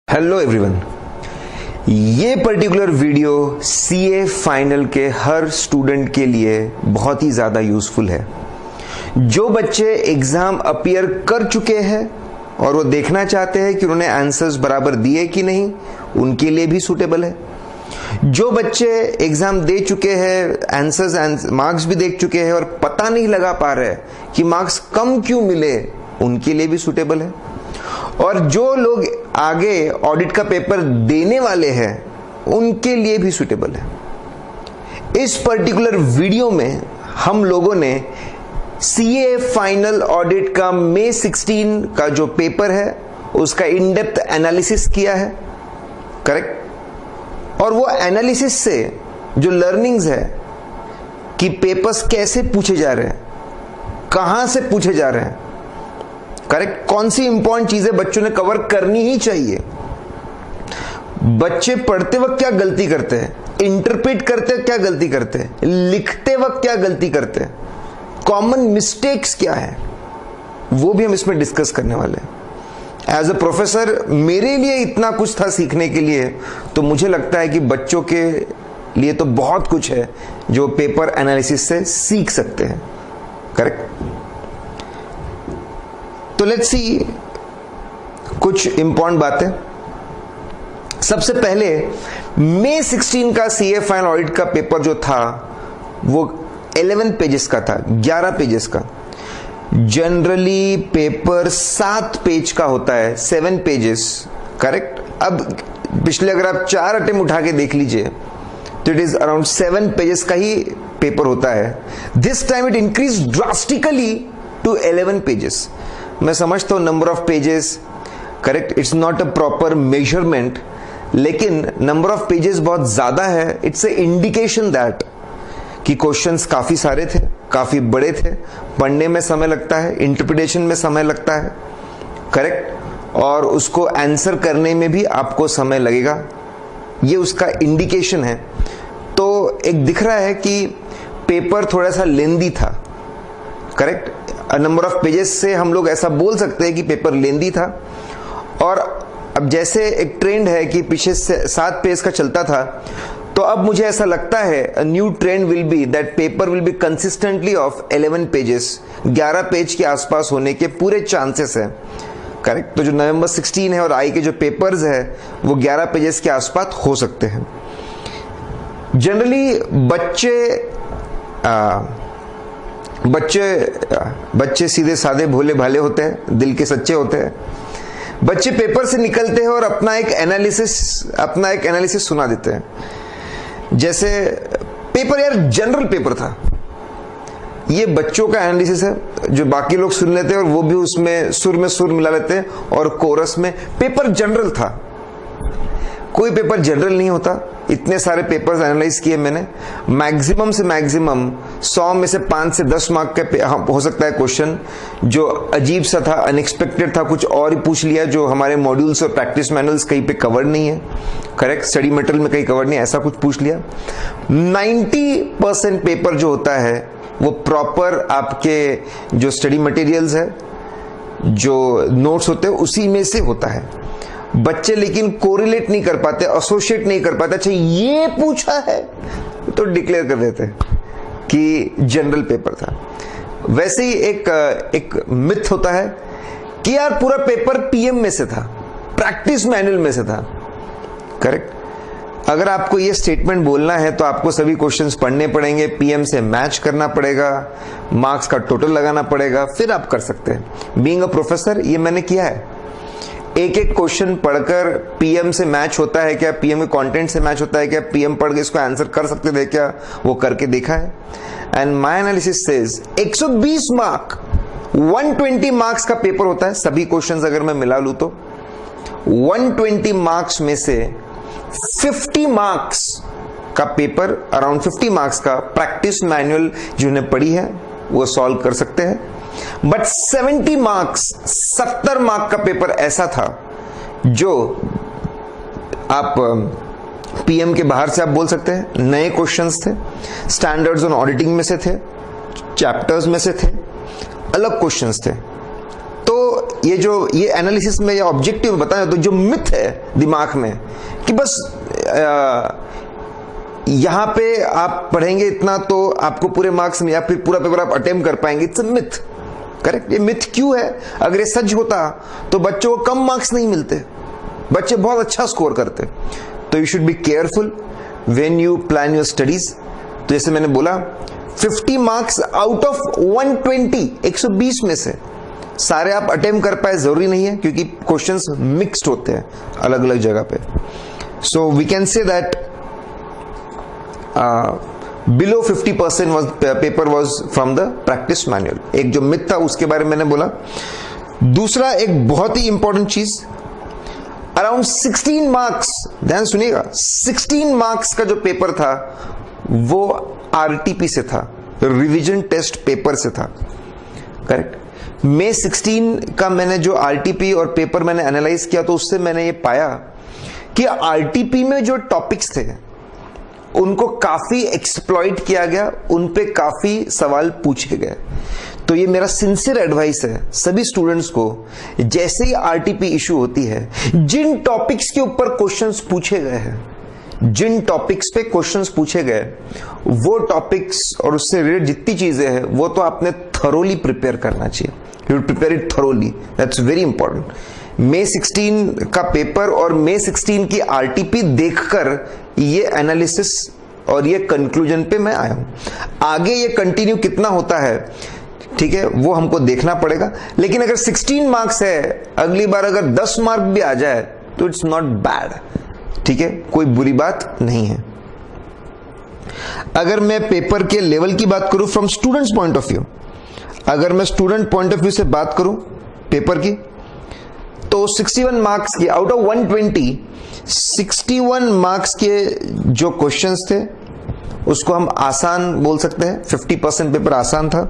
Hello everyone, ये particular video CA final के हर student के लिए बहुत ही ज्यादा यूजफुल है। जो बच्चे एग्जाम अपीयर कर चुके हैं और वो देखना चाहते हैं कि उन्होंने आंसर्स बराबर दिए कि नहीं, उनके लिए भी सूटेबल है। जो बच्चे एग्जाम दे चुके हैं, आंसर्स मार्क्स भी देख चुके हैं और पता नहीं लगा पा रहे कि मार्क्स कम क्यों मिले, उनके लिए भी सूटेबल है। और जो लोग आगे ऑडिट का पेपर देने वाले हैं, उनके लिए भी सूटेबल है। इस पर्टिकुलर वीडियो में हम लोगों ने सीए फाइनल ऑडिट का मई 16 का जो पेपर है उसका इन डेप्थ एनालिसिस किया है, करेक्ट। और वो एनालिसिस से जो लर्निंग्स है कि पेपर्स कैसे पूछे जा रहे हैं, कहां से पूछे जा रहे हैं, करेक्ट, कौन सी इंपॉर्टेंट चीजें बच्चों ने कवर करनी ही चाहिए, बच्चे पढ़ते वक्त क्या गलती करते हैं, इंटरप्रेट करते वक्त क्या गलती करते हैं, लिखते वक्त क्या गलती करते हैं, कॉमन मिस्टेक्स क्या है, वो भी हम इसमें डिस्कस करने वाले हैं। एज अ प्रोफेसर मेरे लिए इतना कुछ था सीखने के लिए, तो मुझे लगता है कि बच्चों के लिए तो बहुत कुछ है जो पेपर एनालिसिस से सीख सकते हैं, करेक्ट। तो लेट्स सी कुछ इंपॉर्टेंट बातें। सबसे पहले मई 16 का सीए फाइनल ऑडिट का पेपर जो था वो 11 पेजेस का था, 11 पेजेस का। जनरली पेपर 7 पेज का होता है, 7 पेजेस, करेक्ट। अब पिछले अगर आप 4 अटेम्प्ट उठा के देख लीजिए तो इट इज अराउंड 7 पेजेस का ही पेपर होता है। This time it increase drastically to 11 pages. मैं समझता हूं number of pages, correct, it's not a proper measurement, लेकिन नंबर ऑफ पेजेस बहुत ज्यादा है। इट्स ए इंडिकेशन दैट कि क्वेश्चंस काफी सारे थे, काफी बड़े थे, पढ़ने में समय लगता है, इंटरप्रिटेशन में समय लगता है, करेक्ट, और उसको आंसर करने में भी आपको समय लगेगा, ये उसका इंडिकेशन है। तो एक दिख रहा है कि पेपर थोड़ा सा लेंदी था, करेक्ट। नंबर ऑफ पेजेस से हम लोग ऐसा बोल सकते हैं कि पेपर लेंदी था। और अब जैसे एक ट्रेंड है कि पीछे से 7 पेज का चलता था, तो अब मुझे ऐसा लगता है new trend will be that paper will be consistently of 11 pages, 11 page के आसपास होने के पूरे चांसेस है, करेक्ट। तो जो नवंबर 16 है और आई के जो पेपर्स है वो 11 पेजेस के आसपास हो सकते हैं। जनरली बच्चे सीधे साधे भोले भाले होते हैं, दिल के सच्चे होते हैं। बच्चे पेपर से निकलते हैं और अपना एक एनालिसिस सुना देते हैं। जैसे पेपर यार जनरल पेपर था, ये बच्चों का एनालिसिस है जो बाकी लोग सुन लेते हैं और वो भी उसमें सुर में सुर मिला लेते हैं और कोरस में। पेपर जनरल था, कोई पेपर जनरल नहीं होता। इतने सारे पेपर्स एनालाइज किए मैंने, मैक्सिमम से मैक्सिमम 100 में से 5 से 10 मार्क का हो सकता है क्वेश्चन जो अजीब सा था, अनएक्सपेक्टेड था, कुछ और ही पूछ लिया जो हमारे मॉड्यूल्स और प्रैक्टिस मैनुअल्स कहीं पे कवर नहीं है, करेक्ट, स्टडी मटेरियल में कहीं कवर नहीं है, ऐसा कुछ पूछ लिया। 90% पेपर जो होता है वो प्रॉपर आपके जो स्टडी मटेरियल्स है, जो नोट्स होते हैं, उसी में से होता है। बच्चे लेकिन कोरिलेट नहीं कर पाते, एसोसिएट नहीं कर पाते, अच्छा ये पूछा है तो डिक्लेयर कर देते हैं कि जनरल पेपर था। वैसे ही एक मिथ होता है कि यार पूरा पेपर पीएम में से था, प्रैक्टिस मैनुअल में से था, करेक्ट। अगर आपको ये स्टेटमेंट बोलना है तो आपको सभी क्वेश्चंस पढ़ने पड़ेंगे, पीएम से मैच करना पड़ेगा, मार्क्स का टोटल लगाना पड़ेगा, फिर आप कर सकते हैं। बीइंग अ प्रोफेसर ये मैंने किया है, एक एक क्वेश्चन पढ़कर पीएम से मैच होता है क्या, पीएम के कंटेंट से मैच होता है क्या, पीएम पढ़ के इसको आंसर कर सकते थे क्या, वो करके देखा है। And my analysis says 120 mark 120 marks का पेपर होता है, सभी क्वेश्चंस अगर मैं मिला लूं तो 120 मार्क्स में से 50 मार्क्स का पेपर, अराउंड 50 मार्क्स का प्रैक्टिस मैनुअल जिन्होंने पढ़ी है वो सॉल्व कर सकते हैं। बट 70 मार्क्स, 70 मार्क का पेपर ऐसा था जो आप पीएम के बाहर से आप बोल सकते हैं नए क्वेश्चंस थे, स्टैंडर्ड्स ऑन ऑडिटिंग में से थे, चैप्टर्स में से थे, अलग क्वेश्चंस थे। तो ये एनालिसिस में या ऑब्जेक्टिव बताया तो जो मिथ है दिमाग में कि बस यहां पे आप पढ़ेंगे इतना तो आपको पूरे मार्क्स में या फिर पूरा पेपर आप अटेम्प्ट कर पाएंगे, इट्स अ मिथ। करेक्ट? ये मिथ क्यों है? अगर ये सच होता तो बच्चों को कम मार्क्स नहीं मिलते, बच्चे बहुत अच्छा स्कोर करते। तो you should be careful when you plan your studies. तो जैसे मैंने बोला 50 मार्क्स आउट ऑफ 120, 120 में से सारे आप अटेम्प्ट कर पाए जरूरी नहीं है, क्योंकि क्वेश्चंस मिक्स्ड होते हैं अलग अलग जगह पे। So we can say that below 50% paper was from the practice manual. एक जो मिथ था उसके बारे में मैंने बोला। दूसरा एक बहुत ही इंपॉर्टेंट चीज, अराउंड 16 मार्क्स, ध्यान सुनिएगा, 16 मार्क्स का जो पेपर था वो आरटीपी से था, रिवीजन टेस्ट पेपर से था। करेक्ट? May 16 का मैंने जो आरटीपी और पेपर मैंने एनालाइज किया तो उससे मैंने ये पाया कि आरटीपी में जो टॉपिक्स थे उनको काफी एक्सप्लॉइट किया गया, उन पे काफी सवाल पूछे गए। तो ये मेरा सिंसियर एडवाइस है सभी स्टूडेंट्स को, जैसे ही आरटीपी इशू होती है, जिन टॉपिक्स के ऊपर क्वेश्चंस पूछे गए हैं, जिन टॉपिक्स पे क्वेश्चंस पूछे गए, वो टॉपिक्स और उससे रिलेटेड जितनी चीजें हैं वो तो आपने थरोली प्रिपेयर करना चाहिए। You prepare it thoroughly, that's very important. May 16 का पेपर और May 16 की आरटीपी देखकर ये एनालिसिस और ये कंक्लूजन पे मैं आया हूं। आगे ये कंटिन्यू कितना होता है, ठीक है, वो हमको देखना पड़ेगा। लेकिन अगर 16 मार्क्स है, अगली बार अगर 10 मार्क भी आ जाए तो इट्स नॉट बैड, ठीक है, कोई बुरी बात नहीं है। अगर मैं पेपर के लेवल की बात करूं from students point of view, अगर मैं स्टूडेंट पॉइंट ऑफ व्यू से बात करूं पेपर की, तो 61 मार्क्स के आउट ऑफ 120, 61 मार्क्स के जो क्वेश्चंस थे उसको हम आसान बोल सकते हैं। 50% पेपर आसान था,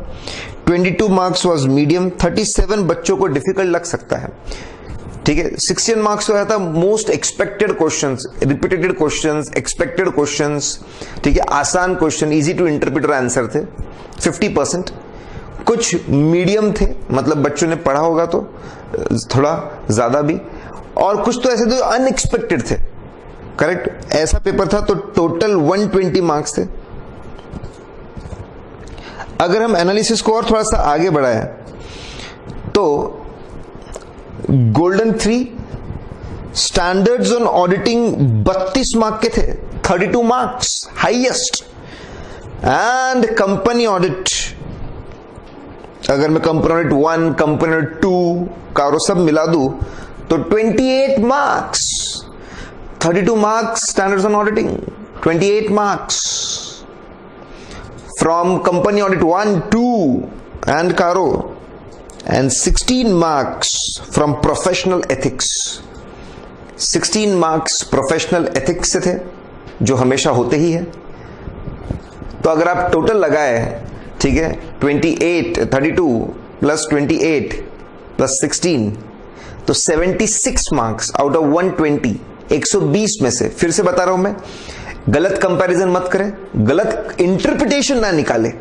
22 मार्क्स वाज मीडियम, 37 बच्चों को डिफिकल्ट लग सकता है, ठीक है। 16 मार्क्स हो था most expected questions, repeated questions, expected questions, ठीक है, आसान question, easy to interpret answer थे 50%। कुछ मीडियम थे, मतलब बच्चों ने पढ़ा होगा तो थोड़ा ज्यादा भी, और कुछ तो ऐसे तो अनएक्सपेक्टेड थे। करेक्ट? ऐसा पेपर था तो टोटल 120 मार्क्स थे। अगर हम एनालिसिस को और थोड़ा सा आगे बढ़ाएं तो golden 3 standards on auditing 32 mark के थे, 32 marks highest. And company audit, अगर मैं कंपनी ऑडिट 1, कंपनी ऑडिट 2 का सब मिला दूं तो 28 marks, 32 marks standards on auditing, 28 marks from company audit 1, 2 and CARO, and 16 marks from professional ethics. 16 marks professional ethics से थे, जो हमेशा होते ही है। तो अगर आप टोटल लगाए, ठीक है, 28, 32 प्लस 28 प्लस 16, तो 76 मार्क्स आउट ऑफ 120, 120 में से। फिर से बता रहा हूं मैं, गलत कंपैरिजन मत करें, गलत इंटरप्रिटेशन ना निकाले।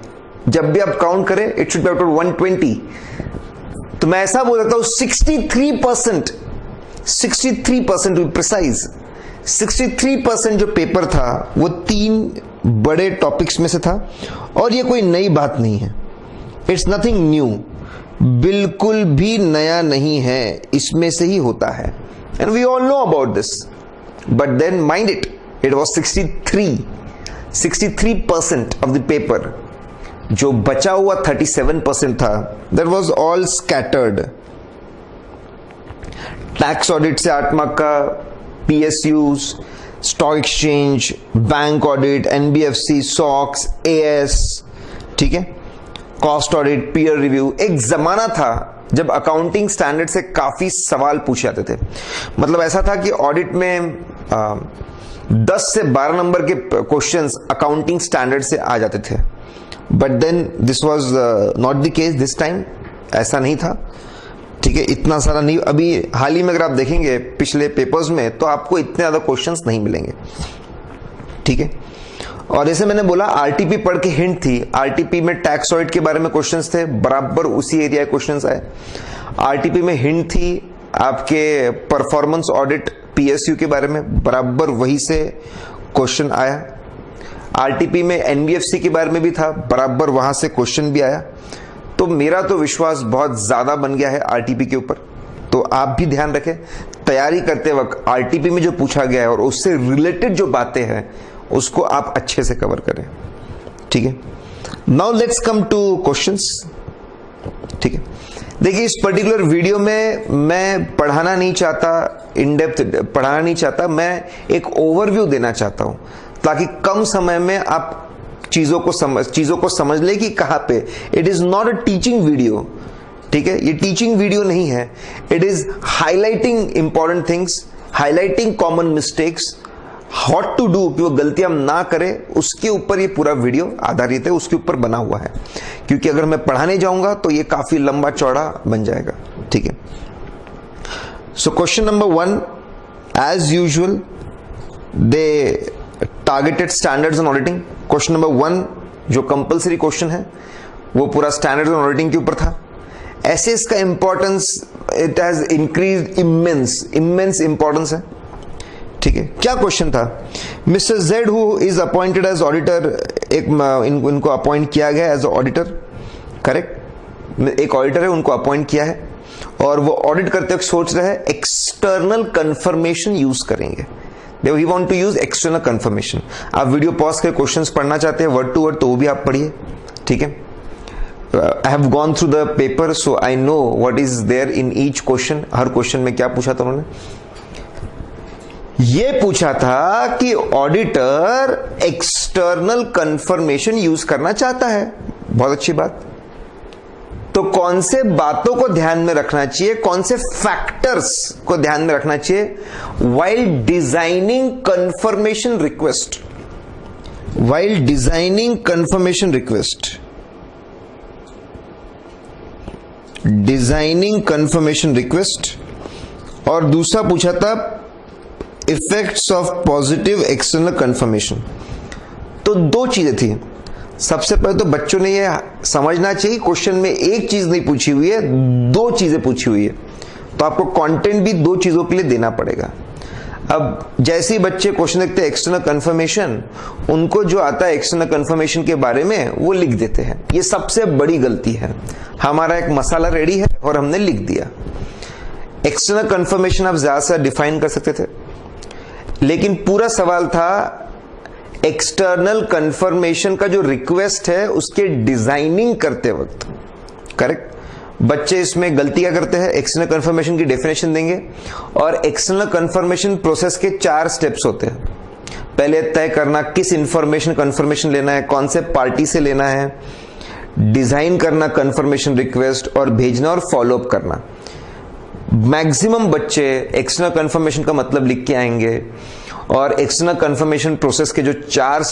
जब भी आप काउंट करें it should be out of 120। तो मैं ऐसा बोल सकता हूं 63%, 63% टू बी प्रिसाइज, 63% जो पेपर था वो 3 बड़े टॉपिक्स में से था। और ये कोई नई बात नहीं है, इट्स नथिंग न्यू, बिल्कुल भी नया नहीं है, इसमें से ही होता है। And we all know about this, but then mind it, it was 63% of the paper. जो बचा हुआ 37% था, that was all scattered. Tax audit से 8 मार्क का, PSUs, stock exchange, bank audit, NBFC, SOX, AS, ठीक है, कॉस्ट ऑडिट, पीयर रिव्यू। एक जमाना था जब अकाउंटिंग स्टैंडर्ड से काफी सवाल पूछे जाते थे। मतलब ऐसा था कि ऑडिट में 10 से 12 नंबर के क्वेश्चंस अकाउंटिंग स्टैंडर्ड से आ जाते थे। But then this was not the case this time, ऐसा नहीं था, ठीक है, इतना सारा नहीं। अभी हाल ही में अगर आप देखेंगे पिछले पेपर्स में तो आपको इतने ज्यादा क्वेश्चंस नहीं मिलेंगे, ठीक है। और जैसे मैंने बोला आरटीपी पढ़ के हिंट थी, आरटीपी में टैक्स ऑडिट के बारे में क्वेश्चंस थे, बराबर उसी एरिया के क्वेश्चंस आए। आरटीपी में हिंट थी आपके परफॉर्मेंस ऑडिट पीएसयू के बारे में, बराबर वही से क्वेश्चन आया। आरटीपी में एनबीएफसी के बारे में भी था, बराबर वहां से क्वेश्चन भी आया। तो मेरा तो विश्वास बहुत ज्यादा बन गया है आरटीपी के ऊपर। तो आप भी ध्यान रखें, तैयारी करते वक्त आरटीपी में जो पूछा गया है और उससे रिलेटेड जो बातें हैं उसको आप अच्छे से कवर करें, ठीक है। Now let's come two questions, ठीक है। देखिए, इस पर्टिकुलर वीडियो में मैं पढ़ाना नहीं चाहता, इन डेप्थ पढ़ाना नहीं चाहता, मैं एक ओवरव्यू देना चाहता हूं ताकि कम समय में आप चीजों को समझ ले कि कहां पे। It is not a teaching video, ठीक है, ये टीचिंग वीडियो नहीं है। It is highlighting important things, highlighting common mistakes, what to do, कि वो गलतियां ना करें, उसके ऊपर ये पूरा वीडियो आधारित है, उसके ऊपर बना हुआ है। क्योंकि अगर मैं पढ़ाने जाऊंगा तो ये काफी लंबा चौड़ा बन जाएगा, ठीक है। So question number 1, as usual they targeted standards on auditing. Question number 1 जो कंपल्सरी क्वेश्चन है वो पूरा स्टैंडर्ड्स ऑन ऑडिटिंग के ऊपर था। ऐसे इसका importance, it has increased immense importance है, ठीक है। क्या क्वेश्चन था? Mister Z who is appointed as auditor, इनको अपॉइंट किया गया एज ऑडिटर, करेक्ट। एक ऑडिटर है, उनको अपॉइंट किया है और वो ऑडिट करते वक्त सोच रहे हैं एक्सटर्नल कंफर्मेशन यूज करेंगे। देखो, he want to use external confirmation. आप वीडियो पॉज कर क्वेश्चंस पढ़ना चाहते हैं वर्ड टू वर्ड तो वो भी आप पढ़िए, ठीक है। I have gone through the paper, so I know what is there in each question. Her question में क्या पूछा था उन्होंने? ये पूछा था कि ऑडिटर एक्सटर्नल कंफर्मेशन यूज करना चाहता है। बहुत अच्छी बात। तो कौन से बातों को ध्यान में रखना चाहिए, कौन से फैक्टर्स को ध्यान में रखना चाहिए while designing confirmation request? while designing confirmation request, designing confirmation request. और दूसरा पूछा था effects of positive external confirmation. तो दो चीजें थी। सबसे पहले तो बच्चों ने ये समझना चाहिए क्वेश्चन में एक चीज नहीं पूछी हुई है, दो चीजें पूछी हुई है, तो आपको कंटेंट भी दो चीजों के लिए देना पड़ेगा। अब जैसे ही बच्चे क्वेश्चन देखते हैं एक्सटर्नल कंफर्मेशन, उनको जो आता है एक्सटर्नल कंफर्मेशन के बारे में वो लिख देते हैं। ये सबसे बड़ी गलती है। हमारा एक मसाला रेडी है और हमने लिख दिया। एक्सटर्नल कंफर्मेशन आप ज्यादा से डिफाइन कर सकते थे, लेकिन पूरा सवाल था एक्सटर्नल कंफर्मेशन का जो रिक्वेस्ट है उसके डिजाइनिंग करते वक्त, करेक्ट। बच्चे इसमें गलती क्या करते हैं? एक्सटर्नल कंफर्मेशन की डेफिनेशन देंगे और एक्सटर्नल कंफर्मेशन प्रोसेस के 4 स्टेप्स होते हैं। पहले तय करना किस इंफॉर्मेशन कंफर्मेशन लेना है, कौन से पार्टी से लेना है, डिजाइन करना कंफर्मेशन रिक्वेस्ट, और भेजना और फॉलोअप करना। मैक्सिमम बच्चे एक्सटर्नल कंफर्मेशन का मतलब लिख के आएंगे और एक्सटर्नल कंफर्मेशन प्रोसेस के जो 4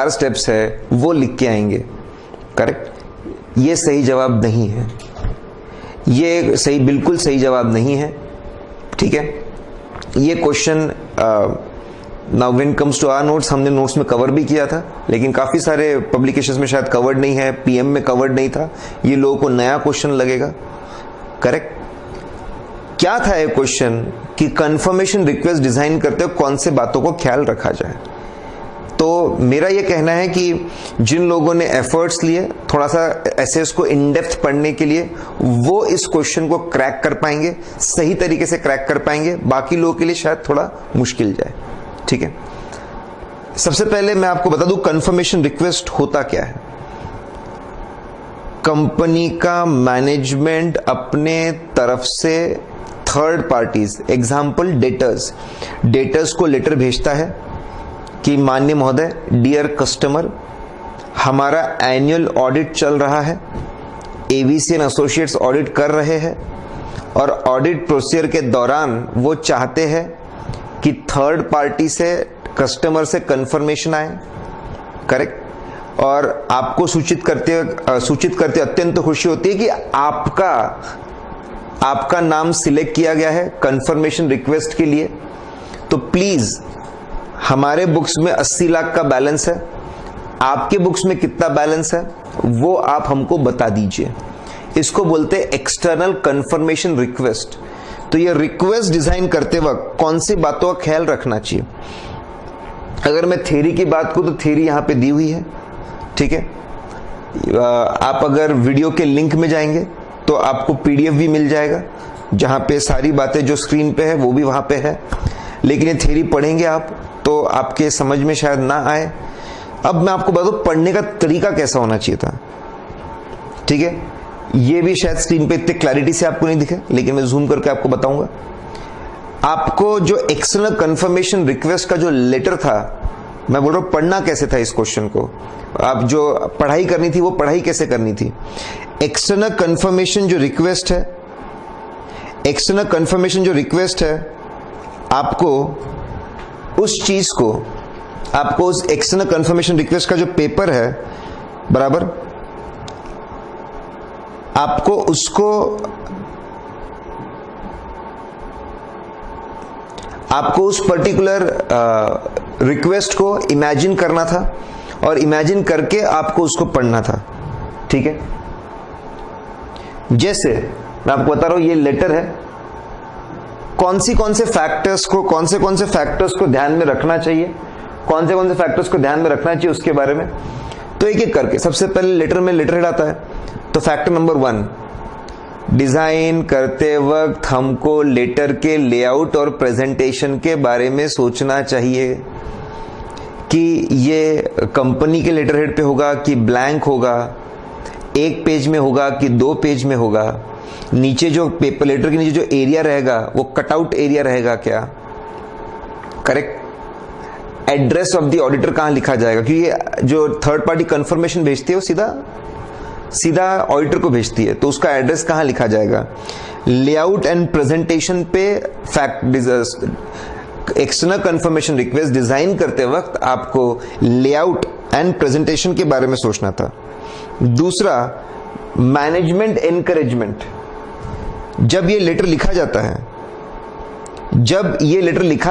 स्टेप्स है वो लिख के आएंगे, करेक्ट। ये सही जवाब नहीं है, ये सही, बिल्कुल सही जवाब नहीं है, ठीक है। ये question now when comes to our notes, हमने नोट्स में कवर भी किया था, लेकिन काफी सारे पब्लिकेशंस में शायद कवर्ड नहीं है, पीएम में कवर्ड नहीं था। ये लोगों को नया क्वेश्चन लगेगा, करेक्ट। क्या था ये क्वेश्चन कि कंफर्मेशन रिक्वेस्ट डिजाइन करते हो कौन से बातों को ख्याल रखा जाए। तो मेरा ये कहना है कि जिन लोगों ने एफर्ट्स लिए थोड़ा सा एसेस को इन डेप्थ पढ़ने के लिए, वो इस क्वेश्चन को क्रैक कर पाएंगे, सही तरीके से क्रैक कर पाएंगे। बाकी लोगों के लिए शायद थोड़ा मुश्किल जाए, ठीक है। सबसे पहले मैं आपको बता दूं कंफर्मेशन रिक्वेस्ट होता क्या है। कंपनी का मैनेजमेंट अपने तरफ से थर्ड पार्टीज, एग्जाम्पल डेटर्स को लेटर भेजता है कि माननीय महोदय, डियर कस्टमर, हमारा एनुअल ऑडिट चल रहा है, एवीसी एंड एसोसिएट्स ऑडिट कर रहे हैं और ऑडिट प्रोसीजर के दौरान वो चाहते हैं कि थर्ड पार्टी से, कस्टमर से कंफर्मेशन आए, करेक्ट। और आपको सूचित करते अत्यंत खुशी होती है कि आपका नाम सिलेक्ट किया गया है कंफर्मेशन रिक्वेस्ट के लिए। तो प्लीज हमारे बुक्स में 80 लाख का बैलेंस है, आपके बुक्स में कितना बैलेंस है वो आप हमको बता दीजिए। इसको बोलते हैं एक्सटर्नल कंफर्मेशन रिक्वेस्ट। तो ये रिक्वेस्ट डिजाइन करते वक्त कौन सी बातों का ख्याल रखना चाहिए? अगर मैं थ्योरी की बात करूं तो थ्योरी यहां पे दी हुई है, ठीक है। आप अगर वीडियो के लिंक में जाएंगे तो आपको पीडीएफ भी मिल जाएगा, जहां पे सारी बातें जो स्क्रीन पे है वो भी वहां पे है। लेकिन ये थ्योरी पढ़ेंगे आप तो आपके समझ में शायद ना आए। अब मैं आपको बता दूं पढ़ने का तरीका कैसा होना चाहिए था, ठीक है। ये भी शायद स्क्रीन पे इतने क्लैरिटी से आपको नहीं दिखे, लेकिन मैं जूम करके आपको बताऊंगा। आपको जो एक्सटर्नल कंफर्मेशन रिक्वेस्ट का जो लेटर था, मैं बोल रहा हूं पढ़ना कैसे था इस क्वेश्चन को, आप जो पढ़ाई करनी थी वो पढ़ाई कैसे करनी थी। एक्सटर्नल कंफर्मेशन जो रिक्वेस्ट है, एक्सटर्नल कंफर्मेशन जो रिक्वेस्ट है, आपको उस चीज को, आपको उस एक्सटर्नल कंफर्मेशन रिक्वेस्ट का जो पेपर है, बराबर, आपको उसको, आपको उस पर्टिकुलर रिक्वेस्ट को इमेजिन करना था और इमेजिन करके आपको उसको पढ़ना था, ठीक है। जैसे मैं आपको बता रहा हूं ये लेटर है, कौन से फैक्टर्स को ध्यान में रखना चाहिए, कौन से फैक्टर्स को ध्यान में रखना चाहिए उसके बारे में। तो एक एक करके, सबसे पहले लेटर में लेटर हेड आता है, तो फैक्टर नंबर 1, डिजाइन करते वक्त हमको लेटर के लेआउट और प्रेजेंटेशन के बारे में सोचना चाहिए कि ये कंपनी के लेटर हेड पे होगा कि ब्लैंक होगा, एक पेज में होगा कि 2 पेज में होगा, नीचे जो पेपर लेटर के नीचे जो एरिया रहेगा वो कटआउट एरिया रहेगा क्या, correct. Address of the auditor कहां लिखा जाएगा, क्योंकि ये जो थर्ड पार्टी कंफर्मेशन भेजती है वो सीधा ऑडिटर को भेजती है, तो उसका एड्रेस कहां लिखा जाएगा। लेआउट एंड प्रेजेंटेशन पे एक्सटर्नल कंफर्मेशन रिक्वेस्ट डिजाइन करते वक्त आपको लेआउट एंड प्रेजेंटेशन के बारे में सोचना था। दूसरा, मैनेजमेंट एनकरेजमेंट। जब ये लेटर लिखा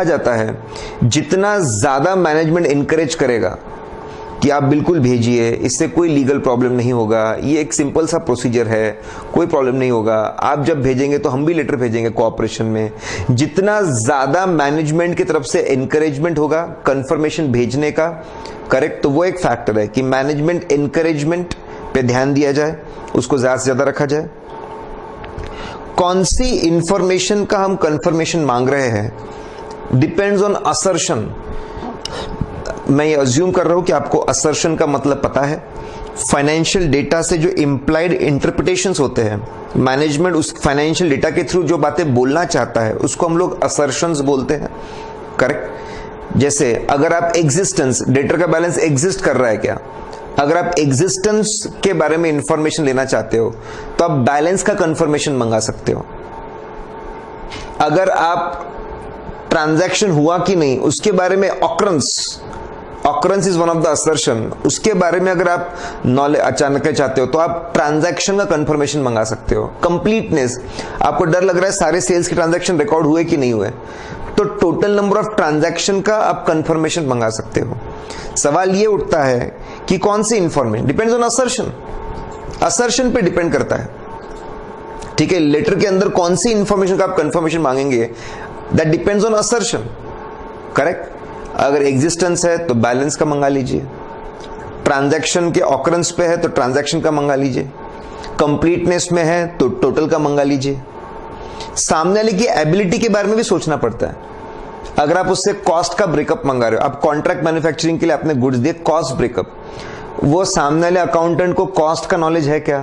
जाता है, जितना ज्यादा मैनेजमेंट एनकरेज करेगा कि आप बिल्कुल भेजिए, इससे कोई लीगल प्रॉब्लम नहीं होगा, ये एक सिंपल सा प्रोसीजर है, कोई प्रॉब्लम नहीं होगा, आप जब भेजेंगे तो हम भी लेटर भेजेंगे कोऑपरेशन में, जितना ज्यादा मैनेजमेंट की तरफ से एनकरेजमेंट होगा कंफर्मेशन भेजने का, करेक्ट। तो वो एक फैक्टर है कि मैनेजमेंट एनकरेजमेंट पे ध्यान दिया जाए, उसको ज्यादा से ज्यादा रखा जाए। कौन सी इंफॉर्मेशन का हम कंफर्मेशन मांग रहे हैं, डिपेंड्स ऑन असर्शन। मैं ये अज्यूम कर रहा हूं कि आपको असर्शन का मतलब पता है। फाइनेंशियल डेटा से जो इंप्लाइड इंटरप्रिटेशंस होते हैं, मैनेजमेंट उस फाइनेंशियल डेटा के थ्रू जो बातें बोलना चाहता है उसको हम लोग असर्शंस बोलते हैं, करेक्ट। जैसे अगर आप एग्जिस्टेंस, डेटा का बैलेंस एग्जिस्ट कर रहा है क्या, अगर आप एग्जिस्टेंस के बारे में इंफॉर्मेशन लेना चाहते हो तो आप बैलेंस का कंफर्मेशन मंगा सकते हो। अगर आप ट्रांजैक्शन हुआ कि नहीं उसके बारे में, occurrence is one of the assertion, उसके बारे में अगर आप नॉलेज अचानक चाहते हो तो आप ट्रांजैक्शन का कंफर्मेशन मंगा सकते हो। कंप्लीटनेस, आपको डर लग रहा है सारे सेल्स के ट्रांजैक्शन रिकॉर्ड हुए कि नहीं हुए, तो टोटल नंबर ऑफ ट्रांजैक्शन का आप कंफर्मेशन मंगा सकते हो। सवाल ये उठता है कि कौन सी information, depends on assertion, assertion पे डिपेंड करता है, ठीक है। लेटर के अंदर कौन सी इंफॉर्मेशन का आप कंफर्मेशन मांगेंगे, that depends on assertion, correct. अगर एग्जिस्टेंस है तो बैलेंस का मंगा लीजिए, ट्रांजैक्शन के ऑकरेंस पे है तो ट्रांजैक्शन का मंगा लीजिए, कंप्लीटनेस में है तो टोटल का मंगा लीजिए। सामने वाले की एबिलिटी के बारे में भी सोचना पड़ता है। अगर आप उससे कॉस्ट का ब्रेकअप मंगा रहे हो, आप कॉन्ट्रैक्ट मैन्युफैक्चरिंग के लिए आपने गुड्स दिए, कॉस्ट ब्रेकअप, वो सामने वाले अकाउंटेंट को कॉस्ट का नॉलेज है क्या,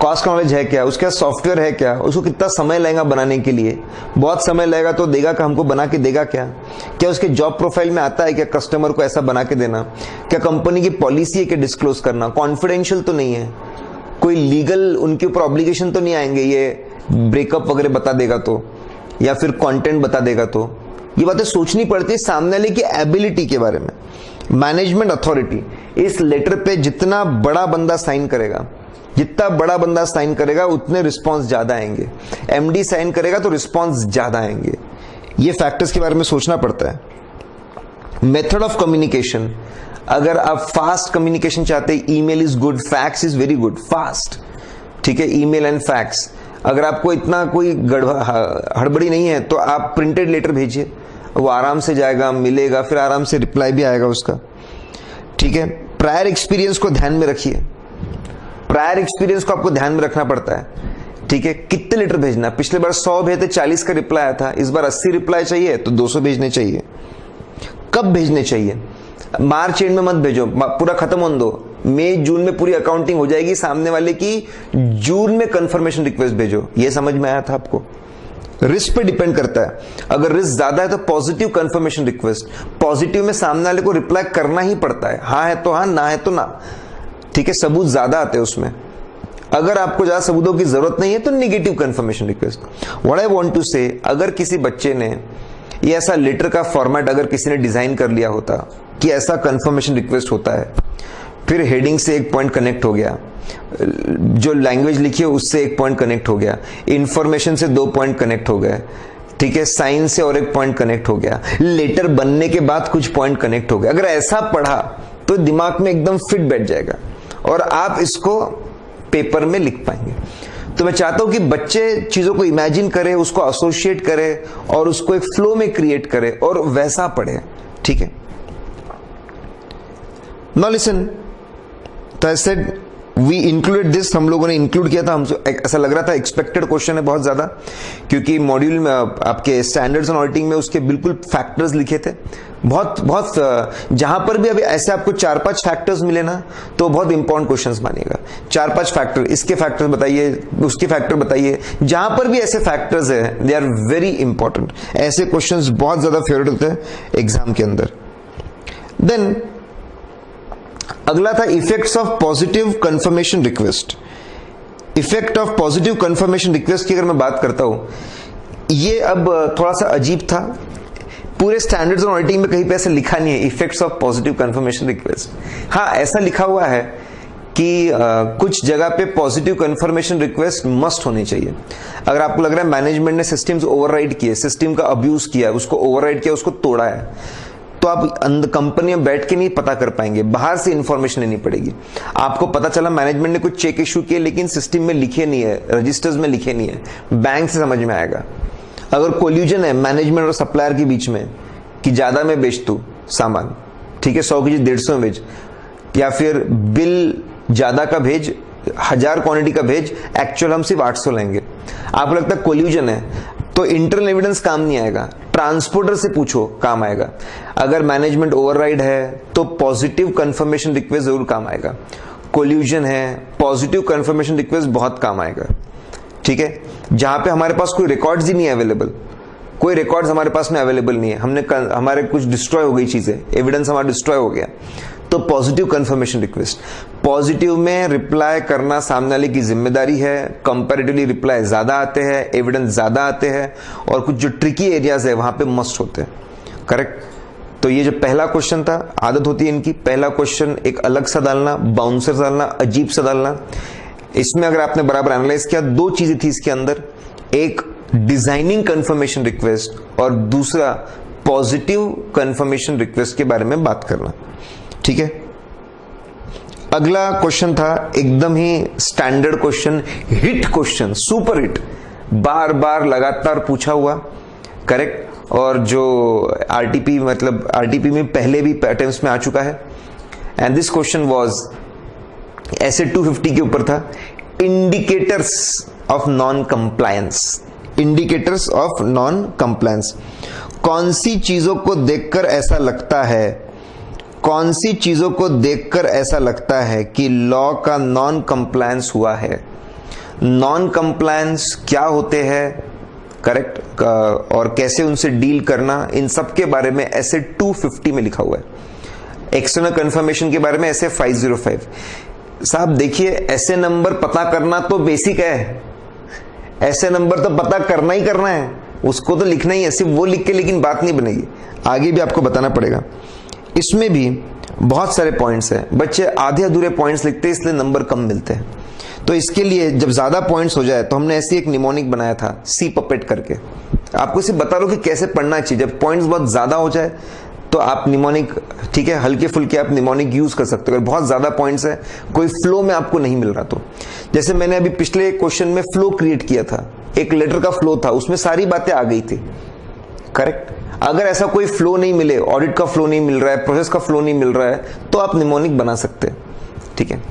कॉस्ट का नॉलेज है क्या, उसका सॉफ्टवेयर है क्या, उसको कितना समय लगेगा बनाने के लिए, बहुत समय लगेगा तो देगा कि हमको बना के देगा क्या उसके जॉब प्रोफाइल में आता है क्या कस्टमर को ऐसा बना के देना, क्या कंपनी की पॉलिसी है कि डिस्क्लोज करना, कॉन्फिडेंशियल तो नहीं है, कोई लीगल उनके ऊपर ऑब्लिगेशन तो नहीं आएंगे ये ब्रेकअप वगैरह बता देगा तो, या फिर कंटेंट बता देगा तो। ये बातें सोचनी पड़ती है सामने वाले की एबिलिटी के बारे में। मैनेजमेंट अथॉरिटी, इस लेटर पे जितना बड़ा बंदा साइन करेगा, जितना बड़ा बंदा साइन करेगा उतने रिस्पॉन्स ज्यादा आएंगे, एमडी साइन करेगा तो रिस्पॉन्स ज्यादा आएंगे। ये फैक्टर्स के बारे में सोचना पड़ता है। मेथड ऑफ कम्युनिकेशन, अगर आप फास्ट कम्युनिकेशन चाहते हैं, email is good, fax is very good, fast, ठीक है, ईमेल एंड फैक्स। अगर आपको इतना कोई हड़बड़ी नहीं है तो आप प्रिंटेड लेटर भेजिए, वो आराम से जाएगा, मिलेगा, फिर आराम से रिप्लाई भी आएगा उसका, ठीक है। प्रायर एक्सपीरियंस को ध्यान में रखिए, प्रायर एक्सपीरियंस को आपको ध्यान में रखना पड़ता है, ठीक है। कितने लेटर भेजना, पिछले बार 100 भेजे, 40 का रिप्लाई आया था, इस बार 80 रिप्लाई चाहिए तो 200 भेजने चाहिए। कब भेजने चाहिए? मार्च एंड में मत भेजो, पूरा खत्म होने दो, मई जून में पूरी अकाउंटिंग हो जाएगी, सामने वाले की जून में कंफर्मेशन रिक्वेस्ट भेजो। ये समझ में आया था आपको? रिस्क पे डिपेंड करता है, अगर रिस्क ज्यादा है तो पॉजिटिव कंफर्मेशन रिक्वेस्ट, पॉजिटिव में सामने वाले को रिप्लाई करना ही पड़ता है, हाँ है तो हाँ, ना है तो ना, ठीक है, सबूत ज्यादा आते हैं उसमें। अगर आपको ज्यादा सबूतों की जरूरत नहीं है तो negative confirmation request. What I want to say, अगर किसी बच्चे ने ये ऐसा लेटर का फॉर्मेट अगर किसी ने डिजाइन कर लिया होता कि ऐसा कंफर्मेशन रिक्वेस्ट होता है, फिर हेडिंग से एक पॉइंट कनेक्ट हो गया, जो लैंग्वेज लिखी है उससे एक पॉइंट कनेक्ट हो गया, इंफॉर्मेशन से 2 पॉइंट कनेक्ट हो गए, ठीक है, साइंस से और एक पॉइंट कनेक्ट हो गया, लेटर बनने के बाद कुछ पॉइंट कनेक्ट हो गया, अगर ऐसा पढ़ा तो दिमाग में एकदम फिट बैठ जाएगा और आप इसको पेपर में लिख पाएंगे। तो मैं चाहता हूं कि बच्चे चीजों को इमेजिन करें, उसको एसोसिएट करें और उसको एक फ्लो में क्रिएट करें और वैसा पढ़े, ठीक है। नाउ लिसन, तो I said we included this, हम लोगों ने इंक्लूड किया था, हमसे ऐसा लग रहा था एक्सपेक्टेड क्वेश्चन है बहुत ज्यादा, क्योंकि मॉड्यूल में आपके स्टैंडर्ड्स एंड ऑडिटिंग में उसके बिल्कुल फैक्टर्स लिखे थे, बहुत जहां पर भी अभी ऐसे आपको 4-5 फैक्टर्स मिले ना तो बहुत इंपॉर्टेंट क्वेश्चंस मानिएगा। 4-5 फैक्टर, इसके फैक्टर बताइए, उसके फैक्टर बताइए, जहां पर भी ऐसे फैक्टर्स है दे आर वेरी इंपॉर्टेंट। ऐसे क्वेश्चंस बहुत ज्यादा फेवरेट होते हैं एग्जाम के अंदर। देन अगला था effects of positive confirmation request. Effect of positive confirmation request की अगर मैं बात करता हूं, ये अब थोड़ा सा अजीब था, पूरे स्टैंडर्ड्स और ऑडिटिंग में कहीं पे ऐसा लिखा नहीं है effects of positive confirmation request. हाँ, ऐसा लिखा हुआ है कि कुछ जगह पे पॉजिटिव कंफर्मेशन रिक्वेस्ट मस्ट होनी चाहिए। अगर आपको लग रहा है मैनेजमेंट ने सिस्टम्स ओवरराइड किए, सिस्टम का अब्यूज किया, उसको ओवरराइड किया, उसको तोड़ा है, तो आप कंपनी में बैठ के नहीं पता कर पाएंगे, बाहर से इंफॉर्मेशन लेनी पड़ेगी। आपको पता चला मैनेजमेंट ने कुछ चेक इशू किए लेकिन सिस्टम में लिखे नहीं है, रजिस्टर्स में लिखे नहीं है, बैंक से समझ में आएगा। अगर कोल्यूजन है मैनेजमेंट और सप्लायर के बीच में कि ज्यादा में बेच तू सामान, ठीक है, 100 की चीज 150 में बेच, या फिर बिल ज्यादा का भेज, 1000 क्वांटिटी का भेज, एक्चुअल हम सिर्फ 800 लेंगे, आपको लगता है कोल्यूजन है, तो इंटरनल एविडेंस काम नहीं आएगा, ट्रांसपोर्टर से पूछो काम आएगा। अगर मैनेजमेंट ओवरराइड है तो पॉजिटिव कंफर्मेशन रिक्वेस्ट जरूर काम आएगा। कोल्यूजन है, पॉजिटिव कंफर्मेशन रिक्वेस्ट बहुत काम आएगा, ठीक है। जहां पे हमारे पास कोई रिकॉर्ड्स ही नहीं है अवेलेबल, कोई रिकॉर्ड्स हमारे पास में अवेलेबल नहीं है, हमारे कुछ डिस्ट्रॉय हो गई चीजें, एविडेंस हमारा डिस्ट्रॉय हो गया, तो पॉजिटिव कंफर्मेशन रिक्वेस्ट। पॉजिटिव में रिप्लाई करना सामने वाले की जिम्मेदारी है, कंपैरेटिवली रिप्लाई ज्यादा आते हैं, एविडेंस ज्यादा आते हैं, और कुछ जो ट्रिकी एरियाज है वहां पे मस्ट होते हैं, करेक्ट। तो ये जो पहला क्वेश्चन था, आदत होती है इनकी, पहला क्वेश्चन एक अलग सा डालना, बाउंसर डालना, अजीब सा डालना। इसमें अगर आपने बराबर एनालाइज किया, 2 चीजें थी इसके अंदर, एक डिजाइनिंग कंफर्मेशन रिक्वेस्ट और दूसरा पॉजिटिव कंफर्मेशन रिक्वेस्ट के बारे में बात करना, ठीक है। अगला क्वेश्चन था एकदम ही standard question, hit question, super hit, बार बार लगातार पूछा हुआ, करेक्ट, और जो आरटीपी मतलब आरटीपी में पहले भी अटेम्प्ट्स में आ चुका है। एंड दिस क्वेश्चन वाज ऐसे 250 के ऊपर था, indicators of non compliance. Indicators of non compliance, कौन सी चीजों को देखकर ऐसा लगता है, कौन सी चीजों को देखकर ऐसा लगता है कि लॉ का नॉन कंप्लायंस हुआ है। नॉन कंप्लायंस क्या होते हैं, करेक्ट, और कैसे उनसे डील करना, इन सब के बारे में ऐसे 250 में लिखा हुआ है। एक्सटर्नल कंफर्मेशन के बारे में ऐसे 505। साहब देखिए, ऐसे नंबर पता करना तो बेसिक है, ऐसे नंबर तो पता करना ही करना है, उसको तो लिखना ही है, सिर्फ वो लिख के लेकिन बात नहीं बनेगी, आगे भी आपको बताना पड़ेगा। इसमें भी बहुत सारे पॉइंट्स हैं, बच्चे आधे अधूरे पॉइंट्स लिखते हैं इसलिए नंबर कम मिलते हैं। तो इसके लिए जब ज्यादा पॉइंट्स हो जाए तो हमने ऐसी एक निमोनिक बनाया था, सी पपेट करके, आपको सिर्फ बता रहा हूं कि कैसे पढ़ना चाहिए। जब पॉइंट्स बहुत ज्यादा हो जाए तो आप निमोनिक, ठीक है, हल्के फुल्के आप निमोनिक यूज कर सकते हो। अगर बहुत ज्यादा पॉइंट्स है, कोई फ्लो में आपको नहीं मिल रहा तो, जैसे मैंने अभी पिछले क्वेश्चन में फ्लो क्रिएट किया था, एक लेटर का फ्लो था, उसमें सारी बातें आ गई थी, करेक्ट। अगर ऐसा कोई फ्लो नहीं मिले, ऑडिट का फ्लो नहीं मिल रहा है, प्रोसेस का फ्लो नहीं मिल रहा है, तो आप निमोनिक बना सकते हैं, ठीक है।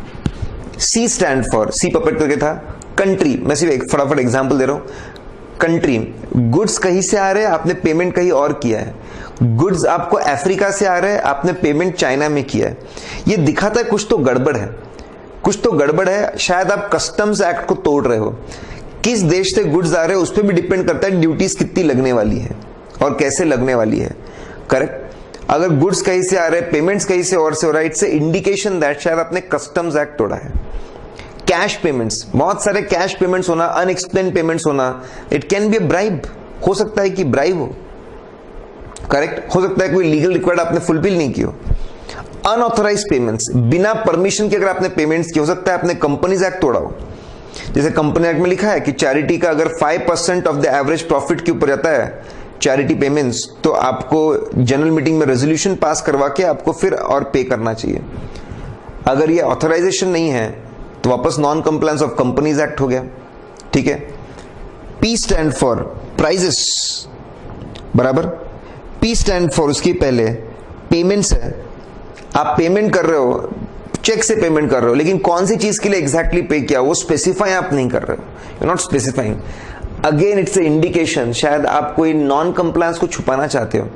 सी स्टैंड फॉर, सी पपेट करके था कंट्री। मैं सिर्फ एक फटाफट एग्जांपल दे रहा हूं। कंट्री, गुड्स कहीं से आ रहे हैं, आपने पेमेंट कहीं और किया है। गुड्स आपको अफ्रीका से आ रहे हैं, आपने पेमेंट चाइना में किया है। ये दिखाता है कुछ तो गड़बड़ है, कुछ तो गड़बड़ है। शायद आप कस्टम्स एक्ट को तोड़ रहे हो। किस देश से गुड्स आ रहे हैं उस पर भी डिपेंड करता है ड्यूटीज कितनी लगने वाली है और कैसे लगने वाली है, करेक्ट। अगर गुड्स कहीं से आ रहे हैं, पेमेंट्स कहीं से और से हो रहा है, इट्स इंडिकेशन दैट शायद आपने कस्टम्स एक्ट तोड़ा है। कैश पेमेंट्स, बहुत सारे कैश पेमेंट्स होना, अनएक्सप्लेन पेमेंट्स होना, it can be a bribe, हो सकता है कि ब्राइब हो, करेक्ट। हो सकता है कोई लीगल रिक्वायर्ड आपने फुलफिल नहीं किया। अनऑथराइज पेमेंट्स, बिना परमिशन के अगर आपने पेमेंट्स किए, हो सकता है आपने कंपनीज एक्ट तोड़ा हो। जैसे कंपनी एक्ट में लिखा है कि चैरिटी का अगर 5% ऑफ द एवरेज प्रॉफिट के ऊपर जाता है चैरिटी पेमेंट्स, तो आपको जनरल मीटिंग में रेजोल्यूशन पास करवा के आपको फिर और पे करना चाहिए। अगर ये ऑथराइजेशन नहीं है तो वापस non compliance of companies act हो गया, ठीक है। पी स्टैंड फॉर प्राइजेस, बराबर। पी स्टैंड फॉर, उसके पहले पेमेंट्स है। आप पेमेंट कर रहे हो, चेक से पेमेंट कर रहे हो, लेकिन कौन सी चीज के लिए एग्जैक्टली पे किया वो स्पेसिफाई आप नहीं कर रहे हो, you not specifying. Again it's a indication, शायद आप कोई नॉन कंप्लायंस को छुपाना चाहते हो।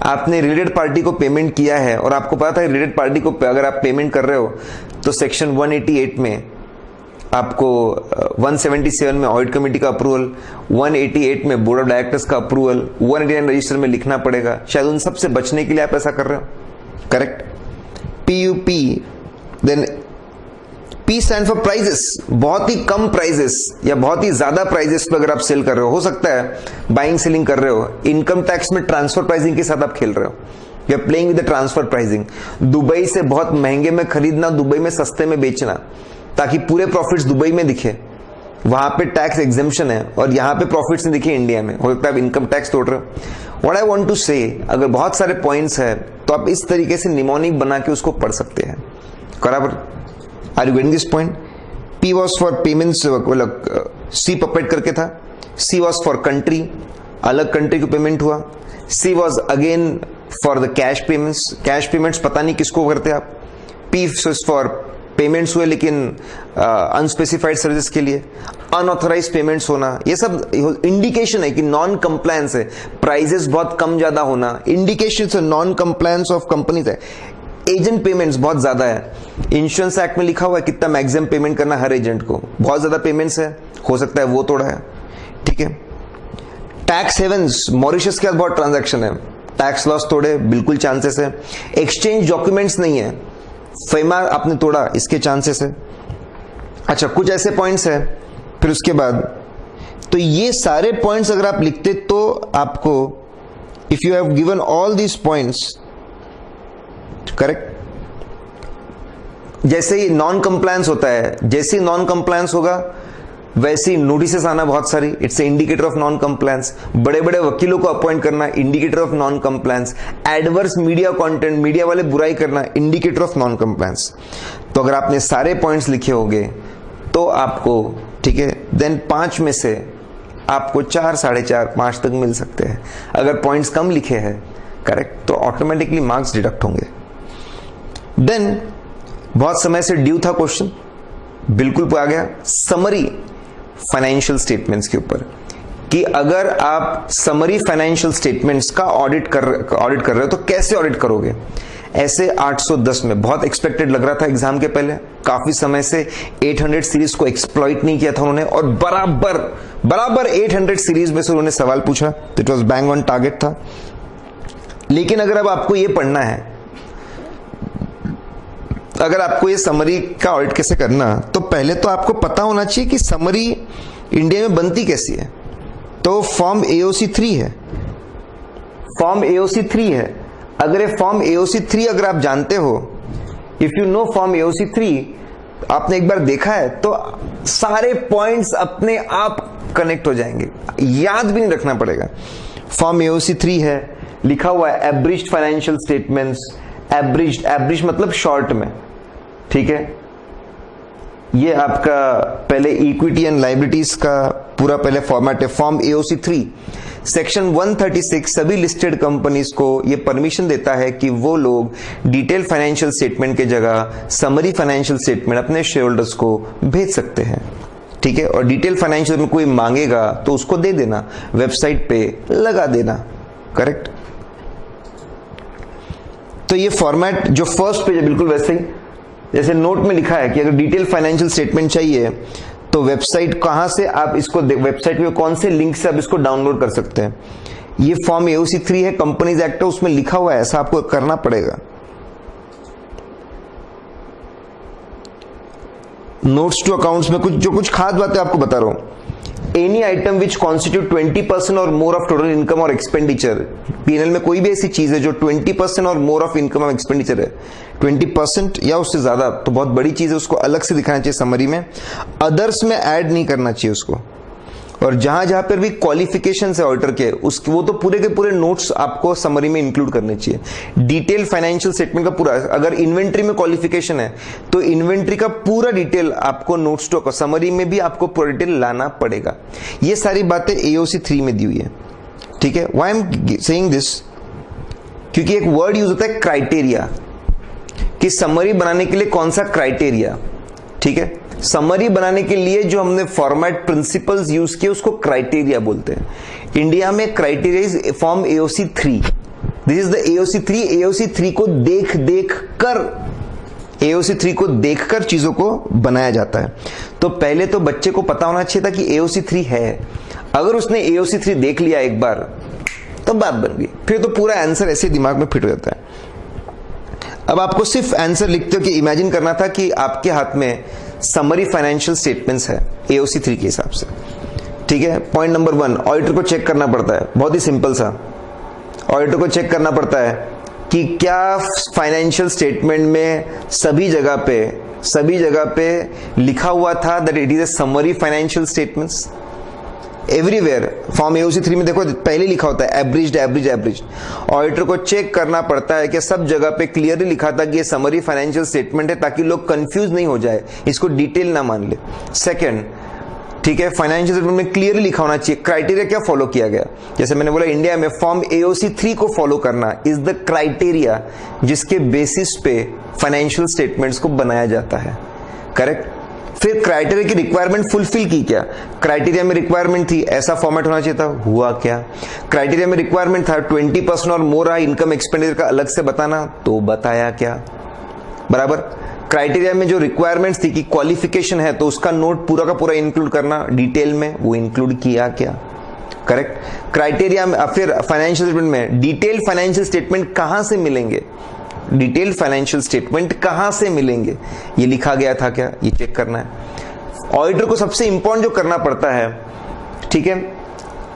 आपने रिलेटेड पार्टी को पेमेंट किया है और आपको पता है रिलेटेड पार्टी को अगर आप पेमेंट कर रहे हो तो सेक्शन 188 में आपको 177 में ऑडिट कमेटी का अप्रूवल, 188 में बोर्ड ऑफ डायरेक्टर्स का अप्रूवल, 189 रजिस्टर में लिखना पड़ेगा। शायद उन सब से बचने के लिए आप ऐसा कर रहे हो, correct. PUP, then P stand for prices. बहुत ही कम प्राइजेस या बहुत ही ज्यादा प्राइजेस पे अगर आप सेल कर रहे हो सकता है बाइंग सेलिंग कर रहे हो, इनकम टैक्स में ट्रांसफर प्राइसिंग के साथ आप खेल रहे हो, you are playing with the transfer pricing. Dubai से बहुत महंगे में खरीदना, दुबई में सस्ते में बेचना, ताकि पूरे प्रॉफिट्स दुबई में दिखे, वहां पे टैक्स एग्जेम्पशन है, और यहां पे प्रॉफिट्स नहीं दिखे इंडिया में, हो सकता है आप इनकम टैक्स तोड़ रहे हो। What I want to say, अगर बहुत सारे पॉइंट्स है तो आप इस तरीके से निमोनिक बना के उसको पढ़ सकते हैं, बराबर। Are you getting this point? P was for payments, C puppet करके था। C वॉज फॉर कंट्री, अलग कंट्री को पेमेंट हुआ। C was again for the cash payments, cash payments पता नहीं किसको करते आप। P फॉर पेमेंट्स हुए लेकिन अनस्पेसिफाइड सर्विसेज के लिए। अनऑथराइज पेमेंट्स होना, ये सब इंडिकेशन है कि नॉन कंप्लायंस है। प्राइजेस बहुत कम ज्यादा होना, इंडिकेशन से नॉन कंप्लायंस ऑफ कंपनीज है। एजेंट पेमेंट्स बहुत ज्यादा है। इंश्योरेंस एक्ट में लिखा हुआ है कितना मैक्सिमम पेमेंट करना हर एजेंट को, बहुत ज्यादा पेमेंट्स है, हो सकता है वो तोड़ा है, ठीक है। टैक्स हेवंस, मॉरिशस के साथ बहुत ट्रांजैक्शन है, टैक्स लॉस तोड़े, बिल्कुल चांसेस है। एक्सचेंज डॉक्यूमेंट्स नहीं है, फेमा आपने तोड़ा, इसके चांसेस है। अच्छा, कुछ ऐसे पॉइंट्स है। फिर उसके बाद तो ये सारे पॉइंट्स अगर आप लिखते तो आपको, if you have given all these points, correct. जैसे ही नॉन कंप्लायंस होता है, जैसे ही नॉन कंप्लायंस होगा वैसे ही नोटिसेस आना बहुत सारी, it's a indicator of non compliance. बड़े बड़े वकीलों को अपॉइंट करना, indicator of non compliance. Adverse media content, media वाले बुराई करना, इंडिकेटर ऑफ नॉन कंप्लायंस। तो अगर आपने सारे पॉइंट्स लिखे होंगे तो आपको, ठीक है, देन 5 में से आपको 4, 4.5, 5 तक मिल सकते हैं। अगर पॉइंट्स कम लिखे हैं, करेक्ट, तो ऑटोमेटिकली मार्क्स डिडक्ट होंगे। देन बहुत समय से ड्यू था क्वेश्चन, बिल्कुल आ गया। समरी फाइनेंशियल स्टेटमेंट्स के ऊपर, कि अगर आप समरी फाइनेंशियल स्टेटमेंट्स का ऑडिट कर रहे हो तो कैसे ऑडिट करोगे। ऐसे 810 में बहुत एक्सपेक्टेड लग रहा था एग्जाम के पहले, काफी समय से 800 सीरीज को एक्सप्लॉइट नहीं किया था उन्होंने, और बराबर 800 सीरीज में से उन्होंने सवाल पूछा, तो it was bang on target था। लेकिन अगर अब आपको ये पढ़ना है, अगर आपको ये समरी का ऑडिट कैसे करना, तो पहले तो आपको पता होना चाहिए कि समरी इंडिया में बनती कैसी है। तो फॉर्म AOC 3 है, फॉर्म AOC 3 है। अगर ये फॉर्म AOC 3 अगर आप जानते हो, if you know form AOC 3, आपने एक बार देखा है तो सारे पॉइंट्स अपने आप कनेक्ट हो जाएंगे, याद भी नहीं रखना पड़ेगा। फॉर्म AOC3 है, लिखा हुआ है एब्रिज्ड फाइनेंशियल स्टेटमेंट्स, एब्रिज मतलब शॉर्ट में, ठीक है। ये आपका पहले इक्विटी एंड लायबिलिटीज का पूरा पहले फॉर्मेट है। फॉर्म AOC3 सेक्शन 136 सभी लिस्टेड कंपनीज को ये परमिशन देता है कि वो लोग डिटेल फाइनेंशियल स्टेटमेंट के जगह समरी फाइनेंशियल स्टेटमेंट अपने शेयर होल्डर्स को भेज सकते हैं, ठीक है। और डिटेल फाइनेंशियल में कोई मांगेगा तो उसको दे देना, वेबसाइट पे लगा देना, करेक्ट। तो ये फॉर्मेट जो फर्स्ट पेज है बिल्कुल वैसे ही जैसे नोट में लिखा है कि अगर डिटेल फाइनेंशियल स्टेटमेंट चाहिए तो वेबसाइट कहां से आप इसको, वेबसाइट में कौन से लिंक से आप इसको डाउनलोड कर सकते हैं। ये फॉर्म AOC3 है, कंपनीज एक्ट है, उसमें लिखा हुआ है, ऐसा आपको करना पड़ेगा। नोट्स टू अकाउंट्स में कुछ खास बातें आपको बता रहा हूं। एनी आइटम विच कॉन्स्टिट्यूट 20% और मोर ऑफ टोटल इनकम और एक्सपेंडिचर, पीएनएल में कोई भी ऐसी चीज है जो 20% और मोर ऑफ इनकम और एक्सपेंडिचर है, 20% या उससे ज्यादा तो बहुत बड़ी चीज है, उसको अलग से दिखाना चाहिए समरी में, अदर्स में ऐड नहीं करना चाहिए उसको। और जहां जहां पर भी क्वालिफिकेशन है ऑडिटर के, उसके वो तो पूरे के पूरे नोट्स आपको समरी में इंक्लूड करने चाहिए। डिटेल फाइनेंशियल स्टेटमेंट का पूरा, अगर इन्वेंट्री में क्वालिफिकेशन है तो इन्वेंट्री का पूरा डिटेल आपको नोट्स टू समरी में भी आपको पूरा डिटेल लाना पड़ेगा। ये सारी बातें AOC3 में दी हुई है, ठीक है। Why I am saying this, क्योंकि एक वर्ड यूज होता है क्राइटेरिया, कि समरी बनाने के लिए कौन सा क्राइटेरिया, ठीक है। समरी बनाने के लिए जो हमने फॉर्मेट प्रिंसिपल्स यूज किए उसको क्राइटेरिया बोलते हैं। इंडिया में criteria is form AOC3, this is the AOC3। AOC3 को AOC3 को देखकर चीजों को बनाया जाता है। तो पहले तो बच्चे को पता होना चाहिए था कि AOC3 है। अगर उसने AOC3 देख लिया एक बार तो बात बन गई, फिर तो पूरा आंसर ऐसे दिमाग में फिट हो जाता है। अब आपको सिर्फ आंसर लिखते हो कि इमेजिन करना था कि आपके हाथ में समरी फाइनेंशियल स्टेटमेंट्स है AOC3 के हिसाब से, ठीक है। पॉइंट नंबर 1, ऑडिटर को चेक करना पड़ता है, बहुत ही सिंपल सा। ऑडिटर को चेक करना पड़ता है कि क्या फाइनेंशियल स्टेटमेंट में सभी जगह पे लिखा हुआ था that it is a summary financial statements. Everywhere form AOC3 में देखो पहले लिखा होता है एवरेज। ऑडिटर को चेक करना पड़ता है कि सब जगह पे क्लियरली लिखा था कि ये समरी फाइनेंशियल स्टेटमेंट है, ताकि लोग कंफ्यूज नहीं हो जाए, इसको डिटेल ना मान ले। सेकंड, ठीक है, फाइनेंशियल स्टेटमेंट में क्लियरली लिखा होना चाहिए क्राइटेरिया क्या फॉलो किया गया। जैसे मैंने बोला इंडिया में फॉर्म AOC3 को फॉलो करना इज द क्राइटेरिया जिसके बेसिस पे फाइनेंशियल स्टेटमेंट्स को बनाया जाता है, करेक्ट। फिर क्राइटेरिया की रिक्वायरमेंट फुलफिल की क्या, क्राइटेरिया में रिक्वायरमेंट थी ऐसा फॉर्मेट होना चाहिए था, हुआ क्या। क्राइटेरिया में रिक्वायरमेंट था 20% और मोर इनकम एक्सपेंडिचर का अलग से बताना, तो बताया क्या, बराबर। क्राइटेरिया में जो रिक्वायरमेंट्स थी कि क्वालिफिकेशन है तो उसका नोट पूरा का पूरा इंक्लूड करना डिटेल में, वो इंक्लूड किया क्या, करेक्ट। क्राइटेरिया में फिर फाइनेंशियल स्टेटमेंट में डिटेल फाइनेंशियल स्टेटमेंट कहां से मिलेंगे, डिटेल फाइनेंशियल स्टेटमेंट कहां से मिलेंगे ये लिखा गया था क्या, ये चेक करना है। ऑडिटर को सबसे इंपॉर्टेंट जो करना पड़ता है, ठीक है,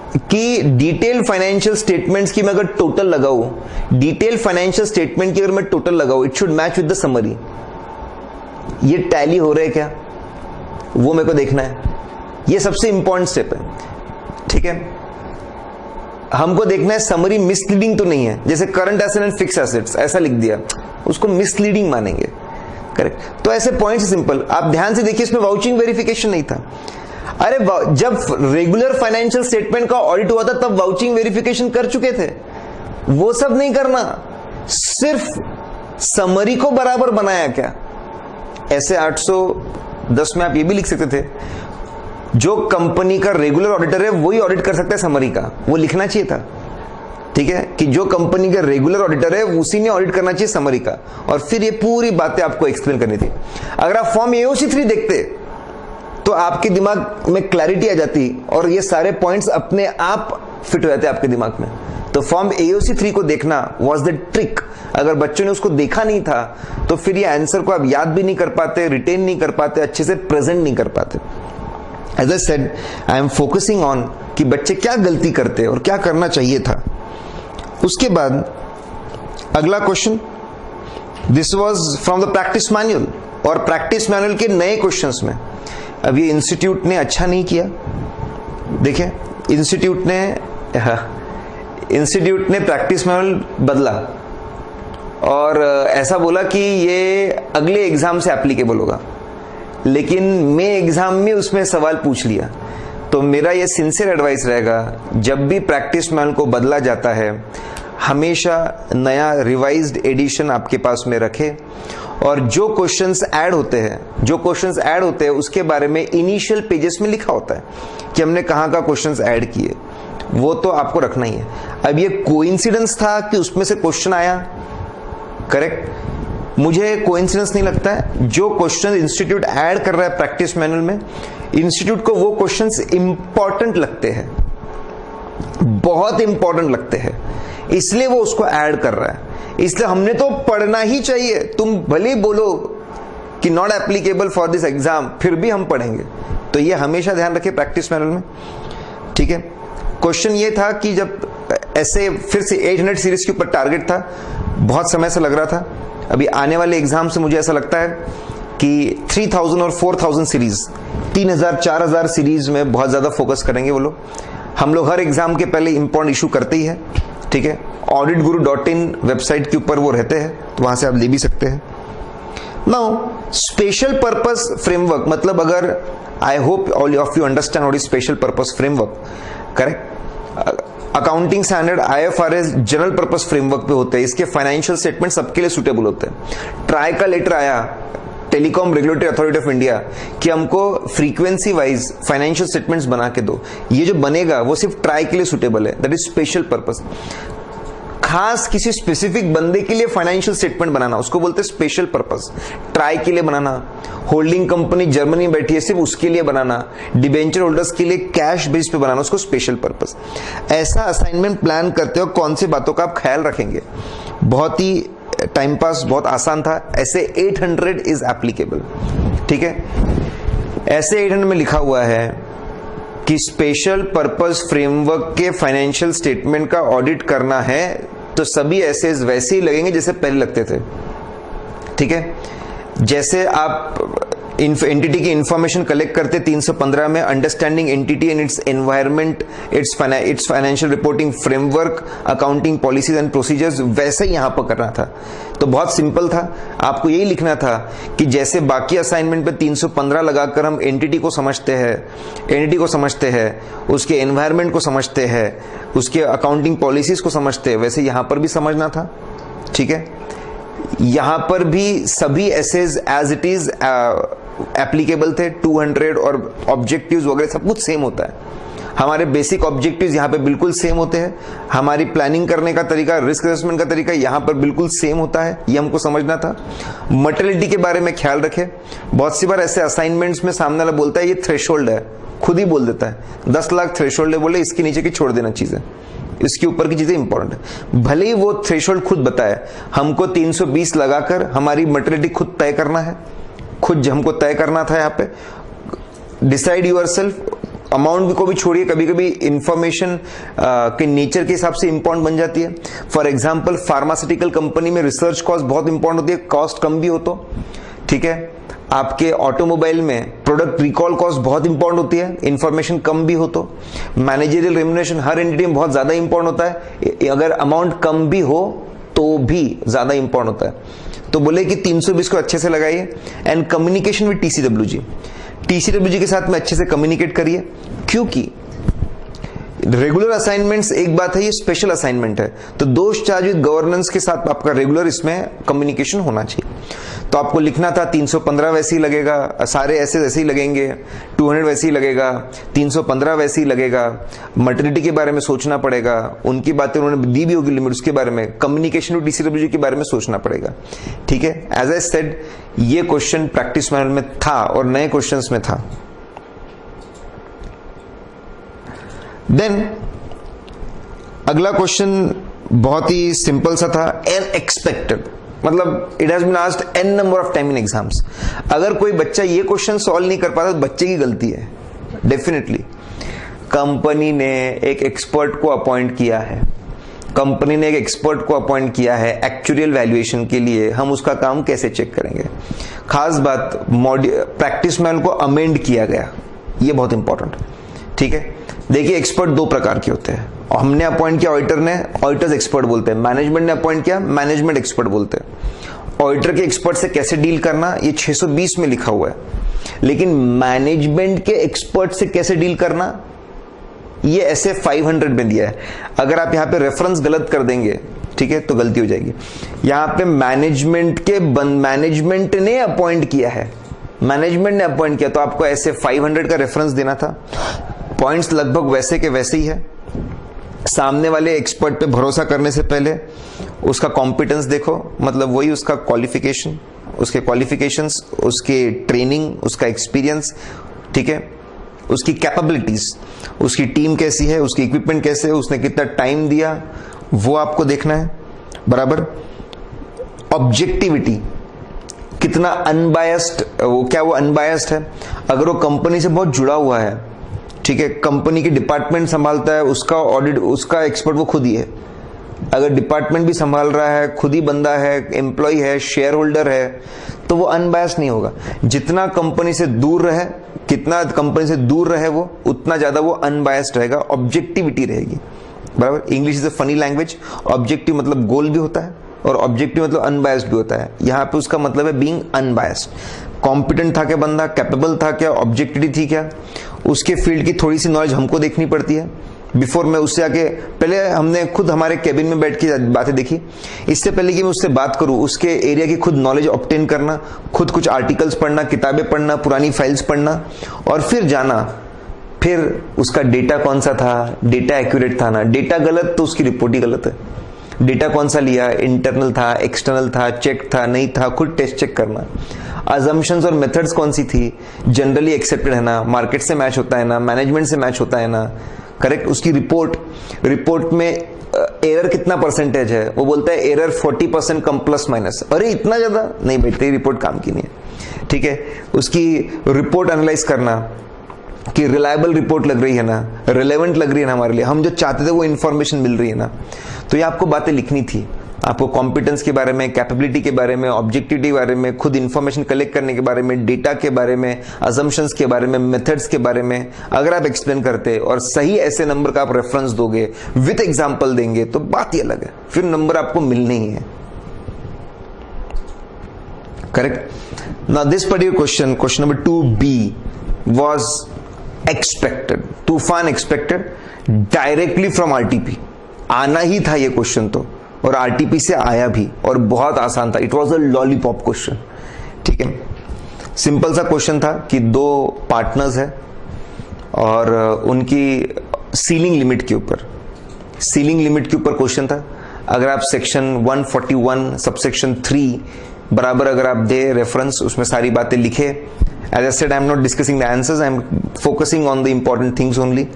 कि डिटेल फाइनेंशियल स्टेटमेंट्स की मैं अगर टोटल लगाऊं, डिटेल फाइनेंशियल स्टेटमेंट की अगर मैं टोटल लगाऊं, it should match with the summary. ये टैली हो रहा है क्या, वो मेरे को देखना है। ये सबसे इंपॉर्टेंट स्टेप है, ठीक है। हमको देखना है समरी मिसलीडिंग तो नहीं है, जैसे current asset and fix assets ऐसा लिख दिया, उसको मिसलीडिंग मानेंगे, करेक्ट। तो ऐसे पॉइंट सिंपल, आप ध्यान से देखिए, इसमें वाउचिंग वेरिफिकेशन नहीं था। अरे जब रेगुलर फाइनेंशियल स्टेटमेंट का ऑडिट हुआ था तब वाउचिंग वेरिफिकेशन कर चुके थे, वो सब नहीं करना, सिर्फ समरी को बराबर बनाया क्या। ऐसे 810 में आप ये भी लिख सकते थे, जो कंपनी का रेगुलर ऑडिटर है वही ऑडिट कर सकता है समरी का, वो लिखना चाहिए था, ठीक है, कि जो कंपनी का रेगुलर ऑडिटर है उसी ने ऑडिट करना चाहिए समरी का, और फिर ये पूरी बातें आपको एक्सप्लेन करनी थी। अगर आप फॉर्म AOC3 देखते तो आपके दिमाग में क्लैरिटी आ जाती और ये सारे पॉइंट्स अपने आप फिट हो जाते आपके दिमाग में। तो फॉर्म AOC3 को देखना वाज द ट्रिक। अगर बच्चों ने उसको देखा नहीं था तो फिर ये आंसर को आप याद भी नहीं कर पाते, रिटेन नहीं कर पाते, अच्छे से प्रेजेंट नहीं कर पाते। As I said, I am focusing on कि बच्चे क्या गलती करते और क्या करना चाहिए था। उसके बाद अगला question, this was from the practice manual. और प्रैक्टिस मैनुअल के नए क्वेश्चंस में अब ये इंस्टीट्यूट ने अच्छा नहीं किया। देखिए इंस्टीट्यूट ने प्रैक्टिस मैनुअल बदला और ऐसा बोला कि ये अगले एग्जाम से एप्लीकेबल होगा, लेकिन मे एग्जाम में उसमें सवाल पूछ लिया। तो मेरा ये सिंसियर एडवाइस रहेगा, जब भी प्रैक्टिस मैनुअल को बदला जाता है हमेशा नया रिवाइज्ड एडिशन आपके पास में रखें, और जो क्वेश्चंस ऐड होते हैं उसके बारे में इनिशियल पेजेस में लिखा होता है कि हमने कहाँ का क्वेश्चंस ऐड किए, वो तो आपको रखना ही है। अब ये कोइंसिडेंस था कि उसमें से क्वेश्चन आया, करेक्ट, मुझे कोइंसिडेंस नहीं लगता है। जो क्वेश्चन इंस्टीट्यूट ऐड कर रहा है प्रैक्टिस मैनुअल में, इंस्टीट्यूट को वो क्वेश्चंस इंपॉर्टेंट लगते हैं, बहुत इंपॉर्टेंट लगते हैं, इसलिए वो उसको ऐड कर रहा है। इसलिए हमने तो पढ़ना ही चाहिए, तुम भले बोलो कि not applicable for this exam, फिर भी हम पढ़ेंगे। तो ये हमेशा ध्यान रखें प्रैक्टिस मैनुअल में, ठीक है। क्वेश्चन ये था कि जब ऐसे फिर से 800 सीरीज के ऊपर टारगेट था, बहुत समय से लग रहा था। अभी आने वाले एग्जाम से मुझे ऐसा लगता है कि 3000 और 4000 सीरीज, 3000 4000 सीरीज में बहुत ज्यादा फोकस करेंगे वो लोग। हम लोग हर एग्जाम के पहले इंपॉर्टेंट इशू करते ही है, ठीक है। auditguru.in वेबसाइट के ऊपर वो रहते हैं, तो वहां से आप ले भी सकते हैं। नाउ स्पेशल पर्पस फ्रेमवर्क, मतलब अगर I hope all of you understand what is special purpose framework, correct. Accounting standard IFRS general purpose framework पे होते हैं, इसके फाइनेंशियल स्टेटमेंट सबके लिए सुटेबल होते हैं। ट्राई का लेटर आया telecom regulatory authority of India कि हमको फ्रीक्वेंसी वाइज फाइनेंशियल स्टेटमेंट्स बना के दो, ये जो बनेगा वो सिर्फ ट्राई के लिए सुटेबल है, दैट इज स्पेशल पर्पस। खास किसी स्पेसिफिक बंदे के लिए फाइनेंशियल स्टेटमेंट बनाना उसको बोलते हैं स्पेशल पर्पस। ट्राई के लिए बनाना, होल्डिंग कंपनी जर्मनी में बैठी है सिर्फ उसके लिए बनाना, डिबेंचर होल्डर्स के लिए कैश बेस पे बनाना, उसको स्पेशल पर्पस। ऐसा असाइनमेंट प्लान करते हो कौन सी बातों का आप ख्याल रखेंगे। बहुत ही टाइम पास, बहुत आसान था। ऐसे 800 इज एप्लीकेबल, ठीक है। ऐसे 800 में लिखा हुआ है कि स्पेशल पर्पस फ्रेमवर्क के फाइनेंशियल स्टेटमेंट का ऑडिट करना है, तो सभी ऐसे वैसे ही लगेंगे जैसे पहले लगते थे, ठीक है। जैसे आप एंटिटी की इंफॉर्मेशन कलेक्ट करते 315 में, understanding entity and its environment, it's financial reporting framework, accounting policies and procedures, वैसे ही यहां पर करना था। तो बहुत सिंपल था, आपको यही लिखना था कि जैसे बाकी असाइनमेंट पे 315 लगाकर हम एंटिटी को समझते हैं, उसके एनवायरमेंट को समझते हैं, उसके अकाउंटिंग पॉलिसीज को समझते हैं, वैसे यहां पर भी समझना था, ठीक है। यहां पर भी सभी SAs as it is applicable थे, 200 और ऑब्जेक्टिव्स वगैरह सब कुछ सेम होता है। हमारे बेसिक ऑब्जेक्टिव्स यहाँ पे बिल्कुल सेम होते हैं, हमारी प्लानिंग करने का तरीका, रिस्क असेसमेंट का तरीका यहाँ पर बिल्कुल सेम होता है, ये हमको समझना था। मटेरियलिटी के बारे में ख्याल रखें। बहुत सी बार ऐसे असाइनमेंट्स में सामने वाला बोलता है ये थ्रेशोल्ड है, खुद ही बोल देता है 10 लाख थ्रेशोल्ड है, बोले इसके नीचे की छोड़ देना चीजें, इसके ऊपर की चीजें इंपॉर्टेंट है। भले ही वो थ्रेशोल्ड खुद बताए, हमको 320 लगाकर हमारी मटेरियलिटी खुद तय करना है, खुद हमको तय करना था। यहाँ पे डिसाइड यूरसेल्फ, अमाउंट को भी छोड़िए, कभी कभी इंफॉर्मेशन के नेचर के हिसाब से इंपॉर्टेंट बन जाती है। फॉर एग्जांपल फार्मास्यूटिकल कंपनी में रिसर्च कॉस्ट बहुत इंपॉर्टेंट होती है, कॉस्ट कम भी हो तो, ठीक है। आपके ऑटोमोबाइल में प्रोडक्ट रिकॉल कॉस्ट बहुत इंपॉर्टेंट होती है, इंफॉर्मेशन कम भी हो तो। मैनेजरियल रेम्युनरेशन हर एंटिटी में बहुत ज्यादा इंपॉर्टेंट होता है, अगर अमाउंट कम भी हो तो भी ज्यादा इंपॉर्टेंट होता है। तो बोले कि 320 को अच्छे से लगाइए। एंड कम्युनिकेशन विद टीसीडब्ल्यूजी के साथ में अच्छे से कम्युनिकेट करिए, क्योंकि रेगुलर असाइनमेंट्स एक बात है, ये स्पेशल असाइनमेंट है, तो दोष चार्ज विद गवर्नेंस के साथ आपका रेगुलर इसमें कम्युनिकेशन होना चाहिए। तो आपको लिखना था 315 वैसे ही लगेगा, सारे ऐसे वैसे ही लगेंगे, 200 वैसे ही लगेगा, 315 वैसे ही लगेगा। मटेरियलिटी के बारे में सोचना पड़ेगा, उनकी बातें उन्होंने दी भी होगी लिमिट, उसके बारे में कम्युनिकेशन और टीसीडब्ल्यूजी के बारे में सोचना पड़ेगा, ठीक है। एज आई सेड, ये क्वेश्चन प्रैक्टिस मैनुअल में था और नए क्वेश्चंस में था। देन अगला क्वेश्चन बहुत ही सिंपल सा था, अनएक्सपेक्टेड, मतलब it has been asked n number of time in exams. अगर कोई बच्चा ये क्वेश्चन सॉल्व नहीं कर पाता तो बच्चे की गलती है डेफिनेटली। कंपनी ने एक एक्सपर्ट को अपॉइंट किया है, कंपनी ने एक एक्सपर्ट को अपॉइंट किया है एक्चुअल वैल्यूएशन के लिए, हम उसका काम कैसे चेक करेंगे। खास बात, प्रैक्टिस मैनुअल को अमेंड किया गया, ये बहुत इंपॉर्टेंट है, ठीक है। देखिए एक्सपर्ट दो प्रकार के होते हैं, हमने अपॉइंट किया ऑडिटर ने, ऑडिटर्स एक्सपर्ट बोलते हैं, मैनेजमेंट ने अपॉइंट किया, मैनेजमेंट एक्सपर्ट बोलते हैं। ऑडिटर के एक्सपर्ट से कैसे डील करना ये 620 में लिखा हुआ है, लेकिन मैनेजमेंट के एक्सपर्ट से कैसे डील करना ये ऐसे 500 में दिया है। अगर आप यहां पे रेफरेंस गलत कर देंगे, ठीक है, तो गलती हो जाएगी। यहां पे मैनेजमेंट ने अपॉइंट किया है, मैनेजमेंट ने अपॉइंट किया, तो आपको ऐसे 500 का रेफरेंस देना था। पॉइंट्स लगभग वैसे के वैसे ही है। सामने वाले एक्सपर्ट पे भरोसा करने से पहले उसका कॉम्पिटेंस देखो, मतलब वही उसका क्वालिफिकेशन, उसके क्वालिफिकेशंस, उसके ट्रेनिंग, उसका एक्सपीरियंस, ठीक है, उसकी कैपेबिलिटीज, उसकी टीम कैसी है, उसकी इक्विपमेंट कैसे है, उसने कितना टाइम दिया, वो आपको देखना है, बराबर। ऑब्जेक्टिविटी, कितना अनबायस्ड, क्या वो अनबायस्ड है। अगर वो कंपनी से बहुत जुड़ा हुआ है, ठीक है, कंपनी की डिपार्टमेंट संभालता है, उसका ऑडिट, उसका एक्सपर्ट वो खुद ही है। अगर डिपार्टमेंट भी संभाल रहा है, खुद ही बंदा है, एम्प्लॉय है, शेयर होल्डर है, तो वो अनबायस्ड नहीं होगा। जितना कंपनी से दूर रहे, कितना कंपनी से दूर रहे वो, उतना ज्यादा वो अनबायस्ड रहेगा, ऑब्जेक्टिविटी रहेगी, बराबर। English is a funny language. Objective मतलब गोल भी होता है और ऑब्जेक्टिव मतलब अनबायस्ड भी होता है। यहां पे उसका मतलब है बीइंग अनबायस्ड। कॉम्पिटेंट था क्या बंदा, कैपेबल था क्या, ऑब्जेक्टिविटी थी क्या, उसके फील्ड की थोड़ी सी नॉलेज हमको देखनी पड़ती है बिफोर मैं उससे आके। पहले हमने खुद हमारे कैबिन में बैठ के बातें देखी, इससे पहले कि मैं उससे बात करूं, उसके एरिया की खुद नॉलेज ऑब्टेन करना, खुद कुछ आर्टिकल्स पढ़ना, किताबें पढ़ना, पुरानी फाइल्स पढ़ना, और फिर जाना, फिर उसका डेटा कौन सा था, डेटा एक्यूरेट था ना, डेटा गलत तो उसकी रिपोर्ट ही गलत है। डेटा कौन सा लिया, इंटरनल था, एक्सटर्नल था, चेक था, नहीं था, खुद टेस्ट चेक करना। अजम्पशंस और मेथड्स कौन सी थी, जनरली एक्सेप्टेड है ना, मार्केट से मैच होता है ना, मैनेजमेंट से मैच होता है ना, करेक्ट। उसकी रिपोर्ट में एरर कितना परसेंटेज है, वो बोलता है एरर 40% कम प्लस माइनस। अरे इतना ज्यादा नहीं भाई, तेरी रिपोर्ट काम की नहीं है, ठीक है। उसकी रिपोर्ट एनालाइज करना कि रिलायबल रिपोर्ट लग रही है ना, रिलेवेंट लग रही है ना हमारे लिए, हम जो चाहते थे वो इंफॉर्मेशन मिल रही है ना। तो ये आपको बातें लिखनी थी, आपको कॉम्पिटेंस के बारे में, कैपेबिलिटी के बारे में, ऑब्जेक्टिविटी के बारे में, खुद इंफॉर्मेशन कलेक्ट करने के बारे में, डेटा के बारे में, अजम्पशंस के बारे में, मेथड्स के बारे में अगर आप एक्सप्लेन करते और सही ऐसे नंबर का आप रेफरेंस दोगे, विद एग्जांपल देंगे, तो बात ही अलग है, फिर नंबर आपको मिलने ही है, correct. Now this particular question number 2B was expected, तूफान एक्सपेक्टेड डायरेक्टली फ्रॉम आरटीपी। आना ही था ये क्वेश्चन तो, और आरटीपी से आया भी, और बहुत आसान था। It was a lollipop question, ठीक है। सिंपल सा क्वेश्चन था कि दो पार्टनर्स है और उनकी सीलिंग लिमिट के ऊपर क्वेश्चन था। अगर आप सेक्शन 141 सबसेक्शन 3 बराबर अगर आप दे रेफरेंस, उसमें सारी बातें लिखे। As I said, I am not discussing the answers, I am focusing on the important things only,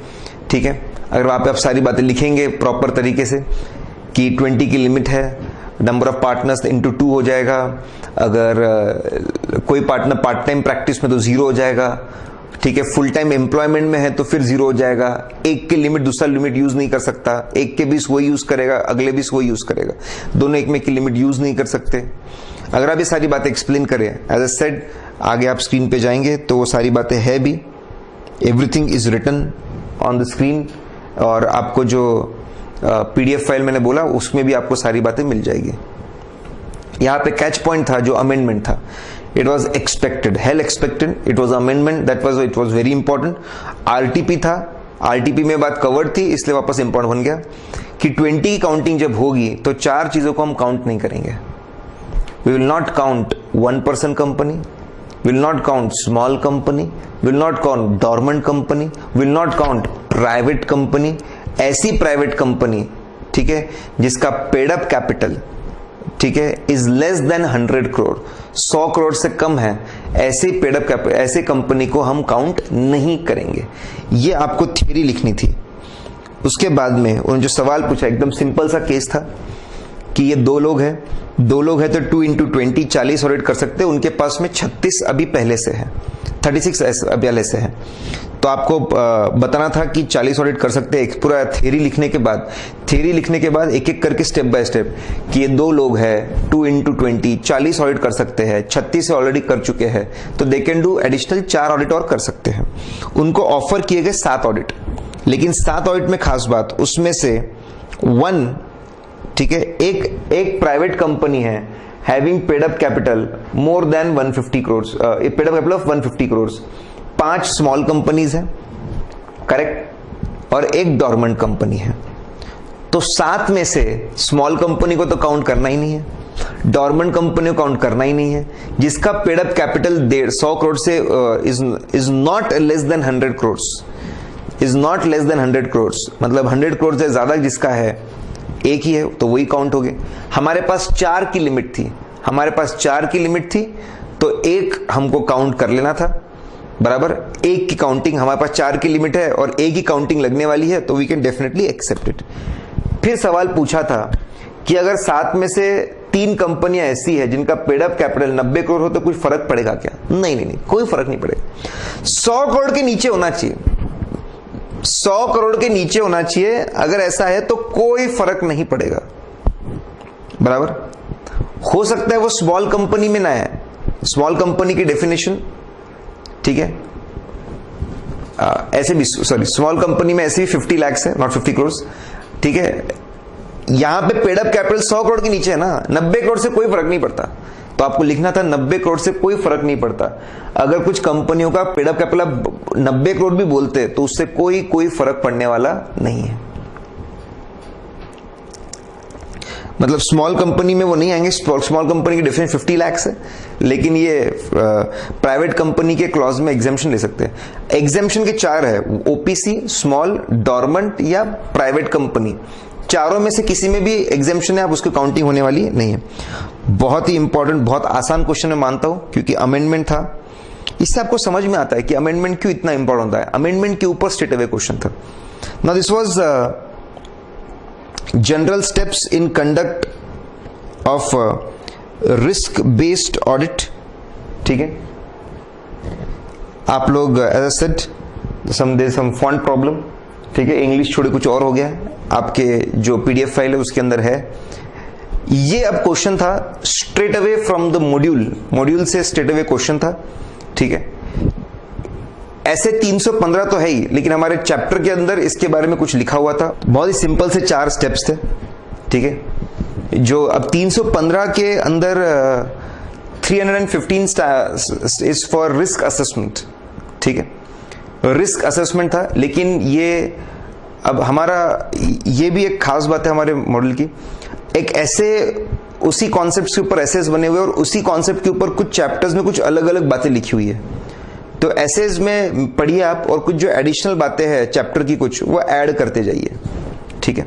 ठीक है। अगर आप सारी बातें लिखेंगे प्रॉपर तरीके से कि 20 की लिमिट है, नंबर ऑफ पार्टनर्स इंटू 2 हो जाएगा, अगर कोई पार्टनर पार्ट टाइम प्रैक्टिस में तो 0 हो जाएगा, ठीक है। फुल टाइम एम्प्लॉयमेंट में है तो फिर 0 हो जाएगा। एक की लिमिट दूसरा लिमिट यूज नहीं कर सकता, एक के 20 वही यूज करेगा, अगले 20 वही यूज करेगा, दोनों एक में की लिमिट यूज नहीं कर सकते। अगर आप ये सारी बातें एक्सप्लेन करें, एज आई सेड, आगे आप स्क्रीन पे जाएंगे तो वो सारी बातें है भी, everything is written on the screen, और आपको जो पीडीएफ फाइल मैंने बोला उसमें भी आपको सारी बातें मिल जाएगी। यहां पे कैच पॉइंट था जो अमेंडमेंट था, it was expected, hello expected, it was amendment, it was very important. RTP था, आरटीपी में बात कवर्ड थी, इसलिए वापस इंपॉर्टेंट बन गया कि 20 की काउंटिंग जब होगी तो 4 चीजों को हम काउंट नहीं करेंगे। We will not count 1% company, will not count small company, will not count dormant company, will not count private company। ऐसी प्राइवेट कंपनी, ठीक है, जिसका पेड अप कैपिटल, ठीक है, is less than 100 crore, 100 crore से कम है, ऐसे पेड अप कैपिटल, ऐसे कंपनी को हम काउंट नहीं करेंगे। ये आपको थ्योरी लिखनी थी। उसके बाद में उन्होंने जो सवाल पूछा, एकदम सिंपल सा केस था कि ये दो लोग है तो 2 into 20 40 ऑडिट कर सकते हैं, उनके पास में 36 अभी पहले से है, 36 अभी पहले से है। तो आपको बताना था कि 40 ऑडिट कर सकते हैं। एक पूरा थ्योरी लिखने के बाद एक एक करके स्टेप बाय स्टेप कि ये 2 लोग हैं, 2 into 20 40 ऑडिट कर सकते हैं। 36 से ऑलरेडी कर चुके हैं, तो they can do additional 4 audit और कर सकते हैं। उनको ऑफर किए गए 7 ऑडिट, लेकिन 7 ऑडिट में खास बात, उसमें से 1, ठीक है, एक प्राइवेट कंपनी है having paid up capital more than 150 crore, paid up capital of 150 crore. 5 small companies है, करेक्ट, और एक डॉर्मेंट कंपनी है। तो 7 में से स्मॉल कंपनी को तो काउंट करना ही नहीं है, डॉर्मेंट कंपनी को काउंट करना ही नहीं है, जिसका पेड अप कैपिटल 150 करोड़ से is not less than 100 crore, is not less than 100 crore, मतलब 100 करोड़ से ज्यादा जिसका है एक ही है, तो वही काउंट हो गए। हमारे पास 4 की लिमिट थी, तो एक हमको काउंट कर लेना था, बराबर। एक की काउंटिंग, हमारे पास 4 की लिमिट है और एक ही काउंटिंग लगने वाली है, तो we can definitely accept it. फिर सवाल पूछा था कि अगर 7 में से 3 कंपनियां ऐसी है जिनका पेड अप कैपिटल 90 करोड़ हो, तो कुछ फर्क पड़ेगा क्या? नहीं, कोई फर्क नहीं पड़ेगा। 100 करोड़ के नीचे होना चाहिए, 100 करोड़ के नीचे होना चाहिए। अगर ऐसा है तो कोई फर्क नहीं पड़ेगा, बराबर। हो सकता है वो स्मॉल कंपनी में ना है, स्मॉल कंपनी की डेफिनेशन, ठीक है, ऐसे भी, सॉरी, स्मॉल कंपनी में ऐसे भी 50 लाख है, नॉट 50 करोड़, ठीक है। यहां पे पेड अप कैपिटल 100 करोड़ के नीचे है ना, 90 करोड़ से कोई फर्क नहीं पड़ता, तो आपको लिखना था 90 करोड़ से कोई फर्क नहीं पड़ता। अगर कुछ कंपनियों का पेड अप कैपिटल 90 करोड़ भी बोलते तो उससे कोई फर्क पड़ने वाला नहीं है। मतलब स्मॉल कंपनी में वो नहीं आएंगे, स्मॉल कंपनी की डेफिनेशन 50 लाख है, लेकिन ये प्राइवेट कंपनी के क्लॉज में एग्जेम्पशन ले सकते हैं। एग्जेम्पशन के 4 है, ओपीसी, स्मॉल, डॉर्मेंट या प्राइवेट कंपनी। चारों में से किसी में भी एग्जेम्पशन है, आप उसकी काउंटिंग होने वाली नहीं है। बहुत ही इंपॉर्टेंट, बहुत आसान क्वेश्चन मैं मानता हूं, क्योंकि अमेंडमेंट था। इससे आपको समझ में आता है कि अमेंडमेंट क्यों इतना इंपॉर्टेंट होता है। अमेंडमेंट के ऊपर स्ट्रेट अवे क्वेश्चन था। Now this was general steps in conduct of risk based audit, ठीक है। आप लोग as I said some font problem, ठीक है, इंग्लिश छोड़े कुछ और हो गया है, आपके जो पीडीएफ फाइल है उसके अंदर है। ये अब क्वेश्चन था straight away from the module से स्ट्रेट अवे क्वेश्चन था, ठीक है। ऐसे 315 तो है ही, लेकिन हमारे चैप्टर के अंदर इसके बारे में कुछ लिखा हुआ था। बहुत ही सिंपल से 4 स्टेप्स थे, ठीक है। जो अब 315 के अंदर 315 इज फॉर रिस्क असेसमेंट, ठीक है, रिस्क असेसमेंट था। लेकिन ये अब हमारा ये भी एक खास बात है हमारे मॉडल की, एक ऐसे उसी कॉन्सेप्ट के ऊपर एसेस बने हुए और उसी कॉन्सेप्ट के ऊपर कुछ चैप्टर्स में कुछ अलग अलग बातें लिखी हुई है। तो एसेस में पढ़िए आप, और कुछ जो एडिशनल बातें हैं चैप्टर की कुछ वो ऐड करते जाइए, ठीक है।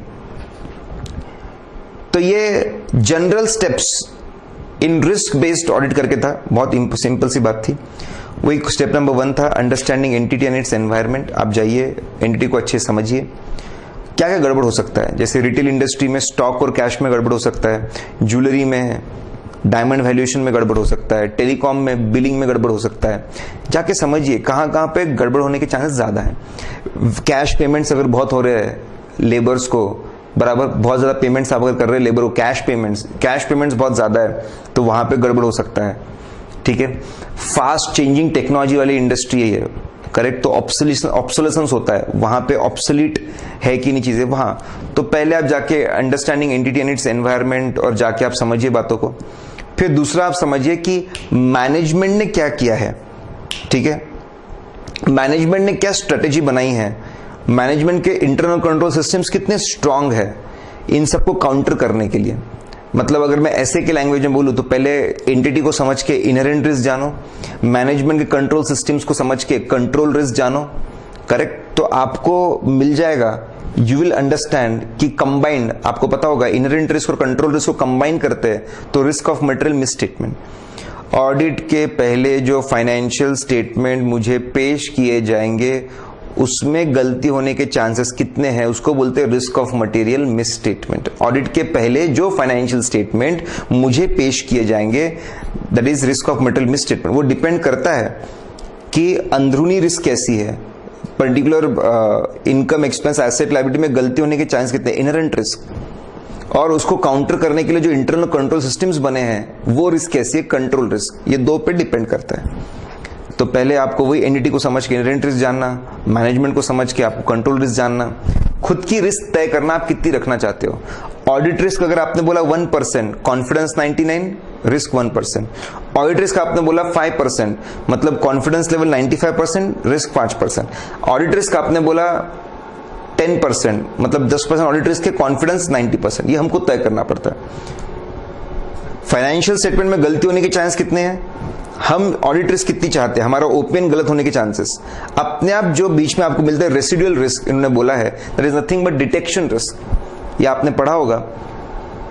तो ये general steps in risk based audit करके था, बहुत सिंपल सी बात थी। वही स्टेप नंबर 1 था, understanding entity and it's environment. आप जाइए, एंटिटी को अच्छे समझिए, क्या क्या गड़बड़ हो सकता है। जैसे रिटेल इंडस्ट्री में स्टॉक और कैश में गड़बड़ हो सकता है, ज्वेलरी में डायमंड वैल्यूएशन में गड़बड़ हो सकता है, टेलीकॉम में बिलिंग में गड़बड़ हो सकता है। जाके समझिए कहाँ कहाँ पे गड़बड़ होने के चांसेस ज्यादा हैं। कैश पेमेंट्स अगर बहुत हो रहे हैं लेबर्स को, बराबर बहुत ज्यादा पेमेंट्स आप अगर कर रहे हैं लेबर को, कैश पेमेंट्स बहुत ज्यादा है, तो वहां पे गड़बड़ हो सकता है, ठीक है। फास्ट चेंजिंग टेक्नोलॉजी वाली इंडस्ट्री है ये, करेक्ट, तो ऑब्सोलेसेंस होता है, वहां पे ऑब्सोलीट है कि नहीं चीजें वहां। तो पहले आप जाके understanding entity and it's environment, और जाके आप समझिए बातों को। फिर दूसरा आप समझिए कि मैनेजमेंट ने क्या किया है, ठीक है, मैनेजमेंट ने क्या स्ट्रेटेजी बनाई है, मैनेजमेंट के इंटरनल कंट्रोल सिस्टम्स कितने स्ट्रांग है इन सबको काउंटर करने के लिए। मतलब अगर मैं ऐसे के लैंग्वेज में बोलूं तो पहले एंटिटी को समझ के इनहेरेंट रिस्क जानो, मैनेजमेंट के कंट्रोल सिस्टम्स को समझ के कंट्रोल रिस्क जानो, करेक्ट। तो आपको मिल जाएगा, यू विल अंडरस्टैंड कि कंबाइंड, आपको पता होगा इनहेरेंट रिस्क और कंट्रोल रिस्क को कंबाइन करते हैं तो risk of material misstatement. Audit के पहले जो फाइनेंशियल स्टेटमेंट मुझे पेश किए जाएंगे उसमें गलती होने के चांसेस कितने हैं, उसको बोलते हैं risk of material misstatement. Audit के पहले जो फाइनेंशियल स्टेटमेंट मुझे पेश किए जाएंगे, that is risk of material misstatement. वो डिपेंड करता है कि अंदरूनी रिस्क कैसी है, particular income expense asset liability में गलती होने के चांस कितने, इनहेरेंट रिस्क, और उसको काउंटर करने के लिए जो इंटरनल कंट्रोल सिस्टम्स बने हैं वो रिस्क कैसी है, कंट्रोल रिस्क। ये दो पे डिपेंड करता है। तो पहले आपको वही एनडीटी को समझ के इनहेरेंट रिस्क जानना, मैनेजमेंट को समझ के आपको कंट्रोल रिस्क जानना, खुद की रिस्क तय करना आप कितनी रखना चाहते हो। ऑडिट रिस्क अगर आपने बोला 1%, कॉन्फिडेंस 99, रिस्क 1%। ऑडिट रिस्क आपने बोला 5%, मतलब confidence level 95%, risk 5%। Audit risk आपने बोला 10%, मतलब 10% ऑडिट रिस्क है, कॉन्फिडेंस 90%। ये हमको तय करना पड़ता है। फाइनेंशियल स्टेटमेंट में गलती होने के चांस कितने हैं, हम ऑडिट रिस्क कितनी चाहते हैं, हमारा ओपिनियन गलत होने के चांसेस अपने आप जो बीच में आपको मिलता है रेसिडुअल रिस्क, इन्होंने बोला है that is nothing but detection risk. ये आपने पढ़ा होगा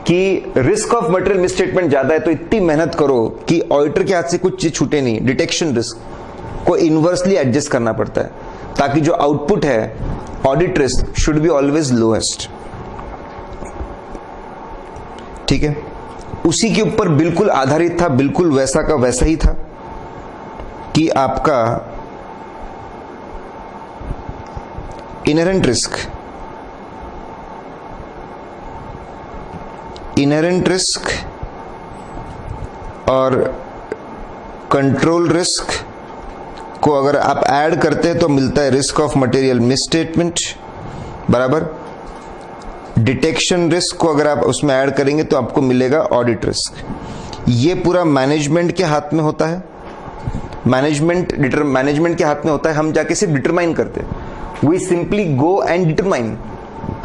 कि रिस्क ऑफ मटेरियल मिसस्टेटमेंट ज्यादा है तो इतनी मेहनत करो कि ऑडिटर के हाथ से कुछ चीज छूटे नहीं। डिटेक्शन रिस्क को इनवर्सली एडजस्ट करना पड़ता है ताकि जो आउटपुट है audit risk should be always lowest. ठीक है, उसी के ऊपर बिल्कुल आधारित था, बिल्कुल वैसा का वैसा ही था कि आपका इनहेरेंट रिस्क और कंट्रोल रिस्क को अगर आप ऐड करते हैं तो मिलता है रिस्क ऑफ मटेरियल मिसस्टेटमेंट बराबर। डिटेक्शन रिस्क को अगर आप उसमें ऐड करेंगे तो आपको मिलेगा ऑडिट रिस्क। ये पूरा मैनेजमेंट के हाथ में होता है, मैनेजमेंट के हाथ में होता है। हम जाके सिर्फ डिटरमाइन करते हैं, we simply go and determine.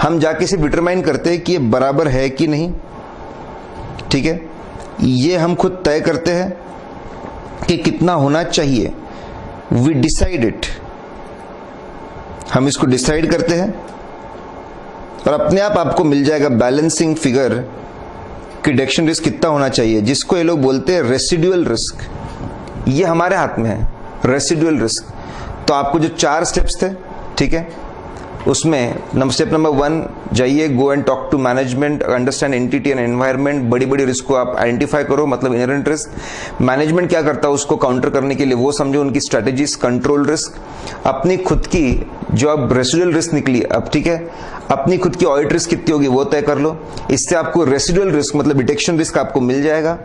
हम जाके सिर्फ डिटरमाइन करते हैं कि ये बराबर है कि नहीं। ठीक है, ये हम खुद तय करते हैं कि कितना होना चाहिए, वी डिसाइड इट। हम इसको डिसाइड करते हैं और अपने आप आपको मिल जाएगा बैलेंसिंग फिगर कि डिटेक्शन रिस्क कितना होना चाहिए, जिसको ये लोग बोलते हैं रेसिडुअल रिस्क। ये हमारे हाथ में है, रेसिडुअल रिस्क। तो आपको जो 4 स्टेप्स थे, ठीक है, उसमें स्टेप नंबर 1 जाइए, go and talk to management, understand entity and environment. बड़ी बड़ी रिस्क को आप आइडेंटिफाई करो, मतलब इनहेरेंट रिस्क। मैनेजमेंट क्या करता है उसको काउंटर करने के लिए, वो समझो, उनकी स्ट्रेटेजीज। कंट्रोल रिस्क, अपनी खुद की जो अब रेसिडुअल रिस्क निकली अब, ठीक है, अपनी खुद की ऑडिट रिस्क कितनी होगी वो तय कर लो। इससे आपको रेसिडुअल रिस्क मतलब डिटेक्शन रिस्क आपको मिल जाएगा।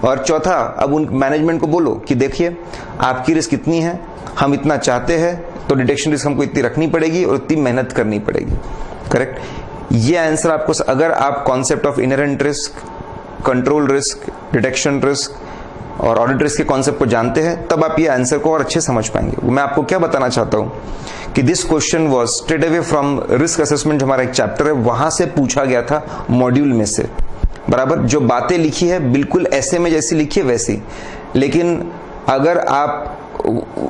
और चौथा, अब उन मैनेजमेंट को बोलो कि देखिए आपकी रिस्क इतनी है, हम इतना चाहते हैं, तो डिटेक्शन रिस्क हमको इतनी रखनी पड़ेगी और इतनी मेहनत करनी पड़ेगी। करेक्ट, ये आंसर आपको, अगर आप concept of inherent risk, control risk, detection risk और ऑडिट रिस्क के कॉन्सेप्ट को जानते हैं, तब आप ये आंसर को और अच्छे समझ पाएंगे। मैं आपको क्या बताना चाहता हूं कि this question was straight away from risk assessment, जो हमारा एक चैप्टर है वहां से पूछा गया था, मॉड्यूल में से। बराबर, जो बातें लिखी है बिल्कुल ऐसे में जैसी लिखी है वैसी, लेकिन अगर आप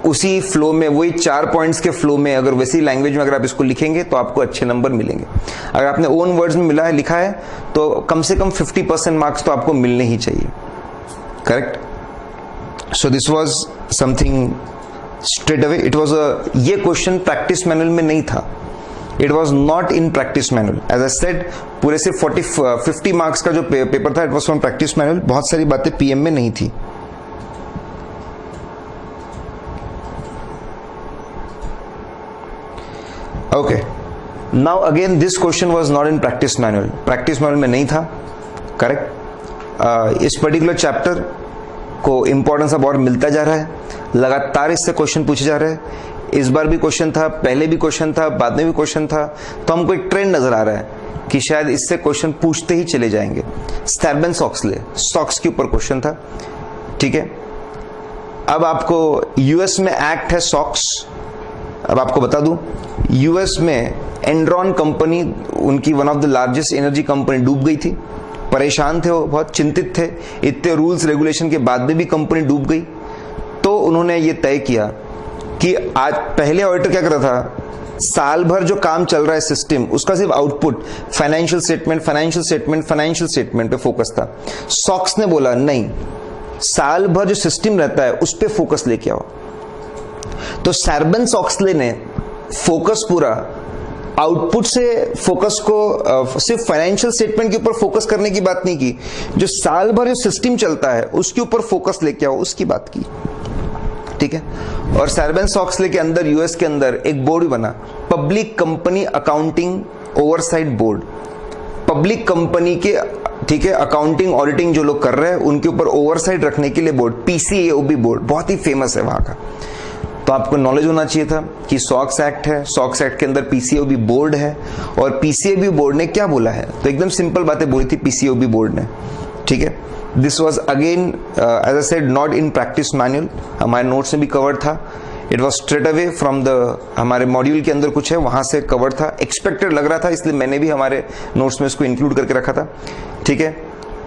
उसी फ्लो में, वही 4 पॉइंट्स के फ्लो में, अगर वैसी लैंग्वेज में अगर आप इसको लिखेंगे तो आपको अच्छे नंबर मिलेंगे। अगर आपने ओन वर्ड्स में लिखा है तो कम से कम 50% मार्क्स तो आपको मिलने ही चाहिए। Correct, so this was something straight away. It was ये क्वेश्चन प्रैक्टिस मैनुअल में नहीं था, it was not in practice manual. As I said, पूरे से 50 मार्क्स का जो पेपर था, it was from practice manual. बहुत सारी बातें पीएम में नहीं थी। Okay, now again this question was not in practice manual, practice manual में नहीं था। करेक्ट, इस पर्टिकुलर चैप्टर को इंपॉर्टेंस अब और मिलता जा रहा है, लगातार इससे क्वेश्चन पूछे जा रहे हैं। इस बार भी क्वेश्चन था, पहले भी क्वेश्चन था, बाद में भी क्वेश्चन था, तो हमको एक ट्रेंड नजर आ रहा है कि शायद इससे क्वेश्चन पूछते ही चले जाएंगे। सार्बेन्स-ओक्सले, सॉक्स के ऊपर क्वेश्चन था। ठीक है, अब आपको यूएस में एक्ट है सॉक्स। अब आपको बता दूं, यूएस में एनरॉन कंपनी, उनकी one of the largest energy company, डूब गई थी। परेशान थे वो, बहुत चिंतित थे, इतने रूल्स रेगुलेशन के बाद में भी कंपनी डूब गई। तो उन्होंने ये तय किया कि आज, पहले ऑडिटर क्या कर रहा था, साल भर जो काम चल रहा है सिस्टम, उसका सिर्फ आउटपुट फाइनेंशियल स्टेटमेंट पे फोकस था। सॉक्स ने बोला नहीं, साल भर जो सिस्टम रहता है उस पे फोकस लेके आओ। तो सार्बेन्स-ओक्सले ने फोकस पूरा आउटपुट से, फोकस को सिर्फ फाइनेंशियल स्टेटमेंट के ऊपर फोकस करने की बात नहीं की, जो साल भर जो सिस्टम चलता है उसके ऊपर फोकस लेके आओ, उसकी बात की। ठीक है। और सार्बेन-सॉक्सले के अंदर यूएस के अंदर एक बोर्ड भी बना, public company accounting oversight board. Public company के, ठीक है, अकाउंटिंग ऑडिटिंग जो लोग कर रहे हैं उनके ऊपर ओवरसाइट रखने के लिए बोर्ड, पीसीएओबी बोर्ड, बहुत ही फेमस है वहां का। तो आपको नॉलेज होना चाहिए था कि सॉक्स एक्ट है, सॉक्स एक्ट के अंदर पीसीएओबी बोर्ड है, और पीसीएओबी बोर्ड ने क्या बोला है, तो एकदम सिंपल बातें बोली थी पीसीएओबी बोर्ड ने, ठीक है। This was again as I said not in practice manual, हमारे नोट्स में भी कवर था। It was straight away from the, हमारे मॉड्यूल के अंदर कुछ है वहां से कवर था, एक्सपेक्टेड लग रहा था, इसलिए मैंने भी हमारे नोट्स में इसको इंक्लूड करके रखा था, ठीक है,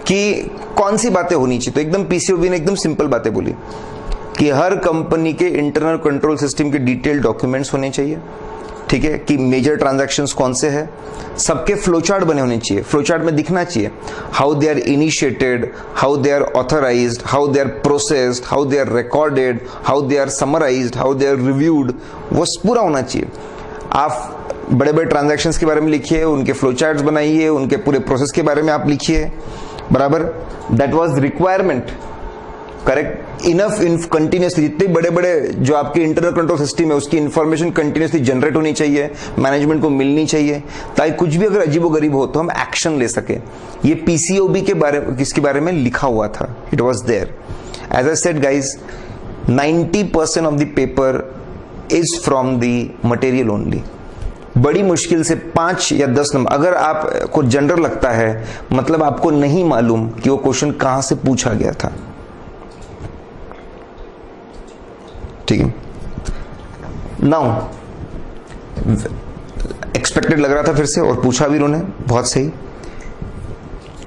कि कौन सी बातें होनी चाहिए। तो एकदम पीसीओबी ने एकदम सिंपल बातें बोली कि हर कंपनी के इंटरनल कंट्रोल सिस्टम के डिटेल डॉक्यूमेंट्स होने चाहिए, ठीक है, कि मेजर ट्रांजैक्शंस कौन से हैं, सबके फ्लोचार्ट बने होने चाहिए, फ्लोचार्ट में दिखना चाहिए how they are initiated, how they are authorised, how they are processed, how they are recorded, how they are summarised, how they are reviewed, वो पूरा होना चाहिए। आप बड़े बड़े ट्रांजैक्शंस के बारे में लिखिए, उनके फ्लोचार्ट्स बनाइए, उनके पूरे प्रोसेस के बारे में आप लिखिए, बराबर। That was requirement, correct, enough continuously, जितने बड़े बड़े जो आपके इंटरनल कंट्रोल सिस्टम है उसकी इंफॉर्मेशन कंटिन्यूसली जनरेट होनी चाहिए, मैनेजमेंट को मिलनी चाहिए, ताकि कुछ भी अगर अजीबोगरीब हो तो हम एक्शन ले सके। ये पीसीओबी के बारे में, किसके बारे में लिखा हुआ था, it was there. As I said guys, 90% of the paper is from the material only. बड़ी मुश्किल से 5 या 10 नंबर, अगर आपको जनरल लगता है मतलब आपको नहीं मालूम कि वो क्वेश्चन कहां से पूछा गया था, ठीक है। नाउ एक्सपेक्टेड लग रहा था फिर से, और पूछा भी उन्होंने, बहुत सही।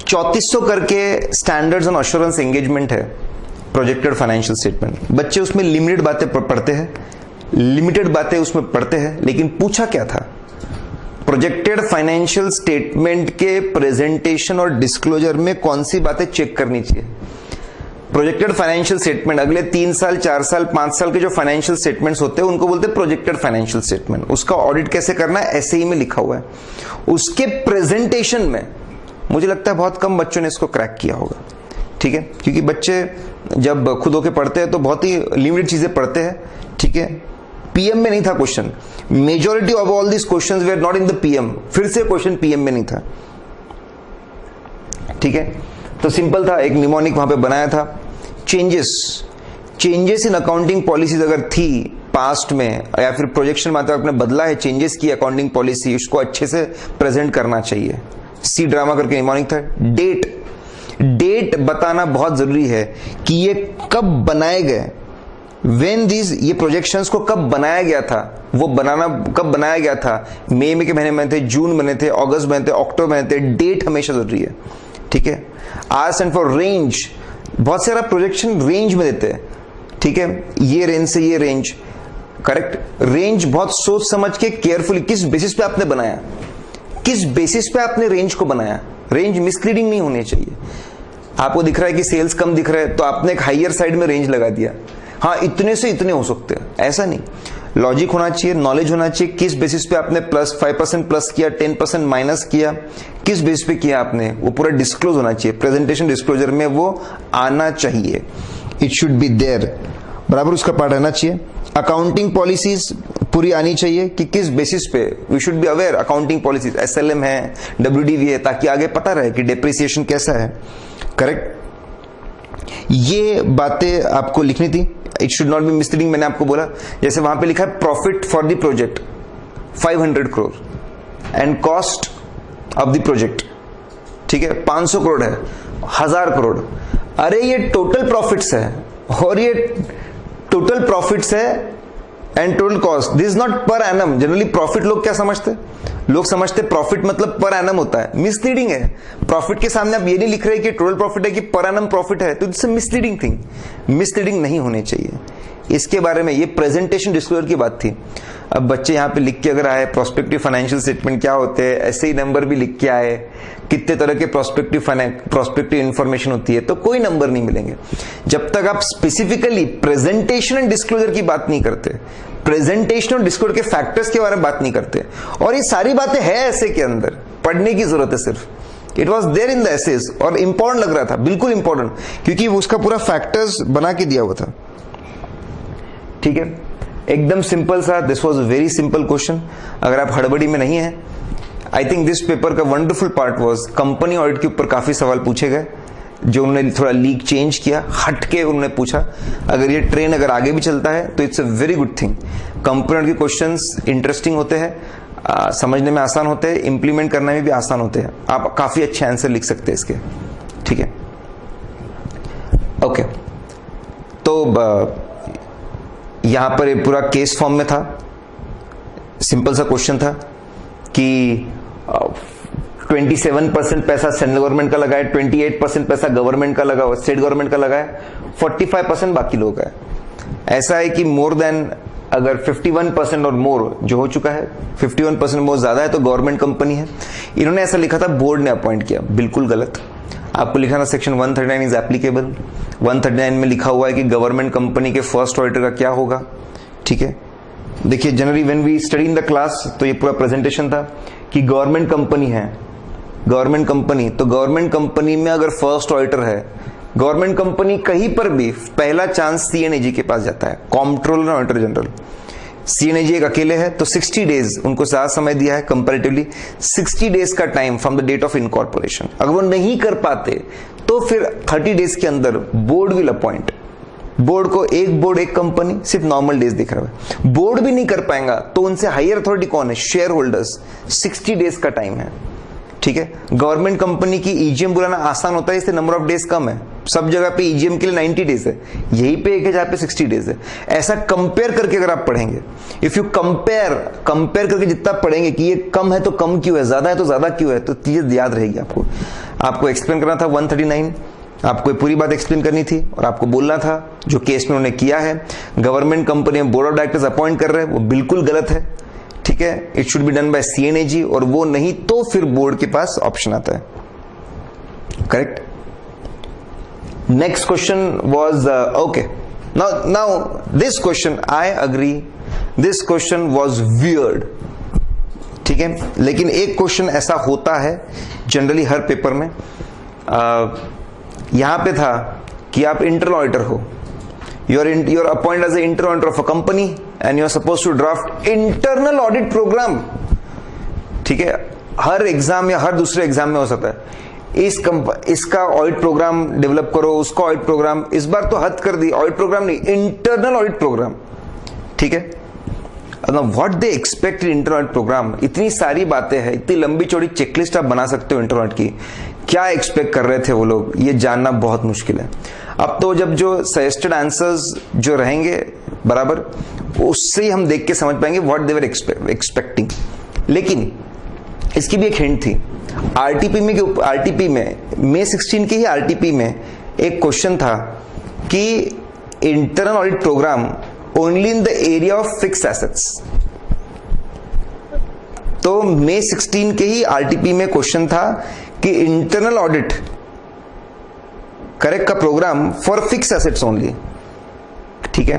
3400 करके स्टैंडर्ड्स एंड एश्योरेंस एंगेजमेंट है, प्रोजेक्टेड फाइनेंशियल स्टेटमेंट। बच्चे उसमें लिमिटेड बातें पढ़ते हैं, लिमिटेड बातें उसमें पढ़ते हैं, लेकिन पूछा क्या था, प्रोजेक्टेड फाइनेंशियल स्टेटमेंट के प्रेजेंटेशन और डिस्क्लोजर में कौन सी बातें चेक करनी चाहिए। प्रोजेक्टेड फाइनेंशियल स्टेटमेंट, अगले 3 साल 4 साल 5 साल के जो फाइनेंशियल स्टेटमेंट्स होते हैं उनको बोलते हैं प्रोजेक्टेड फाइनेंशियल स्टेटमेंट। उसका ऑडिट कैसे करना है एसएई में लिखा हुआ है। उसके प्रेजेंटेशन में मुझे लगता है बहुत कम बच्चों ने इसको क्रैक किया होगा, ठीक है, क्योंकि बच्चे जब खुद होके पढ़ते हैं तो बहुत ही लिमिटेड चीजें पढ़ते हैं, ठीक है। पीएम में नहीं था question, majority of all this questions were not in the PM, फिर से क्वेश्चन पीएम में नहीं था, ठीक है। तो सिंपल था, एक निमोनिक वहां पे बनाया था। चेंजेस इन अकाउंटिंग पॉलिसीज अगर थी पास्ट में, या फिर प्रोजेक्शन में आपने बदला है, चेंजेस की अकाउंटिंग पॉलिसी, उसको अच्छे से प्रेजेंट करना चाहिए। सी ड्रामा करके निमोनिक था। डेट बताना बहुत जरूरी है कि ये कब बनाए गए, वेन दीज, ये प्रोजेक्शंस को कब बनाया गया था, वो बनाना कब बनाया गया था, मई में के महीने में थे, जून में थे, अगस्त में थे, अक्टूबर में थे, डेट हमेशा जरूरी है, ठीक है। आर स्टैंड फॉर रेंज, बहुत सारा प्रोजेक्शन रेंज में देते हैं, ठीक है, ये रेंज से ये रेंज, करेक्ट। रेंज बहुत सोच समझ के केयरफुली, किस बेसिस पे आपने बनाया, किस बेसिस पे आपने रेंज को बनाया। रेंज मिसलीडिंग नहीं होनी चाहिए। आपको दिख रहा है कि सेल्स कम दिख रहा है तो आपने एक हाइयर साइड में रेंज लगा दिया, हाँ इतने से इतने हो सकते हैं, ऐसा नहीं। लॉजिक होना चाहिए, नॉलेज होना चाहिए, किस बेसिस पे आपने प्लस 5% प्लस किया, 10% माइनस किया, किस बेसिस पे किया आपने, वो पूरा डिस्क्लोज होना चाहिए, प्रेजेंटेशन डिस्क्लोजर में वो आना चाहिए, इट शुड बी देयर, बराबर उसका पार्ट रहना चाहिए। अकाउंटिंग पॉलिसीज पूरी आनी चाहिए कि किस बेसिस पे, we should be aware accounting policies, SLM है, डब्ल्यूडीवी है, ताकि आगे पता रहे कि डेप्रिसिएशन कैसा है, करेक्ट। ये बातें आपको लिखनी थी, it should not be misleading. मैंने आपको बोला जैसे वहां पे लिखा है profit for the project 500 crore and cost of the project, ठीक है, 500 करोड़ है, 1000 करोड़, अरे ये टोटल प्रॉफिट्स है, और ये टोटल प्रॉफिट्स है and total cost, this is not per annum. Generally profit लोग क्या समझते, लोग समझते प्रॉफिट मतलब पर एनम होता है, मिसलीडिंग है। प्रॉफिट के सामने आप ये नहीं लिख रहे कि टोटल प्रॉफिट है कि पर एनम प्रॉफिट है, तो इट्स मिसलीडिंग थिंग, मिसलीडिंग नहीं होनी चाहिए। इसके बारे में ये प्रेजेंटेशन डिस्क्लोजर की बात थी। अब बच्चे यहाँ पे लिख के अगर आए प्रोस्पेक्टिव फाइनेंशियल स्टेटमेंट क्या होते हैं, ऐसे ही नंबर भी लिख के आए, कितने तरह के प्रोस्पेक्टिव इंफॉर्मेशन होती है, तो कोई नंबर नहीं मिलेंगे जब तक आप स्पेसिफिकली प्रेजेंटेशन एंड डिस्क्लोजर की बात नहीं करते, प्रेजेंटेशन और डिस्क्लोजर के फैक्टर्स के बारे में बात नहीं करते। और ये सारी बातें है ऐसे के अंदर, पढ़ने की जरूरत है सिर्फ, it was there in the SAs, और इंपॉर्टेंट लग रहा था, बिल्कुल इंपॉर्टेंट, क्योंकि उसका पूरा फैक्टर्स बना के दिया हुआ था। ठीक है, एकदम सिंपल सा, this was very simple question. अगर आप हड़बड़ी में नहीं है, आई थिंक दिस पेपर का wonderful part was company audit के ऊपर काफी सवाल पूछे गए, जो उन्होंने थोड़ा लीक चेंज किया, हट के उन्होंने पूछा। अगर ये ट्रेन अगर आगे भी चलता है तो it's a very good thing. Company audit के क्वेश्चंस इंटरेस्टिंग होते हैं, समझने में आसान होते हैं, इंप्लीमेंट करने में भी आसान होते हैं, आप काफी अच्छे आंसर लिख सकते हैं इसके, ठीक है। ओके, तो यहां पर ये पूरा केस फॉर्म में था, सिंपल सा क्वेश्चन था कि 27% पैसा सेंट्रल गवर्नमेंट का लगा है, 28% पैसा गवर्नमेंट का लगा, स्टेट गवर्नमेंट का लगा है, 45% बाकी लोग का है। ऐसा है कि मोर देन अगर 51% और मोर जो हो चुका है, 51% मोर ज्यादा है तो गवर्नमेंट कंपनी है। इन्होंने ऐसा लिखा था, बोर्ड ने अपॉइंट किया, बिल्कुल गलत। आपको लिखा था सेक्शन 139 इज एप्लीकेबल। 139 में लिखा हुआ है कि गवर्नमेंट कंपनी के फर्स्ट ऑडिटर का क्या होगा, ठीक है। देखिए, generally when we study in the class, तो ये पूरा प्रेजेंटेशन था कि गवर्नमेंट कंपनी है, गवर्नमेंट कंपनी, तो गवर्नमेंट कंपनी में अगर फर्स्ट ऑडिटर है, गवर्नमेंट कंपनी कहीं पर भी पहला चांस सीएनएजी के पास जाता है, कॉम्प्ट्रोलर ऑडिटर जनरल। सीएनएजी एक अकेले है तो 60 डेज उनको ज्यादा समय दिया है कंपैरेटिवली, 60 डेज का time from the date of incorporation. अगर वो नहीं कर पाते तो फिर 30 डेज के अंदर बोर्ड विल अपॉइंट। बोर्ड को एक बोर्ड एक कंपनी, सिर्फ नॉर्मल डेज दिख रहा है। बोर्ड भी नहीं कर पाएगा तो उनसे हायर अथॉरिटी कौन है, शेयर होल्डर्स, 60 डेज का टाइम है, ठीक है। गवर्नमेंट कंपनी की ईजीएम बुलाना आसान होता है, इससे नंबर ऑफ डेज कम है। सब जगह पे ईजीएम के लिए 90 डेज है, यहीं पे एक है जहां पे 60 डेज है। ऐसा कंपेयर करके अगर आप पढ़ेंगे, इफ यू कंपेयर करके जितना पढ़ेंगे कि ये कम है तो कम क्यों है, ज्यादा है तो ज्यादा क्यों है, तो चीज याद रहेगी आपको एक्सप्लेन करना था 139, आपको पूरी बात एक्सप्लेन करनी थी और आपको बोलना था जो केस में उन्होंने किया है। गवर्नमेंट कंपनी में बोर्ड ऑफ डायरेक्टर्स अपॉइंट कर रहे हैं, वो बिल्कुल गलत है, ठीक है। It should be done by CNAG, और वो नहीं तो फिर बोर्ड के पास ऑप्शन आता है, correct. Next question was okay, now this question I agree, this question was weird, ठीक है। लेकिन एक क्वेश्चन ऐसा होता है जनरली हर पेपर में, यहां पे था कि आप इंटरनल ऑडिटर हो, you are appointed as an internal auditor of a company and you are supposed to draft internal audit program, ठीक है। हर एग्जाम या हर दूसरे एग्जाम में हो सकता है, इसका ऑडिट प्रोग्राम डेवलप करो, उसका ऑडिट प्रोग्राम। इस बार तो हद कर दी, ऑडिट प्रोग्राम नहीं, इंटरनल ऑडिट प्रोग्राम, ठीक है। What they expect in internal audit programme, इतनी सारी बातें हैं, इतनी लंबी चौड़ी चेकलिस्ट आप बना सकते हो इंटरनल ऑडिट की, क्या एक्सपेक्ट कर रहे थे वो लोग, ये जानना बहुत मुश्किल है। अब तो जब जो सजेस्टेड आंसर्स जो रहेंगे बराबर, उससे ही हम देख के समझ पाएंगे व्हाट दे वर एक्सपेक्टिंग। लेकिन इसकी भी एक हिंट थी, आरटीपी में मई 16 के ही आरटीपी में एक क्वेश्चन था कि internal audit programme only in the area of fixed assets. तो मई 16 के ही आरटीपी में क्वेश्चन था कि इंटरनल ऑडिट करेक्ट का programme for fix assets only, ठीक है।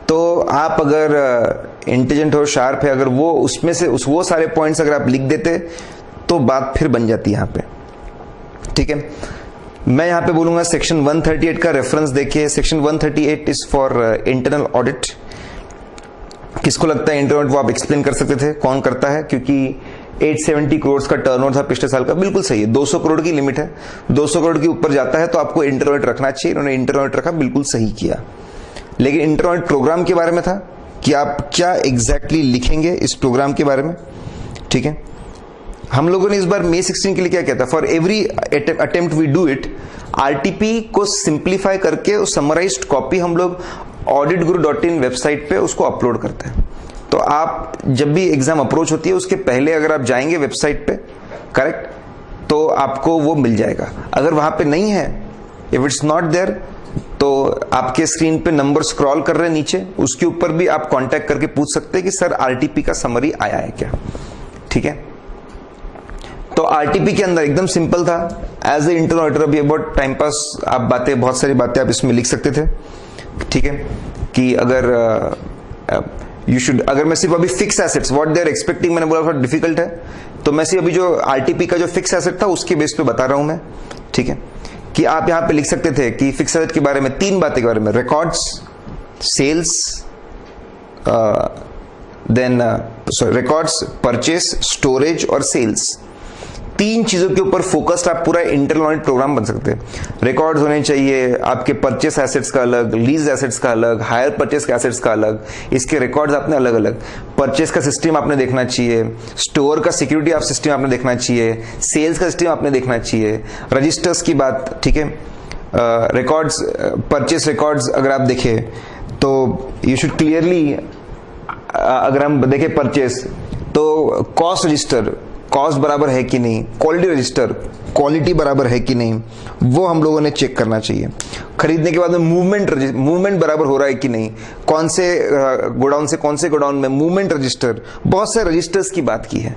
तो आप अगर इंटेलिजेंट हो, शार्प है, अगर वो उसमें से वो सारे पॉइंट्स अगर आप लिख देते तो बात फिर बन जाती यहां पे, ठीक है। मैं यहां पे बोलूंगा सेक्शन 138 का रेफरेंस देखिए। Section 138 is for internal audit. किसको लगता है इंटरनल ऑडिट वो आप एक्सप्लेन कर सकते थे, कौन करता है? क्योंकि 870 करोड़ का टर्नओवर था पिछले साल का, बिल्कुल सही है। 200 करोड़ की लिमिट है, 200 करोड़ के ऊपर जाता है तो आपको इंटरनल ऑडिट रखना चाहिए। इन्होंने इंटरनल ऑडिट रखा, बिल्कुल सही किया। लेकिन इंटरनल ऑडिट प्रोग्राम के बारे में था कि आप क्या एग्जैक्टली लिखेंगे इस प्रोग्राम के बारे में, ठीक है। हम लोगों ने इस बार मई 16 के लिए क्या किया था, for every attempt we do it, RTP को सिंप्लीफाई करके उस समराइज्ड कॉपी हम लोग auditguru.in वेबसाइट पे उसको अपलोड करते हैं। तो आप जब भी एग्जाम अप्रोच होती है उसके पहले अगर आप जाएंगे वेबसाइट पे, करेक्ट, तो आपको वो मिल जाएगा। अगर वहां पे नहीं है, इफ इट्स नॉट देयर, तो आपके स्क्रीन पे नंबर स्क्रॉल कर रहे हैं नीचे, उसके ऊपर भी आप कांटेक्ट करके पूछ सकते हैं कि सर आरटीपी का समरी आया है क्या, ठीक है। तो आरटीपी के अंदर एकदम सिंपल था, एज ए इंटरनल ऑडिटर अभी अबाउट टाइम पास आप बातें, बहुत सारी बातें आप इसमें लिख सकते थे, ठीक है। कि अगर यू शुड, अगर मैं सिर्फ अभी fix assets what they are expecting, मैंने बोला थोड़ा डिफिकल्ट है, तो मैं सिर्फ अभी जो आरटीपी का जो फिक्स एसेट था उसके बेस पे बता रहा हूं मैं, ठीक है। कि आप यहां पे लिख सकते थे कि फिक्स एसेट के बारे में 3 बातें के बारे में, records, sales then records, purchase, storage और सेल्स। तीन चीजों के ऊपर फोकस्ड आप पूरा इंटरनल ऑडिट प्रोग्राम बन सकते हैं। रिकॉर्ड्स होने चाहिए आपके परचेस एसेट्स का अलग, लीज एसेट्स का अलग, हायर परचेस के एसेट्स का अलग, इसके रिकॉर्ड्स आपने अलग अलग, परचेस का सिस्टम आपने देखना चाहिए, स्टोर का सिक्योरिटी आप सिस्टम आपने देखना चाहिए, सेल्स का सिस्टम आपने देखना चाहिए, रजिस्टर्स की बात, ठीक है, रिकॉर्ड्स, परचेस रिकॉर्ड्स अगर आप देखें तो यू शुड क्लियरली, अगर हम देखें परचेस तो कॉस्ट रजिस्टर, कॉस्ट बराबर है कि नहीं, क्वालिटी रजिस्टर, क्वालिटी बराबर है कि नहीं, वो हम लोगों ने चेक करना चाहिए। खरीदने के बाद में मूवमेंट बराबर हो रहा है कि नहीं, कौन से गोडाउन से कौन से गोडाउन में मूवमेंट रजिस्टर, बहुत से रजिस्टर्स की बात की है,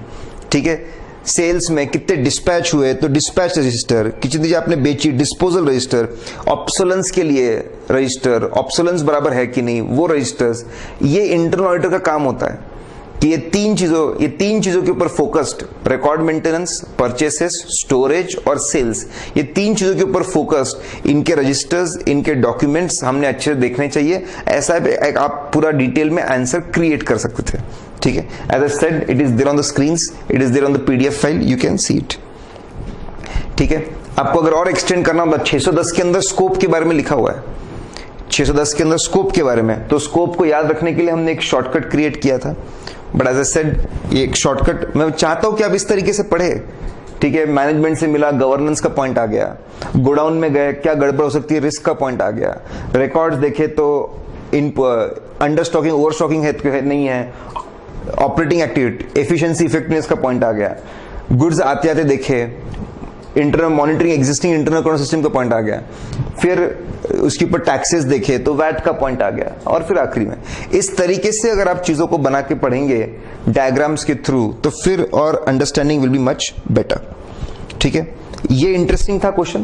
ठीक है। सेल्स में कितने डिस्पैच हुए तो डिस्पैच रजिस्टर, कितनी चीजें आपने बेची डिस्पोजल रजिस्टर, ऑब्सोलेंस के लिए रजिस्टर, ऑब्सोलेंस बराबर है कि नहीं वो रजिस्टर्स। ये इंटरनल ऑडिटर का काम होता है कि ये तीन चीजों के ऊपर focused, record maintenance, purchases, storage और सेल्स, ये तीन चीजों के ऊपर फोकस्ड, इनके रजिस्टर्स, इनके डॉक्यूमेंट्स हमने अच्छे से देखने चाहिए। ऐसा आप पूरा डिटेल में आंसर क्रिएट कर सकते थे, ठीक है। As I said, it is there on the screens, it is there on the PDF file, you can see it, ठीक है। आपको अगर और एक्सटेंड करना होगा, 610 के अंदर स्कोप के बारे में लिखा हुआ है, 610 के अंदर स्कोप के बारे में, तो स्कोप को याद रखने के लिए हमने एक शॉर्टकट क्रिएट किया था। बट एज आई सेड, ये एक शॉर्टकट मैं चाहता हूं कि आप इस तरीके से पढ़े, ठीक है। मैनेजमेंट से मिला, गवर्नेंस का पॉइंट आ गया, गोडाउन में गए क्या गड़बड़ हो सकती है, रिस्क का पॉइंट आ गया, रिकॉर्ड्स देखे तो in under stocking over stocking है नहीं है, ऑपरेटिंग एक्टिविटी एफिशिएंसी इफेक्टिवनेस का पॉइंट आ गया, गुड्स आते आते देखे, internal monitoring existing internal control system का पॉइंट आ गया, फिर उसके ऊपर टैक्सेस देखे तो वैट का पॉइंट आ गया, और फिर आखिरी में। इस तरीके से अगर आप चीजों को बना के पढ़ेंगे डायग्राम्स के थ्रू तो फिर और understanding will be much better, ठीक है। ये इंटरेस्टिंग था क्वेश्चन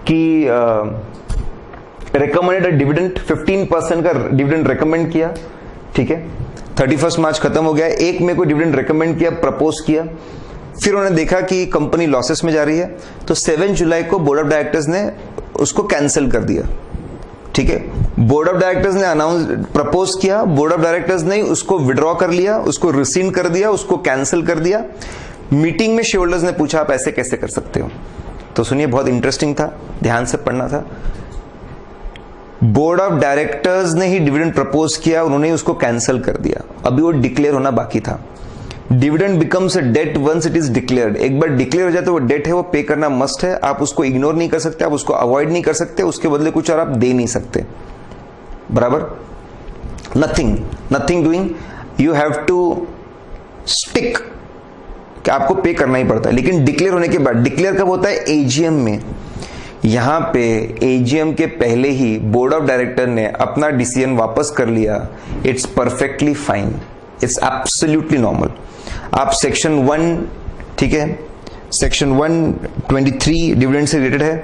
कि रिकमेंडेड डिविडेंड 15% का डिविडेंड रिकमेंड किया, ठीक है। 31 मार्च खत्म हो गया, 1 मई को डिविडेंड रिकमेंड किया, प्रपोज किया, फिर उन्होंने देखा कि कंपनी लॉसेस में जा रही है, तो 7 जुलाई को बोर्ड ऑफ डायरेक्टर्स ने उसको कैंसिल कर दिया, ठीक है। बोर्ड ऑफ डायरेक्टर्स ने अनाउंस प्रपोज किया, बोर्ड ऑफ डायरेक्टर्स ने उसको विड्रॉ कर लिया, उसको रिसीव कर दिया, उसको कैंसिल कर दिया। मीटिंग में शेयर होल्डर्स ने पूछा आप ऐसे कैसे कर सकते हो, तो सुनिए बहुत इंटरेस्टिंग था, ध्यान से पढ़ना था। बोर्ड ऑफ डायरेक्टर्स ने ही डिविडेंड प्रपोज किया, उन्होंने उसको कैंसिल कर दिया, अभी वो डिक्लेयर होना बाकी था। Dividend becomes a debt once it is declared, एक बार डिक्लेयर हो जाए तो वो डेट है, वो पे करना मस्ट है, आप उसको इग्नोर नहीं कर सकते, आप उसको अवॉइड नहीं कर सकते, उसके बदले कुछ और आप दे नहीं सकते, बराबर। Nothing doing, you have to stick कि आपको पे करना ही पड़ता है। लेकिन डिक्लेयर होने के बाद, डिक्लेयर कब होता है, एजीएम में। यहां पे एजीएम के पहले ही बोर्ड ऑफ डायरेक्टर ने अपना डिसीजन वापस कर लिया, it's perfectly fine, it's absolutely normal. आप सेक्शन 1, ठीक है, सेक्शन 123 डिविडेंड से रिलेटेड है,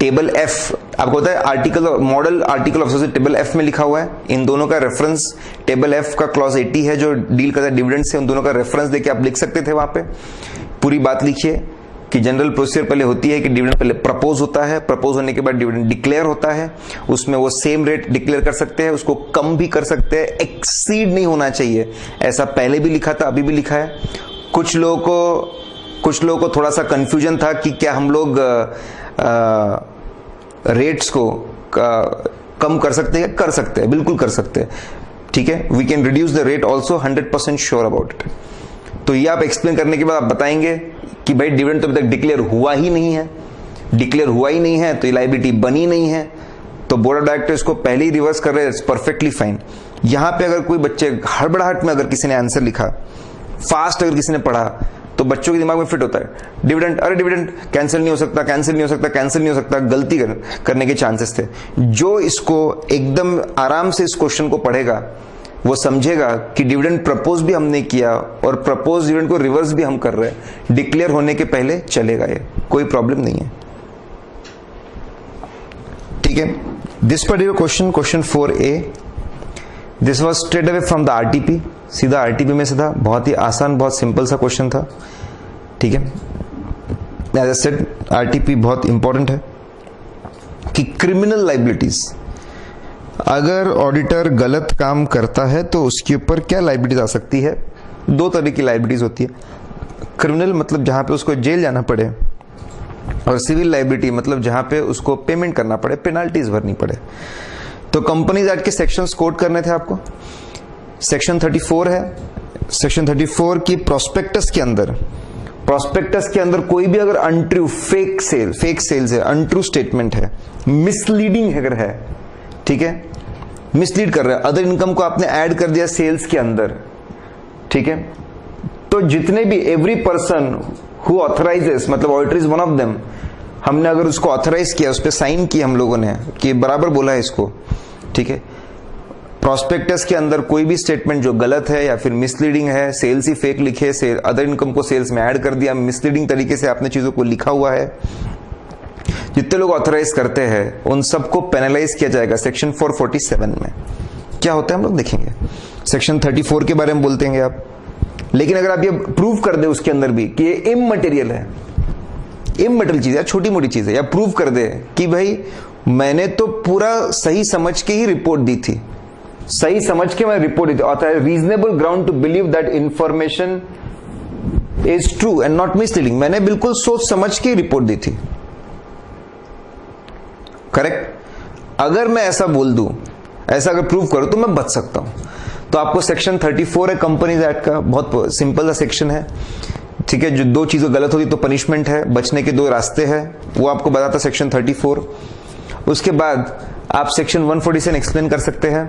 टेबल एफ आपको होता है article, model article of table F में लिखा हुआ है, इन दोनों का रेफरेंस, टेबल एफ का क्लॉज 80 है जो डील करता है डिविडेंड से, उन दोनों का रेफरेंस देके आप लिख सकते थे, वहां पे पूरी बात लिखिए कि जनरल प्रोसीजर पहले होती है कि डिविडेंड पहले प्रपोज होता है, प्रपोज होने के बाद डिविडेंड डिक्लेयर होता है, उसमें वो सेम रेट डिक्लेयर कर सकते हैं, उसको कम भी कर सकते हैं, एक्सीड नहीं होना चाहिए, ऐसा पहले भी लिखा था, अभी भी लिखा है। कुछ लोगों को थोड़ा सा कंफ्यूजन था कि क्या हम लोग रेट्स को कम कर सकते हैं, कर सकते हैं, बिल्कुल कर सकते हैं, ठीक है। We can reduce the rate also, 100% sure about it. तो ये आप एक्सप्लेन करने के बाद आप बताएंगे कि भाई डिविडेंड तो अभी तक डिक्लेयर हुआ ही नहीं है, डिक्लेयर हुआ ही नहीं है तो ये लायबिलिटी बनी नहीं है, तो बोर्ड ऑफ डायरेक्टर्स को पहले ही रिवर्स कर रहे हैं, इट्स परफेक्टली फाइन। यहां पे अगर कोई बच्चे हड़बड़ाहट में अगर किसी ने आंसर लिखा, फास्ट अगर किसी ने पढ़ा, तो बच्चों के दिमाग में फिट होता है डिविडेंड, अरे डिविडेंड कैंसिल नहीं हो सकता, कैंसिल नहीं हो सकता, कैंसिल नहीं हो सकता, गलती करने के चांसेस थे। जो इसको एकदम आराम से इस क्वेश्चन को पढ़ेगा वो समझेगा कि डिविडेंड प्रपोज भी हमने किया और प्रपोज डिविडेंड को रिवर्स भी हम कर रहे हैं, डिक्लेयर होने के पहले चलेगा, ये कोई प्रॉब्लम नहीं है, ठीक है। This particular question 4A, this was straight away from the RTP, सीधा आरटीपी में से था, बहुत ही आसान, बहुत सिंपल सा क्वेश्चन था, ठीक है। एज आई सेड आरटीपी बहुत इंपॉर्टेंट है कि क्रिमिनल लाइबिलिटीज, अगर ऑडिटर गलत काम करता है तो उसके ऊपर क्या लाइबिलिटीज आ सकती है? दो तरह की लाइबिलिटीज होती है। क्रिमिनल मतलब जहां पे उसको जेल जाना पड़े, और सिविल लाइबिलिटी मतलब जहां पे उसको पेमेंट करना पड़े, पेनाल्टीज भरनी पड़े। तो कंपनीज एक्ट के सेक्शंस कोट करने थे आपको। सेक्शन 34 है। सेक्शन 34 की प्रोस्पेक्टस के अंदर कोई भी अगर अनट्रू फेक सेल्स है, अनट्रू स्टेटमेंट है, मिसलीडिंग अगर है, ठीक है, मिसलीड कर रहा है, अदर इनकम को आपने ऐड कर दिया सेल्स के अंदर, ठीक है, तो जितने भी एवरी पर्सन हु ऑथराइजेस, मतलब auditor is one of them, हमने अगर उसको ऑथराइज किया, उस पर साइन किया हम लोगों ने कि बराबर बोला है इसको, ठीक है, प्रोस्पेक्टस के अंदर कोई भी स्टेटमेंट जो गलत है या फिर मिसलीडिंग है, सेल्स ही फेक लिखे, अदर इनकम को सेल्स में ऐड कर दिया, मिसलीडिंग तरीके से आपने चीजों को लिखा हुआ है, जितने लोग ऑथराइज करते हैं उन सबको पेनलाइज किया जाएगा सेक्शन 447 में। क्या होता है हम लोग देखेंगे। सेक्शन 34 के बारे में बोलते हैं आप, लेकिन अगर आप ये प्रूव कर दे उसके अंदर भी कि ये इममटेरियल है, इममटेरियल चीज है, छोटी मोटी चीज है, या प्रूव कर दे कि भाई मैंने तो पूरा सही समझ के ही रिपोर्ट दी थी, सही समझ के मैं रिपोर्ट दी थी, और reasonable ground to believe that information is true and not misleading, मैंने बिल्कुल सोच समझ के रिपोर्ट दी थी, करेक्ट। अगर मैं ऐसा बोल दूं, ऐसा अगर प्रूव करूं तो मैं बच सकता हूं। तो आपको सेक्शन 34 है कंपनीज एक्ट का, बहुत सिंपल सा सेक्शन है, ठीक है, जो दो चीजें गलत होगी तो पनिशमेंट है, बचने के दो रास्ते हैं, वो आपको बताता सेक्शन 34। उसके बाद आप सेक्शन 147 एक्सप्लेन कर सकते हैं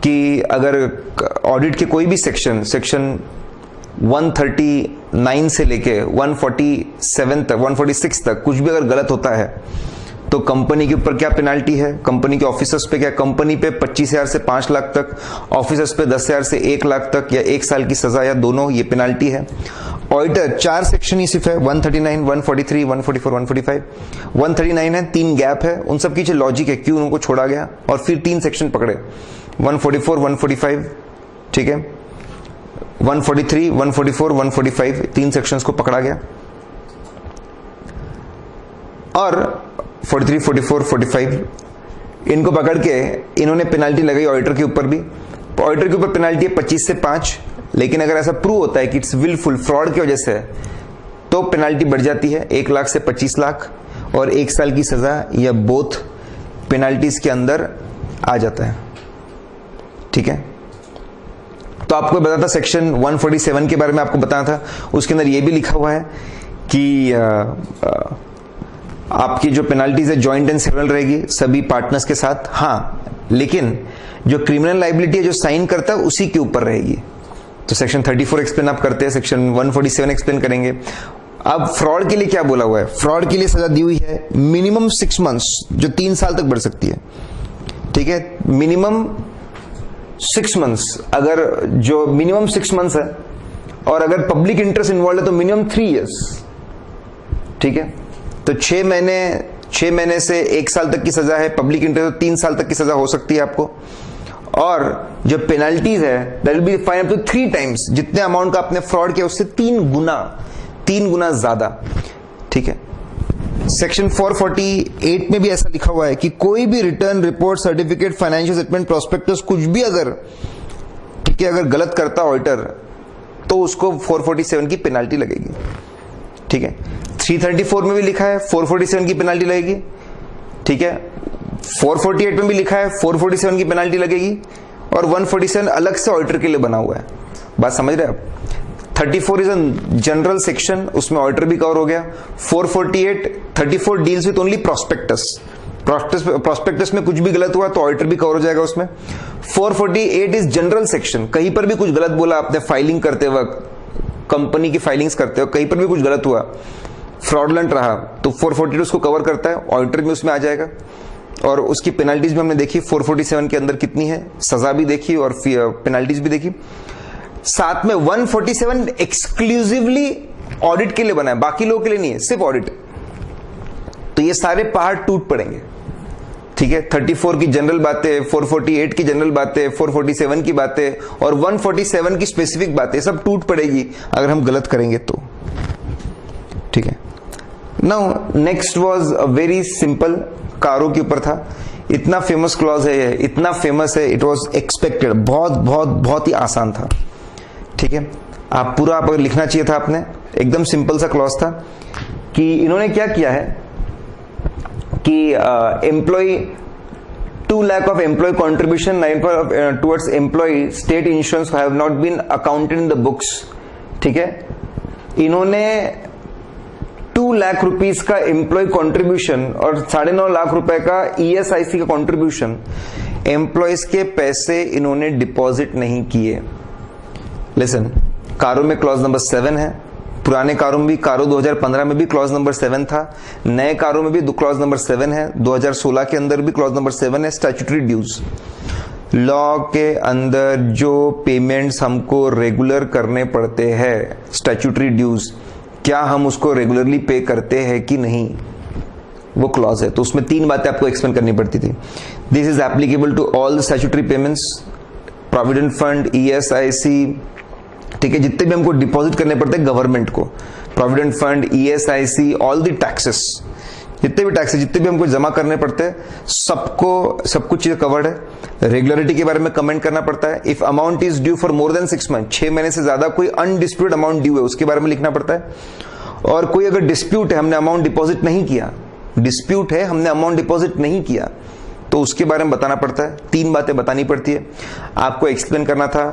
कि अगर ऑडिट के कोई भी सेक्शन 139 से लेके 147 तक, 146 तक कुछ भी अगर गलत होता है तो कंपनी के ऊपर क्या पेनाल्टी है, कंपनी के ऑफिसर्स पे क्या, कंपनी पे 25,000 से 5 लाख तक, ऑफिसर्स पे 10,000 से 1 लाख तक, या 1 साल की सजा, या दोनों, ये पेनाल्टी है। ऑडिटर 4 सेक्शन ही सिर्फ है, 139, 143, 144, 145। 139 है, 3 गैप है, उन सब की लॉजिक है क्यों उनको छोड़ा गया, और फिर 3 सेक्शन पकड़े, 144, 145, ठीक है, 143, 144, 145, 3 सेक्शंस को पकड़ा गया, और 43, 44, 45 इनको पकड़ के इन्होंने पेनाल्टी लगाई ऑडिटर के ऊपर भी। ऑडिटर के ऊपर पेनाल्टी है 25 से 5, लेकिन अगर ऐसा प्रूव होता है कि इट्स विलफुल फ्रॉड की वजह से तो पेनाल्टी बढ़ जाती है 1 लाख से 25 लाख, और 1 साल की सजा, या बोथ पेनाल्टीज के अंदर आ जाता है, ठीक है। तो आपको बताता सेक्शन 147 के बारे में आपको बताना था, उसके अंदर यह भी लिखा हुआ है कि आपकी जो पेनाल्टीज है जॉइंट एंड सिविल रहेगी सभी पार्टनर्स के साथ, हाँ, लेकिन जो क्रिमिनल लाइबिलिटी है जो साइन करता है उसी के ऊपर रहेगी। तो सेक्शन 34 एक्सप्लेन आप करते हैं, सेक्शन 147 एक्सप्लेन करेंगे। अब फ्रॉड के लिए क्या बोला हुआ है, फ्रॉड के लिए सजा दी हुई है मिनिमम 6 मंथ्स, जो 3 साल तक बढ़ सकती है, ठीक है, मिनिमम 6 मंथ्स, अगर जो मिनिमम 6 मंथ्स है, और अगर पब्लिक इंटरेस्ट इन्वॉल्व है तो मिनिमम 3 इयर्स, ठीक है। तो 6 महीने से 1 साल तक की सजा है, पब्लिक इंटरेस्ट तो 3 साल तक की सजा हो सकती है आपको, और जो पेनाल्टीज है that will be fine up to 3 times, जितने अमाउंट का आपने फ्रॉड किया उससे 3 गुना ज्यादा, ठीक है। सेक्शन 448 में भी ऐसा लिखा हुआ है कि कोई भी return, report, certificate, financial statement, prospectus कुछ भी अगर, ठीक है, अगर गलत करता ऑडिटर तो उसको 447 की पेनाल्टी लगेगी, ठीक है। 334 में भी लिखा है 447 की पेनाल्टी लगेगी, ठीक है, 448 में भी लिखा है 447 की पेनाल्टी लगेगी, और 147 अलग से ऑडिटर के लिए बना हुआ है। बात समझ रहे हैं आप। 34 इज अ जनरल सेक्शन, उसमें ऑडिटर भी कवर हो गया। 34 डील्स विथ ओनली प्रोस्पेक्टस में कुछ भी गलत हुआ तो ऑडिटर भी कवर हो जाएगा उसमें। 448 इज जनरल सेक्शन, कहीं पर भी कुछ गलत बोला आपने फाइलिंग करते वक्त, कंपनी की फाइलिंग्स करते हो, कहीं पर भी कुछ गलत हुआ, फ्रॉडलेंट रहा, तो 442 उसको कवर करता है, ऑडिटर भी उसमें आ जाएगा। और उसकी पेनल्टीज भी हमने देखी 447 के अंदर कितनी है, सजा भी देखी और पेनल्टीज भी देखी। साथ में 147 एक्सक्लूसिवली ऑडिट के लिए बना है, बाकी लोगों के लिए नहीं है, सिर्फ ऑडिट। तो ये सारे पहाड़ टूट पड़ेंगे, ठीक है। 34 की जनरल बातें, 448 की जनरल बातें, 447 की बातें और 147 की स्पेसिफिक बातें सब टूट पड़ेगी अगर हम गलत करेंगे तो, ठीक है। Now next was a very simple, कारों के ऊपर था। इतना फेमस क्लॉज है ये, इतना फेमस है, इट वॉज एक्सपेक्टेड, बहुत बहुत बहुत ही आसान था। ठीक है, आप पूरा आप लिखना चाहिए था आपने, एकदम सिंपल सा क्लॉज था कि इन्होंने क्या किया है कि employ 2 lakh of employ contribution towards employ state insurance have not been accounted in the books. ठीक है, इन्होंने 2 लाख रुपीस का एम्प्लॉय कंट्रीब्यूशन और 9.5 लाख रुपए का ईएसआईसी का कंट्रीब्यूशन, एम्प्लॉयज के पैसे इन्होंने डिपॉजिट नहीं किए। लिसन, कारो में क्लॉज नंबर 7 है, पुराने कारों में भी, कारो 2015 में भी क्लॉज नंबर 7 था, नए कारों में भी क्लॉज नंबर 7 है, 2016 के अंदर भी क्लॉज नंबर 7 है। स्टैट्यूटरी ड्यूज, लॉ के अंदर जो पेमेंट्स हमको रेगुलर करने पड़ते हैं, स्टैट्यूटरी ड्यूज, क्या हम उसको रेगुलरली पे करते हैं कि नहीं, वो क्लॉज है। तो उसमें 3 बातें आपको एक्सप्लेन करनी पड़ती थी। This is applicable to all the statutory payments, provident fund, ESIC, ठीक है, जितने भी हमको डिपॉजिट करने पड़ते हैं गवर्नमेंट को, provident fund, ESIC, all the taxes, जितने भी टैक्सेस, जितने भी हमको जमा करने पड़ते हैं, सबको सब कुछ चीज कवर्ड है। रेगुलरिटी के बारे में कमेंट करना पड़ता है। If amount is due for more than 6 month, 6 महीने से ज्यादा कोई अनडिस्प्यूटेड अमाउंट ड्यू है, उसके बारे में लिखना पड़ता है। और कोई अगर डिस्प्यूट है, हमने अमाउंट डिपॉजिट नहीं किया, डिस्प्यूट है, हमने अमाउंट डिपॉजिट नहीं किया, तो उसके बारे में बताना पड़ता है। 3 बातें बतानी पड़ती है आपको, एक्सप्लेन करना था।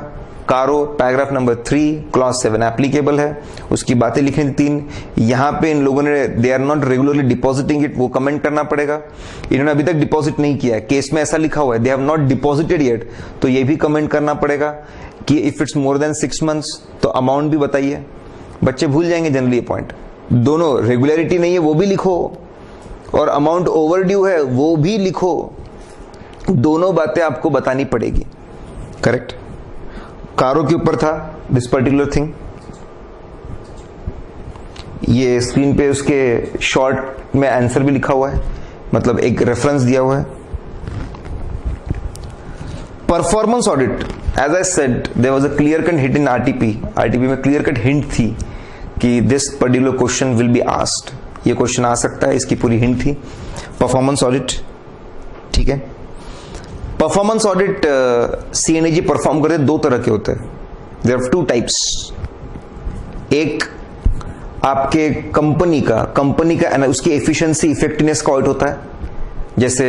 कारो पैराग्राफ नंबर 3 क्लॉज 7 एप्लीकेबल है, उसकी बातें लिखनी थी 3। यहां पे इन लोगों ने they are not regularly depositing it, वो कमेंट करना पड़ेगा। इन्होंने अभी तक डिपॉजिट नहीं किया है, केस में ऐसा लिखा हुआ है they have not deposited yet, तो ये भी कमेंट करना पड़ेगा कि if it's more than 6 months तो अमाउंट भी बताइए। बच्चे भूल जाएंगे जनरली ये पॉइंट। दोनों, रेगुलरिटी नहीं है वो भी लिखो और अमाउंट ओवर ड्यू है वो भी लिखो, दोनों बातें आपको बतानी पड़ेगी। करेक्ट, कारों के ऊपर था दिस पर्टिकुलर थिंग। ये स्क्रीन पे उसके शॉर्ट में आंसर भी लिखा हुआ है, मतलब एक रेफरेंस दिया हुआ है। Performance audit, as I said there was a clear cut hint in RTP में क्लियर कट हिंट थी कि this particular question will be asked, ये क्वेश्चन आ सकता है, इसकी पूरी हिंट थी। परफॉर्मेंस ऑडिट, ठीक है। परफॉर्मेंस ऑडिट सीएनएजी परफॉर्म करते 2 तरह के होते हैं, देयर आर 2 टाइप्स। एक आपके कंपनी का उसकी एफिशिएंसी इफेक्टिवनेस का ऑडिट होता है, जैसे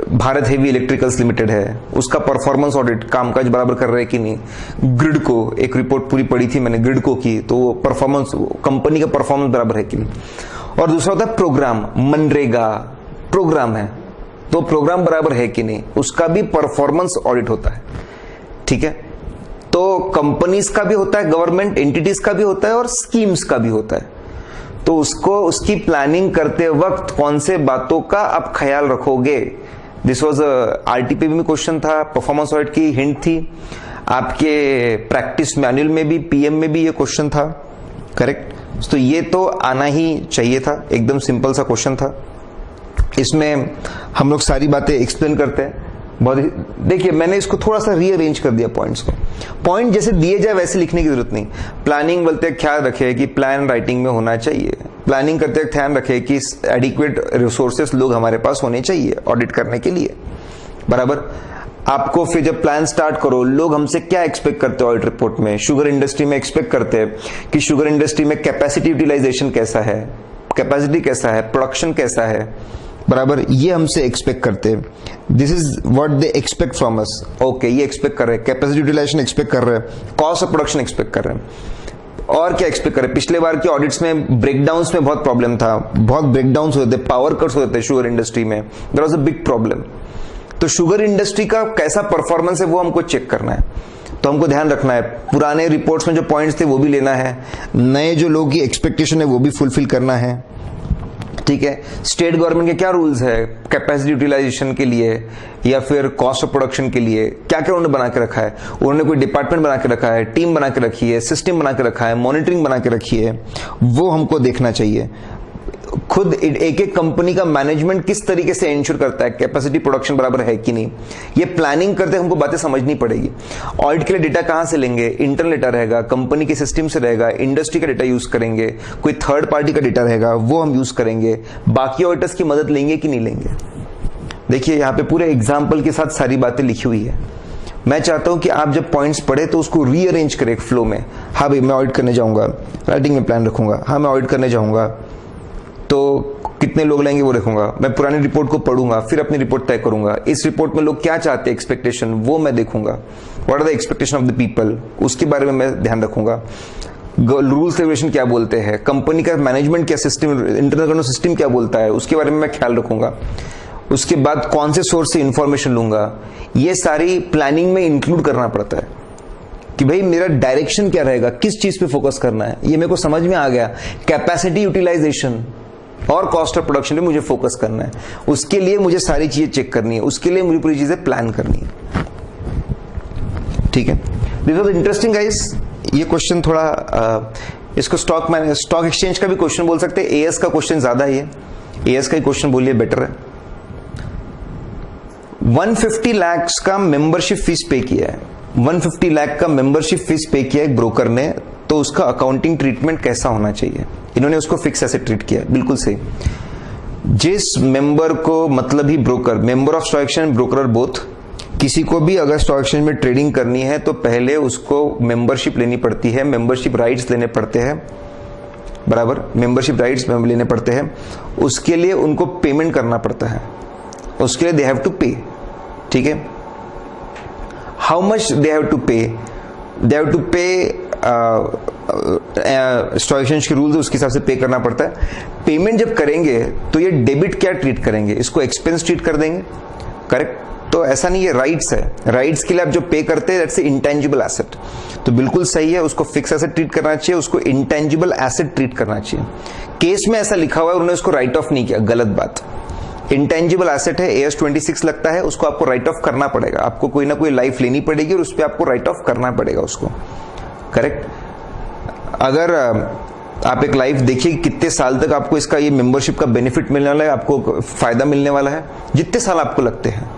भारत हेवी इलेक्ट्रिकल्स लिमिटेड है, उसका परफॉर्मेंस ऑडिट, कामकाज बराबर कर रहे हैं कि नहीं। ग्रिड को एक रिपोर्ट पूरी पढ़ी थी मैंने, ग्रिड को की, तो परफॉर्मेंस, कंपनी का परफॉर्मेंस बराबर है कि नहीं। और दूसरा होता है प्रोग्राम, मनरेगा प्रोग्राम है तो प्रोग्राम बराबर है कि नहीं, उसका भी परफॉर्मेंस ऑडिट होता है। ठीक है, तो कंपनीज का भी होता है, गवर्नमेंट एंटिटीज का भी होता है और स्कीम्स का भी होता है। तो उसको, उसकी प्लानिंग करते वक्त कौन से बातों का आप ख्याल रखोगे, दिस वाज आरटीपी में क्वेश्चन था, परफॉर्मेंस ऑडिट की हिंट थी, आपके प्रैक्टिस मैनुअल में भी, पीएम में भी ये क्वेश्चन था। करेक्ट, तो ये तो आना ही चाहिए था, एकदम सिंपल सा क्वेश्चन था। इसमें हम लोग सारी बातें एक्सप्लेन करते हैं बहुत। देखिए मैंने इसको थोड़ा सा रीअरेंज कर दिया पॉइंट्स को, पॉइंट जैसे दिए जाए वैसे लिखने की जरूरत नहीं। प्लानिंग बोलते ख्याल रखे कि प्लान राइटिंग में होना चाहिए, प्लानिंग करते ध्यान रखे कि एडिक्वेट रिसोर्सेस लोग हमारे पास होने चाहिए ऑडिट करने के लिए, बराबर। आपको फिर जब प्लान स्टार्ट करो, लोग हमसे क्या एक्सपेक्ट करते हैं ऑडिट रिपोर्ट में, शुगर इंडस्ट्री में एक्सपेक्ट करते हैं कि शुगर इंडस्ट्री में कैपेसिटी यूटिलाइजेशन कैसा है, कैपेसिटी कैसा है, प्रोडक्शन कैसा है, बराबर, ये हमसे एक्सपेक्ट करते हैं। This is what they expect from us. Okay, ये एक्सपेक्ट कर रहे हैं, कैपेसिटी यूटिलाइजेशन एक्सपेक्ट कर रहे हैं, कॉस्ट ऑफ प्रोडक्शन एक्सपेक्ट कर रहे हैं, और क्या एक्सपेक्ट कर रहे हैं। पिछले बार के ऑडिट्स में ब्रेकडाउन्स में बहुत प्रॉब्लम था, बहुत ब्रेकडाउन्स होते थे, पावर कट्स होते थे शुगर इंडस्ट्री में, there was a big problem. तो शुगर इंडस्ट्री का कैसा परफॉर्मेंस है वो हमको चेक करना है, तो हमको ध्यान रखना है। पुराने रिपोर्ट्स में जो पॉइंट्स थे वो भी लेना है, नए जो लोगों की एक्सपेक्टेशन है वो भी फुलफिल करना है। ठीक है, स्टेट गवर्नमेंट के क्या रूल्स है कैपेसिटी यूटिलाइजेशन के लिए या फिर कॉस्ट ऑफ प्रोडक्शन के लिए, क्या क्या उन्होंने बना के रखा है, उन्होंने कोई डिपार्टमेंट बना के रखा है, टीम बना के रखी है, सिस्टम बना के रखा है, मॉनिटरिंग बना के रखी है, वो हमको देखना चाहिए। खुद एक एक कंपनी का मैनेजमेंट किस तरीके से इंश्योर करता है कैपेसिटी प्रोडक्शन बराबर है कि नहीं, ये प्लानिंग करते हमको बातें समझनी पड़ेगी। ऑडिट के लिए डेटा कहां से लेंगे, इंटरनल डेटा रहेगा, कंपनी के सिस्टम से रहेगा, इंडस्ट्री का डेटा यूज करेंगे, कोई थर्ड पार्टी का डेटा रहेगा वो हम यूज करेंगे, बाकी ऑडिटर्स की मदद लेंगे कि नहीं लेंगे। देखिए यहाँ पे पूरे एग्जाम्पल के साथ सारी बातें लिखी हुई है। मैं चाहता हूं कि आप जब पॉइंट्स पढ़े तो उसको रीअरेंज करें फ्लो में। हाँ भाई मैं ऑडिट करने जाऊंगा, राइटिंग में प्लान रखूंगा। हाँ मैं ऑडिट करने जाऊंगा तो कितने लोग लेंगे वो रखूंगा। मैं पुरानी रिपोर्ट को पढ़ूंगा, फिर अपनी रिपोर्ट तय करूंगा। इस रिपोर्ट में लोग क्या चाहते हैं, एक्सपेक्टेशन, वो मैं देखूंगा। What are the expectation of the people, उसके बारे में मैं ध्यान रखूंगा। रूल्स रेगुलेशन क्या बोलते हैं, कंपनी का मैनेजमेंट क्या सिस्टम, इंटरनल सिस्टम क्या बोलता है, उसके बारे में मैं ख्याल रखूंगा। उसके बाद कौन से सोर्स से इंफॉर्मेशन लूंगा, ये सारी प्लानिंग में इंक्लूड करना पड़ता है कि भाई मेरा डायरेक्शन क्या रहेगा, किस चीज पे फोकस करना है। ये मेरे को समझ में आ गया। कैपेसिटी यूटिलाइजेशन और कॉस्ट ऑफ प्रोडक्शन पे मुझे फोकस करना है। उसके लिए मुझे सारी चीजें चेक करनी है, उसके लिए मुझे पूरी चीजें प्लान करनी है। ठीक है, दिस वाज इंटरेस्टिंग गाइस। ये क्वेश्चन थोड़ा इसको स्टॉक एक्सचेंज का भी क्वेश्चन बोल सकते हैं। एएस का क्वेश्चन ज्यादा है, एएस का ही क्वेश्चन बोलिए बेटर है। 150 लाख का मेंबरशिप फीस पे किया है, 150 लाख का मेंबरशिप फीस पे किया एक ब्रोकर ने, तो उसका अकाउंटिंग ट्रीटमेंट कैसा होना चाहिए। इन्होंने उसको फिक्स एसेट ट्रीट किया, बिल्कुल सही। जिस मेंबर को, मतलब ही broker, member of stock exchange, broker both, किसी को भी अगर स्टॉक एक्सचेंज में ट्रेडिंग करनी है तो पहले उसको मेंबरशिप लेनी पड़ती है, मेंबरशिप राइट्स लेने पड़ते हैं, बराबर, मेंबरशिप राइट्स लेने पड़ते हैं। उसके लिए उनको पेमेंट करना पड़ता है, उसके लिए दे हैव टू पे। ठीक है, how much they have to pay, they have to pay, stock exchange के रूल्स उसके हिसाब से पे करना पड़ता है। पेमेंट जब करेंगे तो ये डेबिट क्या ट्रीट करेंगे, इसको एक्सपेंस ट्रीट कर देंगे, करेक्ट। तो ऐसा नहीं, ये राइट्स है, राइट्स के लिए आप जो पे करते हैं दैट्स इंटेंजिबल एसेट, तो बिल्कुल सही है। उसको फिक्स एसेट ट्रीट करना चाहिए, उसको इंटेंजिबल एसेट ट्रीट करना चाहिए। केस में ऐसा लिखा हुआ है, उन्होंने उसको राइट ऑफ नहीं किया, गलत बात। इंटेंजिबल एसेट है, AS 26 लगता है, उसको आपको राइट ऑफ करना पड़ेगा। आपको कोई ना कोई लाइफ लेनी पड़ेगी और उस पर आपको राइट ऑफ करना पड़ेगा उसको, करेक्ट। अगर आप एक लाइफ देखिए कितने साल तक आपको इसका ये मेंबरशिप का बेनिफिट मिलने वाला है, आपको फायदा मिलने वाला है, जितने साल आपको लगते हैं,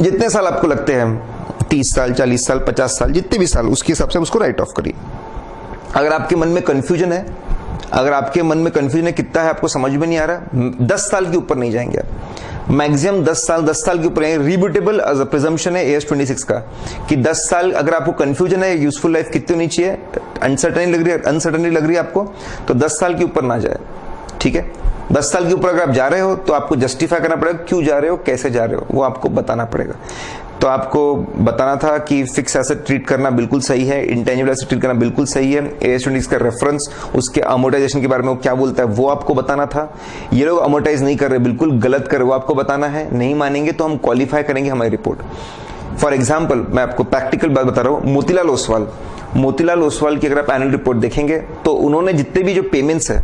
जितने साल आपको लगते हैं, 30 साल, 40 साल, 50 साल, जितने भी साल, उसके हिसाब से उसको राइट ऑफ करिए। अगर आपके मन में कंफ्यूजन है, अगर आपके मन में कंफ्यूजन है, कितना है आपको समझ में नहीं आ रहा, 10 साल के ऊपर नहीं जाएंगे आप, मैक्सिमम 10 साल के ऊपर। रिब्यूटेबल एज अ प्रिजम्पशन है AS 26 का कि 10 साल अगर आपको कंफ्यूजन है, यूजफुल लाइफ कितनी होनी चाहिए, अनसर्टेनिटी लग रही है आपको, तो 10 साल के ऊपर ना जाए। ठीक है, 10 साल के ऊपर अगर आप जा रहे हो तो आपको जस्टिफाई करना पड़ेगा, क्यों जा रहे हो, कैसे जा रहे हो, वो आपको बताना पड़ेगा। तो आपको बताना था कि फिक्स एसेट ट्रीट करना बिल्कुल सही है, इंटेंजिबल एसेट ट्रीट करना बिल्कुल सही है। AS 26 का रेफरेंस, उसके अमोर्टाइजेशन के बारे में वो क्या बोलता है वो आपको बताना था। ये लोग अमोर्टाइज नहीं कर रहे, बिल्कुल गलत कर रहे, वो आपको बताना है। नहीं मानेंगे तो हम क्वालिफाई करेंगे हमारी रिपोर्ट। फॉर एग्जाम्पल, मैं आपको प्रैक्टिकल बात बता रहा हूँ। मोतीलाल ओसवाल की अगर आप एनुअल रिपोर्ट देखेंगे तो उन्होंने जितने भी जो पेमेंट्स है,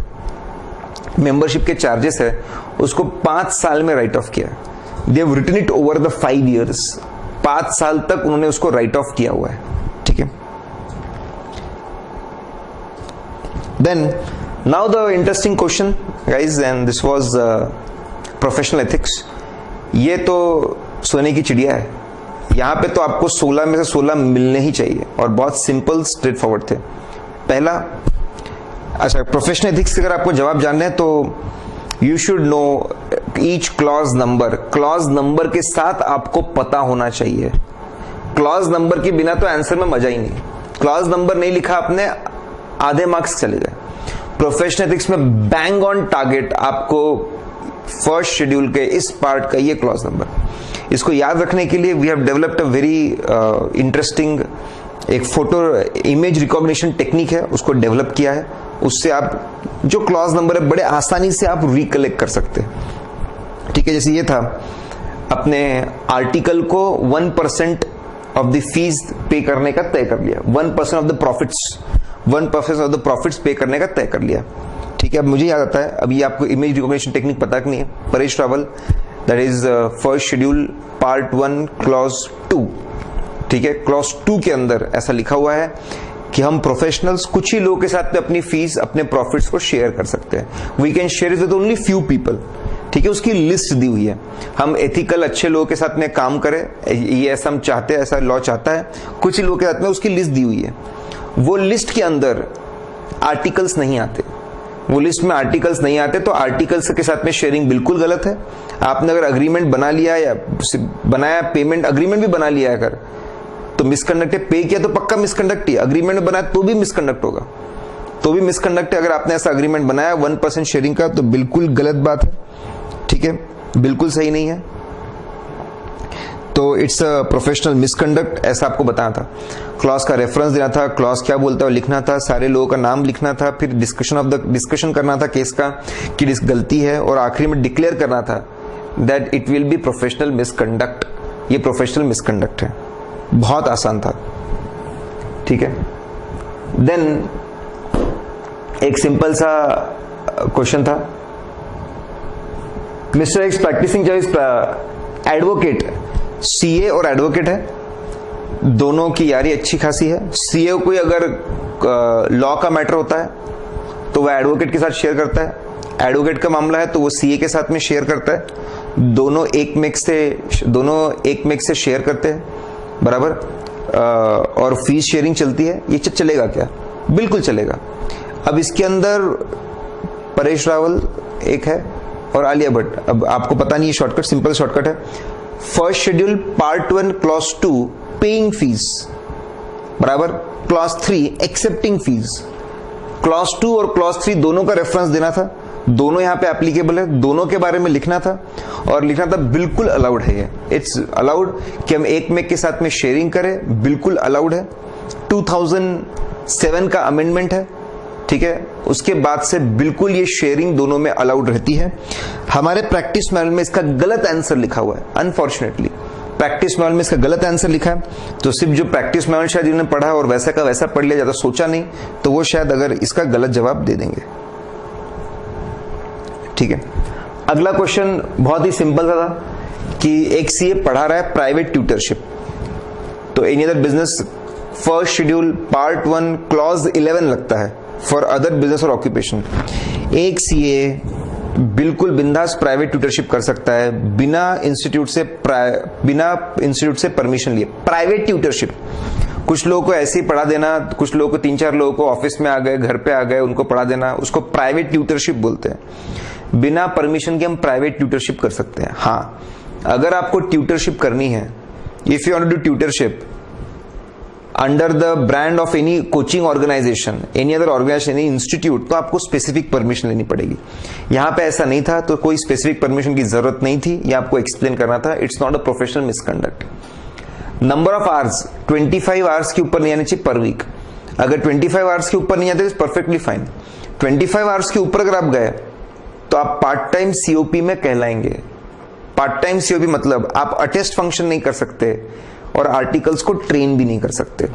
मेंबरशिप के चार्जेस है, उसको 5 साल में राइट ऑफ किया। They have written it over the 5 years, 5 साल तक उन्होंने उसको राइट ऑफ किया हुआ है। ठीक है, then now the interesting question guys, and this was professional ethics. ये तो सोने की चिड़िया है, यहां पे तो आपको 16 में से 16 मिलने ही चाहिए, और बहुत सिंपल स्ट्रेट फॉरवर्ड थे। पहला, अच्छा, प्रोफेशनल एथिक्स अगर आपको जवाब जानना है तो you should know each clause number. Clause number के साथ आपको पता होना चाहिए। क्लॉज नंबर के बिना तो आंसर में मजा ही नहीं। क्लॉज नंबर नहीं लिखा आपने, आधे मार्क्स चले गए। प्रोफेशनल एथिक्स में बैंग ऑन टारगेट आपको फर्स्ट शेड्यूल के इस पार्ट का ये क्लॉज नंबर। इसको याद रखने के लिए we have developed a very interesting एक फोटो इमेज रिकॉग्निशन टेक्निक है, उसको डेवलप किया है। उससे आप जो क्लॉज नंबर है बड़े आसानी से आप रिकलेक्ट कर सकते हैं। ठीक है, जैसे ये था, अपने आर्टिकल को 1% ऑफ द फीस पे करने का तय कर लिया, 1% of the profits, 1% of the profits पे करने का तय कर लिया। ठीक है, अब मुझे याद आता है, अभी आपको इमेज रिकॉग्निशन टेक्निक पता नहीं है, Paresh Rawal, that is first schedule part 1 clause 2। ठीक है, क्लॉज 2 के अंदर ऐसा लिखा हुआ है कि हम प्रोफेशनल्स कुछ ही लोगों के साथ में अपनी फीस, अपने प्रॉफिट्स को शेयर कर सकते हैं। We can share with only few people. ठीक है, उसकी लिस्ट दी हुई है। हम एथिकल अच्छे लोगों के साथ में काम करें, ये ऐसा हम चाहते हैं, ऐसा लॉ चाहता है। कुछ ही लोगों के साथ में उसकी लिस्ट दी हुई है। वो लिस्ट के अंदर आर्टिकल्स नहीं आते, वो लिस्ट में आर्टिकल्स नहीं आते तो आर्टिकल्स के साथ में शेयरिंग बिल्कुल गलत है। आपने अगर अग्रीमेंट बना लिया या बनाया, पेमेंट अग्रीमेंट भी बना लिया अगर, तो मिसकंडक्ट है। पे किया तो पक्का मिसकंडक्ट ही, अग्रीमेंट में बनाया तो भी मिसकंडक्ट होगा, तो भी मिसकंडक्ट है। अगर आपने ऐसा अग्रीमेंट बनाया 1% शेयरिंग का तो बिल्कुल गलत बात है, ठीक है, बिल्कुल सही नहीं है। तो इट्स अ प्रोफेशनल मिसकंडक्ट, ऐसा आपको बताना था। क्लॉज का रेफरेंस देना था, क्लॉज क्या बोलता है लिखना था, सारे लोगों का नाम लिखना था, फिर डिस्कशन करना था केस का कि गलती है, और आखिरी में डिक्लेयर करना था that it will be professional misconduct. ये प्रोफेशनल मिसकंडक्ट है, बहुत आसान था, ठीक है। देन एक सिंपल सा क्वेश्चन था, mister X practising advocate, CA और एडवोकेट है, दोनों की यारी अच्छी खासी है। सीए कोई अगर लॉ का मैटर होता है तो वह एडवोकेट के साथ शेयर करता है, एडवोकेट का मामला है तो वो सीए के साथ में शेयर करता है, दोनों एक मेक से शेयर करते हैं, बराबर। और फीस शेयरिंग चलती है, ये चलेगा क्या? बिल्कुल चलेगा। अब इसके अंदर परेश रावल एक है और आलिया भट्ट। अब आपको पता नहीं है शॉर्टकट, सिंपल शॉर्टकट है, first schedule part 1 clause 2 paying fees, बराबर, क्लॉज 3 एक्सेप्टिंग फीस। क्लॉज 2 और क्लॉज 3 दोनों का रेफरेंस देना था, दोनों यहां पे एप्लीकेबल है, दोनों के बारे में लिखना था, और लिखना था बिल्कुल अलाउड है ये, इट्स अलाउड कि हम एक मेक के साथ में शेयरिंग करें, बिल्कुल अलाउड है। 2007 का अमेंडमेंट है, ठीक है, उसके बाद से बिल्कुल ये शेयरिंग दोनों में अलाउड रहती है। हमारे प्रैक्टिस मैनुअल में इसका गलत आंसर लिखा हुआ है, अनफॉर्चुनेटली प्रैक्टिस मैनुअल में इसका गलत आंसर लिखा है। तो सिर्फ जो प्रैक्टिस मैनुअल शायद इन्होंने पढ़ा और वैसा का वैसा पढ़ लिया, ज्यादा सोचा नहीं, तो वो शायद अगर इसका गलत जवाब दे देंगे, ठीक है। अगला क्वेश्चन बहुत ही सिंपल था कि एक सीए पढ़ा रहा है प्राइवेट ट्यूटरशिप, तो any other business first schedule part 1 clause 11 लगता है फॉर अदर बिजनेस और ऑक्यूपेशन। एक सीए बिल्कुल बिंदास प्राइवेट ट्यूटरशिप कर सकता है बिना इंस्टीट्यूट से परमिशन लिए। प्राइवेट ट्यूटरशिप, कुछ लोगों को ऐसे ही पढ़ा देना, कुछ लोगों को 3-4 लोगों को ऑफिस में आ गए, घर पे आ गए, उनको पढ़ा देना, उसको प्राइवेट ट्यूटरशिप बोलते हैं। बिना परमिशन के हम प्राइवेट ट्यूटरशिप कर सकते हैं। हाँ, अगर आपको ट्यूटरशिप करनी है, if you want to do tutorship under the brand of any coaching organisation, any other organisation, any institute, तो आपको स्पेसिफिक परमिशन लेनी पड़ेगी। यहां पे ऐसा नहीं था, तो कोई स्पेसिफिक परमिशन की जरूरत नहीं थी, ये आपको एक्सप्लेन करना था। It's not a professional misconduct. Number of hours 25 hours के ऊपर नहीं आने चाहिए पर वीक। अगर 25 आवर्स के ऊपर नहीं आते तो परफेक्टली फाइन। 25 आवर्स के ऊपर अगर आप गए तो आप पार्ट टाइम सीओपी में कहलाएंगे। पार्ट टाइम सीओपी मतलब आप अटेस्ट फंक्शन नहीं कर सकते और आर्टिकल्स को ट्रेन भी नहीं कर सकते।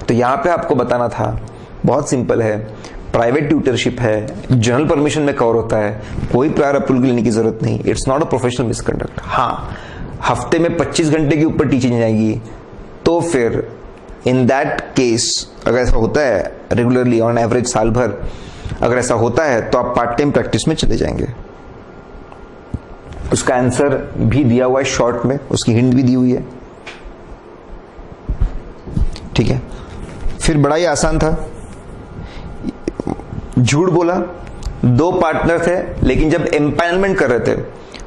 तो यहां पे आपको बताना था, बहुत सिंपल है, प्राइवेट ट्यूटरशिप है, जनरल परमिशन में कवर होता है, कोई प्रायर अप्रूवल लेने की जरूरत नहीं। It's not a professional misconduct. हाँ, हफ्ते में 25 घंटे के ऊपर टीचिंग जाएगी तो फिर इन दैट केस अगर ऐसा होता है रेगुलरली ऑन एवरेज साल भर अगर ऐसा होता है तो आप पार्ट टाइम प्रैक्टिस में चले जाएंगे। उसका आंसर भी दिया हुआ है शॉर्ट में, उसकी हिंट भी दी हुई है, ठीक है। फिर बड़ा ही आसान था, झूठ बोला। 2 पार्टनर थे लेकिन जब एम्पैनलमेंट कर रहे थे,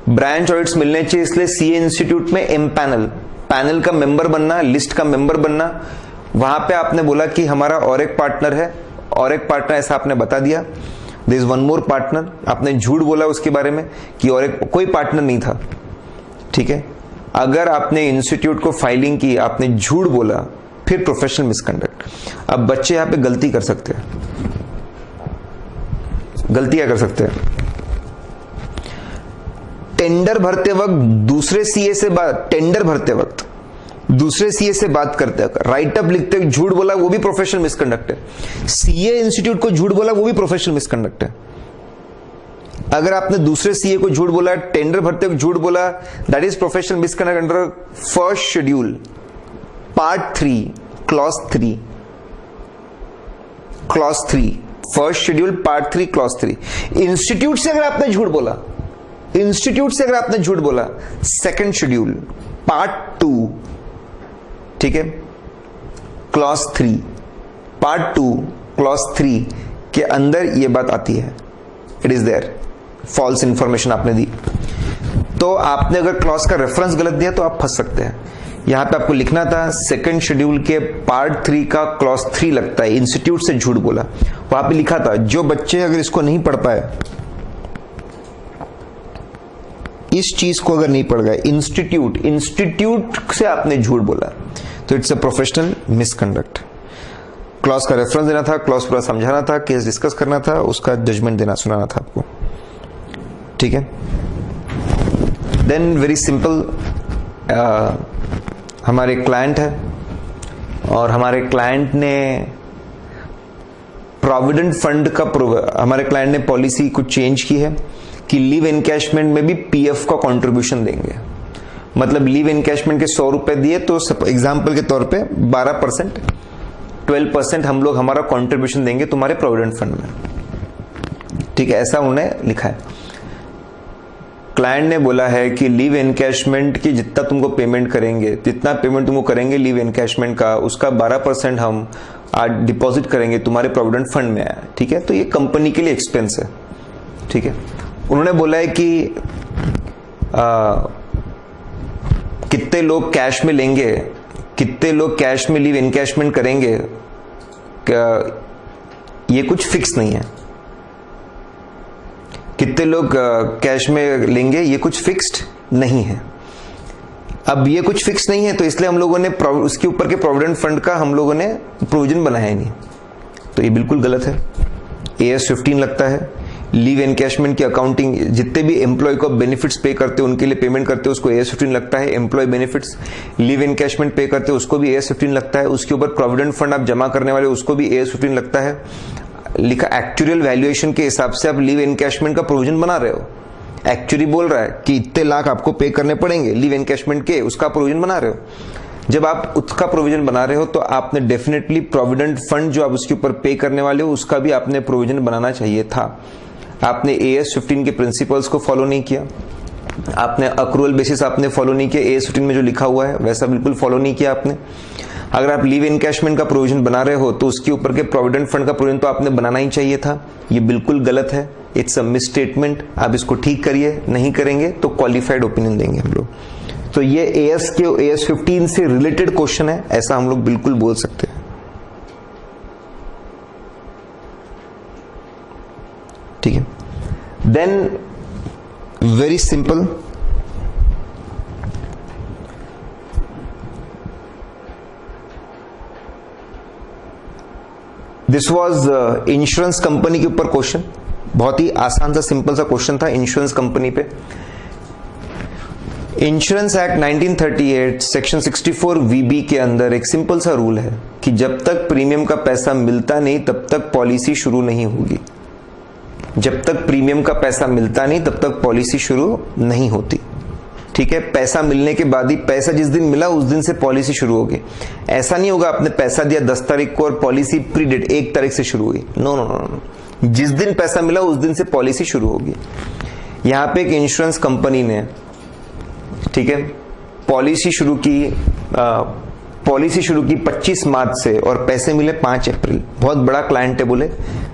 ब्रांच ऑडिट्स मिलने चाहिए, इसलिए सीए इंस्टीट्यूट में एम्पैनल, पैनल का मेंबर बनना, लिस्ट का मेंबर बनना, वहां पे आपने बोला कि हमारा और एक पार्टनर है, और एक पार्टनर, ऐसा आपने बता दिया। There is one more partner, आपने झूठ बोला उसके बारे में कि और एक कोई पार्टनर नहीं था, ठीक है। अगर आपने इंस्टीट्यूट को फाइलिंग की, आपने झूठ बोला, फिर प्रोफेशनल मिसकंडक्ट। अब बच्चे यहां पे गलती कर सकते हैं, गलती क्या कर सकते हैं? टेंडर भरते वक्त दूसरे सीए से बात, टेंडर भरते वक्त दूसरे सीए से बात करते वक्त राइटअप लिखते हुए झूठ बोला, वो भी प्रोफेशनल मिसकंडक्ट है। सीए इंस्टीट्यूट को झूठ बोला, वो भी प्रोफेशनल मिसकंडक्ट है। अगर आपने दूसरे सीए को झूठ बोला, टेंडर भरते वक्त झूठ बोला, that is professional misconduct under first schedule part 3 clause 3, clause 3, first schedule part 3 clause 3। Institute से अगर आपने झूठ बोला, इंस्टीट्यूट से अगर आपने झूठ बोला, सेकंड शेड्यूल पार्ट 2, ठीक है, क्लॉज 3, पार्ट 2 क्लॉज 3 के अंदर यह बात आती है। It is there, false information आपने दी। तो आपने अगर क्लॉज का रेफरेंस गलत दिया तो आप फंस सकते हैं। यहां पे आपको लिखना था सेकंड शेड्यूल के पार्ट 3 का क्लॉज 3 लगता है, इंस्टीट्यूट से झूठ बोला। वहां पे लिखा था जो बच्चे अगर इसको नहीं पढ़ पाए, इस चीज को अगर नहीं पढ़ गए, इंस्टीट्यूट से आपने झूठ बोला, तो it's a professional misconduct. Clause का रेफरेंस देना था, क्लॉज पूरा समझाना था, केस डिस्कस करना था, उसका जजमेंट देना सुनाना था आपको, ठीक है। देन वेरी सिंपल, हमारे क्लाइंट है और हमारे क्लाइंट ने प्रोविडेंट फंड का हमारे क्लाइंट ने पॉलिसी कुछ चेंज की है कि लीव एनकैशमेंट में भी पीएफ का कंट्रीब्यूशन देंगे। मतलब लीव एनकैशमेंट के 100 रुपए दिए तो एग्जांपल के तौर पे 12%, 12% हम लोग हमारा कंट्रीब्यूशन देंगे तुम्हारे प्रोविडेंट फंड में, ठीक है, ऐसा उन्होंने लिखा है। क्लाइंट ने बोला है कि लीव एनकैशमेंट की जितना तुमको पेमेंट करेंगे, जितना पेमेंट तुमको करेंगे लीव एनकैशमेंट का, उसका 12% हम आज डिपॉजिट करेंगे तुम्हारे प्रोविडेंट फंड में, ठीक है। तो ये कंपनी के लिए एक्सपेंस है, ठीक है। उन्होंने बोला है कि कितने लोग कैश में लेंगे, कितने लोग कैश में लीव एनकैशमेंट करेंगे, ये कुछ फिक्स नहीं है। कितने लोग कैश में लेंगे ये कुछ फिक्स्ड नहीं है। अब ये कुछ फिक्स नहीं है तो इसलिए हम लोगों ने उसके ऊपर के प्रोविडेंट फंड का हम लोगों ने प्रोविजन बनाया ही नहीं, तो ये बिल्कुल गलत है। AS 15 लगता है, लीव एनकैशमेंट की अकाउंटिंग, जितने भी एम्प्लॉय को बेनिफिट्स पे करते हो उनके लिए पेमेंट करते हो उसको AS 15 लगता है। एम्प्लॉय बेनिफिट्स, लीव एनकैशमेंट पे करते हो उसको भी AS 15 लगता है। उसके ऊपर प्रोविडेंट फंड आप जमा करने वाले उसको भी AS 15 लगता है। लिखा एक्चुअल वैल्यूएशन के हिसाब से आप लीव एनकैशमेंट का प्रोविजन बना रहे हो। एक्चुअली बोल रहा है कि इतने लाख आपको पे करने पड़ेंगे लीव एनकैशमेंट के, उसका प्रोविजन बना रहे हो। जब आप उसका प्रोविजन बना रहे हो तो आपने डेफिनेटली प्रोविडेंट फंड जो आप उसके ऊपर पे करने वाले हो उसका भी आपने प्रोविजन बनाना चाहिए था। आपने AS 15 के प्रिंसिपल्स को फॉलो नहीं किया, आपने अक्रूवल बेसिस आपने फॉलो नहीं किया, AS 15 में जो लिखा हुआ है वैसा बिल्कुल फॉलो नहीं किया आपने। अगर आप लीव एनकैशमेंट का प्रोविजन बना रहे हो तो उसके ऊपर के प्रोविडेंट फंड का प्रोविजन तो आपने बनाना ही चाहिए था। ये बिल्कुल गलत है, इट्स अ मिसस्टेटमेंट। आप इसको ठीक करिए, नहीं करेंगे तो क्वालिफाइड ओपिनियन देंगे हम लोग। तो ये AS 15 से रिलेटेड क्वेश्चन है, ऐसा हम लोग बिल्कुल बोल सकते हैं, ठीक है। Then very simple, this was insurance company के ऊपर क्वेश्चन, बहुत ही आसान सा सिंपल सा क्वेश्चन था इंश्योरेंस कंपनी पे। इंश्योरेंस एक्ट 1938 सेक्शन 64 VB के अंदर एक सिंपल सा रूल है कि जब तक प्रीमियम का पैसा मिलता नहीं तब तक पॉलिसी शुरू नहीं होगी। जब तक प्रीमियम का पैसा मिलता नहीं तब तक पॉलिसी शुरू नहीं होती, ठीक है। पैसा मिलने के बाद ही, पैसा जिस दिन मिला उस दिन से पॉलिसी शुरू होगी। ऐसा नहीं होगा आपने पैसा दिया 10 तारीख को और पॉलिसी प्री डेट 1 तारीख से शुरू हुई, नो नो नो, जिस दिन पैसा मिला उस दिन से पॉलिसी शुरू होगी। यहां पे एक इंश्योरेंस कंपनी ने, ठीक है, पॉलिसी शुरू की 25 मार्च से और पैसे मिले 5 अप्रैल। बहुत बड़ा क्लाइंट है बोले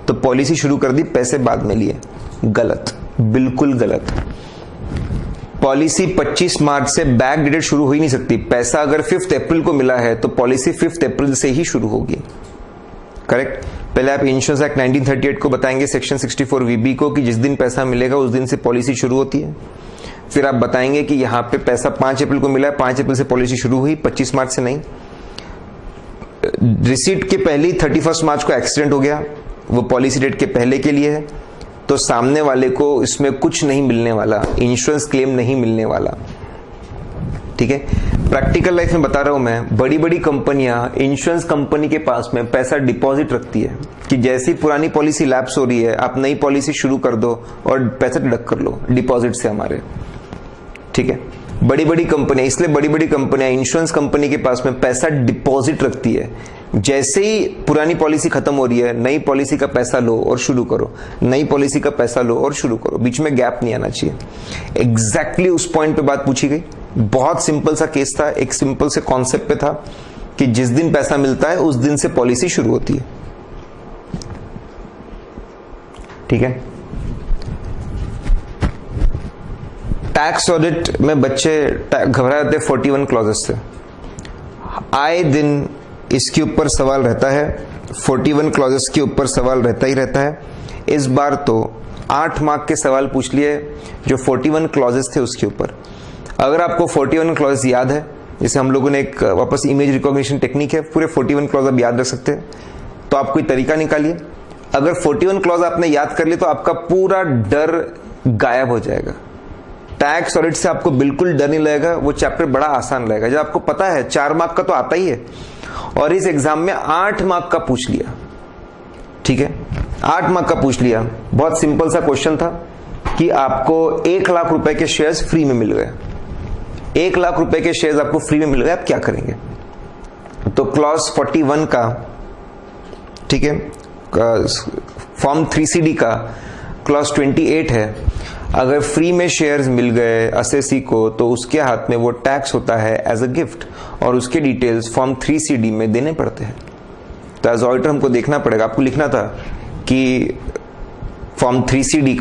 तो पॉलिसी शुरू कर दी, पैसे बाद में लिए, गलत, बिल्कुल गलत। पॉलिसी 25 मार्च से बैक डेटेड शुरू हो ही नहीं सकती। पैसा अगर 5 अप्रैल को मिला है तो पॉलिसी 5 अप्रैल से ही शुरू होगी, करेक्ट। पहले आप इंश्योरेंस एक्ट 1938 को बताएंगे सेक्शन 64 VB को कि जिस दिन पैसा मिलेगा उस दिन से पॉलिसी शुरू होती है। फिर आप बताएंगे कि यहाँ पे पैसा 5 अप्रैल को मिला है, 5 अप्रैल से पॉलिसी शुरू हुई, 25 मार्च से नहीं। रिसीट के पहले ही 31 मार्च को एक्सीडेंट हो गया, वो पॉलिसी डेट के पहले के लिए है, तो सामने वाले को इसमें कुछ नहीं मिलने वाला, इंश्योरेंस क्लेम नहीं मिलने वाला, ठीक है। प्रैक्टिकल लाइफ में बता रहा हूं मैं, बड़ी बड़ी कंपनियां इंश्योरेंस कंपनी के पास में पैसा डिपॉजिट रखती है कि जैसी पुरानी पॉलिसी लैप्स हो रही है आप नई पॉलिसी शुरू कर दो और पैसा डिडक्ट कर लो डिपॉजिट से हमारे, ठीक है। बड़ी बड़ी कंपनियां, इसलिए बड़ी बड़ी कंपनियां इंश्योरेंस कंपनी के पास में पैसा डिपॉजिट रखती है। जैसे ही पुरानी पॉलिसी खत्म हो रही है नई पॉलिसी का पैसा लो और शुरू करो, नई पॉलिसी का पैसा लो और शुरू करो, बीच में गैप नहीं आना चाहिए। एग्जैक्टली उस पॉइंट पे बात पूछी गई, बहुत सिंपल सा केस था, एक सिंपल से कॉन्सेप्ट पे था कि जिस दिन पैसा मिलता है उस दिन से पॉलिसी शुरू होती है, ठीक है। टैक्स ऑडिट में बच्चे घबरा जाते 41 क्लॉजेस से। आए दिन इसके ऊपर सवाल रहता है, 41 क्लॉजेस के ऊपर सवाल रहता ही रहता है। इस बार तो 8 मार्क के सवाल पूछ लिए जो 41 क्लॉजेस थे उसके ऊपर। अगर आपको 41 क्लॉजेस याद है, जैसे हम लोगों ने एक वापस इमेज रिकॉग्निशन टेक्निक है, पूरे 41 क्लॉज आप याद रख सकते हैं, तो आप कोई तरीका निकालिए। अगर 41 क्लॉज आपने याद कर लिए तो आपका पूरा डर गायब हो जाएगा। टैक्स ऑडिट से आपको बिल्कुल डर नहीं लगेगा, वो चैप्टर बड़ा आसान लगेगा। जब आपको पता है 4 मार्क का तो आता ही है, और इस एग्जाम में 8 मार्क का पूछ लिया, ठीक है, 8 मार्क का पूछ लिया। बहुत सिंपल सा क्वेश्चन था कि आपको 1 लाख रुपए के शेयर्स फ्री में मिल गए। 1 लाख रुपए के शेयर्स आपको फ्री में मिल गए, आप क्या करेंगे? तो क्लॉज 41 का, ठीक है, फॉर्म 3CD का क्लॉज 28 है। अगर फ्री में शेयर्स मिल गए असेसी को तो उसके हाथ में वो टैक्स होता है एज अ गिफ्ट, और उसके डिटेल्स फॉर्म 3CD में देने पड़ते हैं। तो एज ऑडिटर हमको देखना पड़ेगा, आपको लिखना था कि फॉर्म 3CD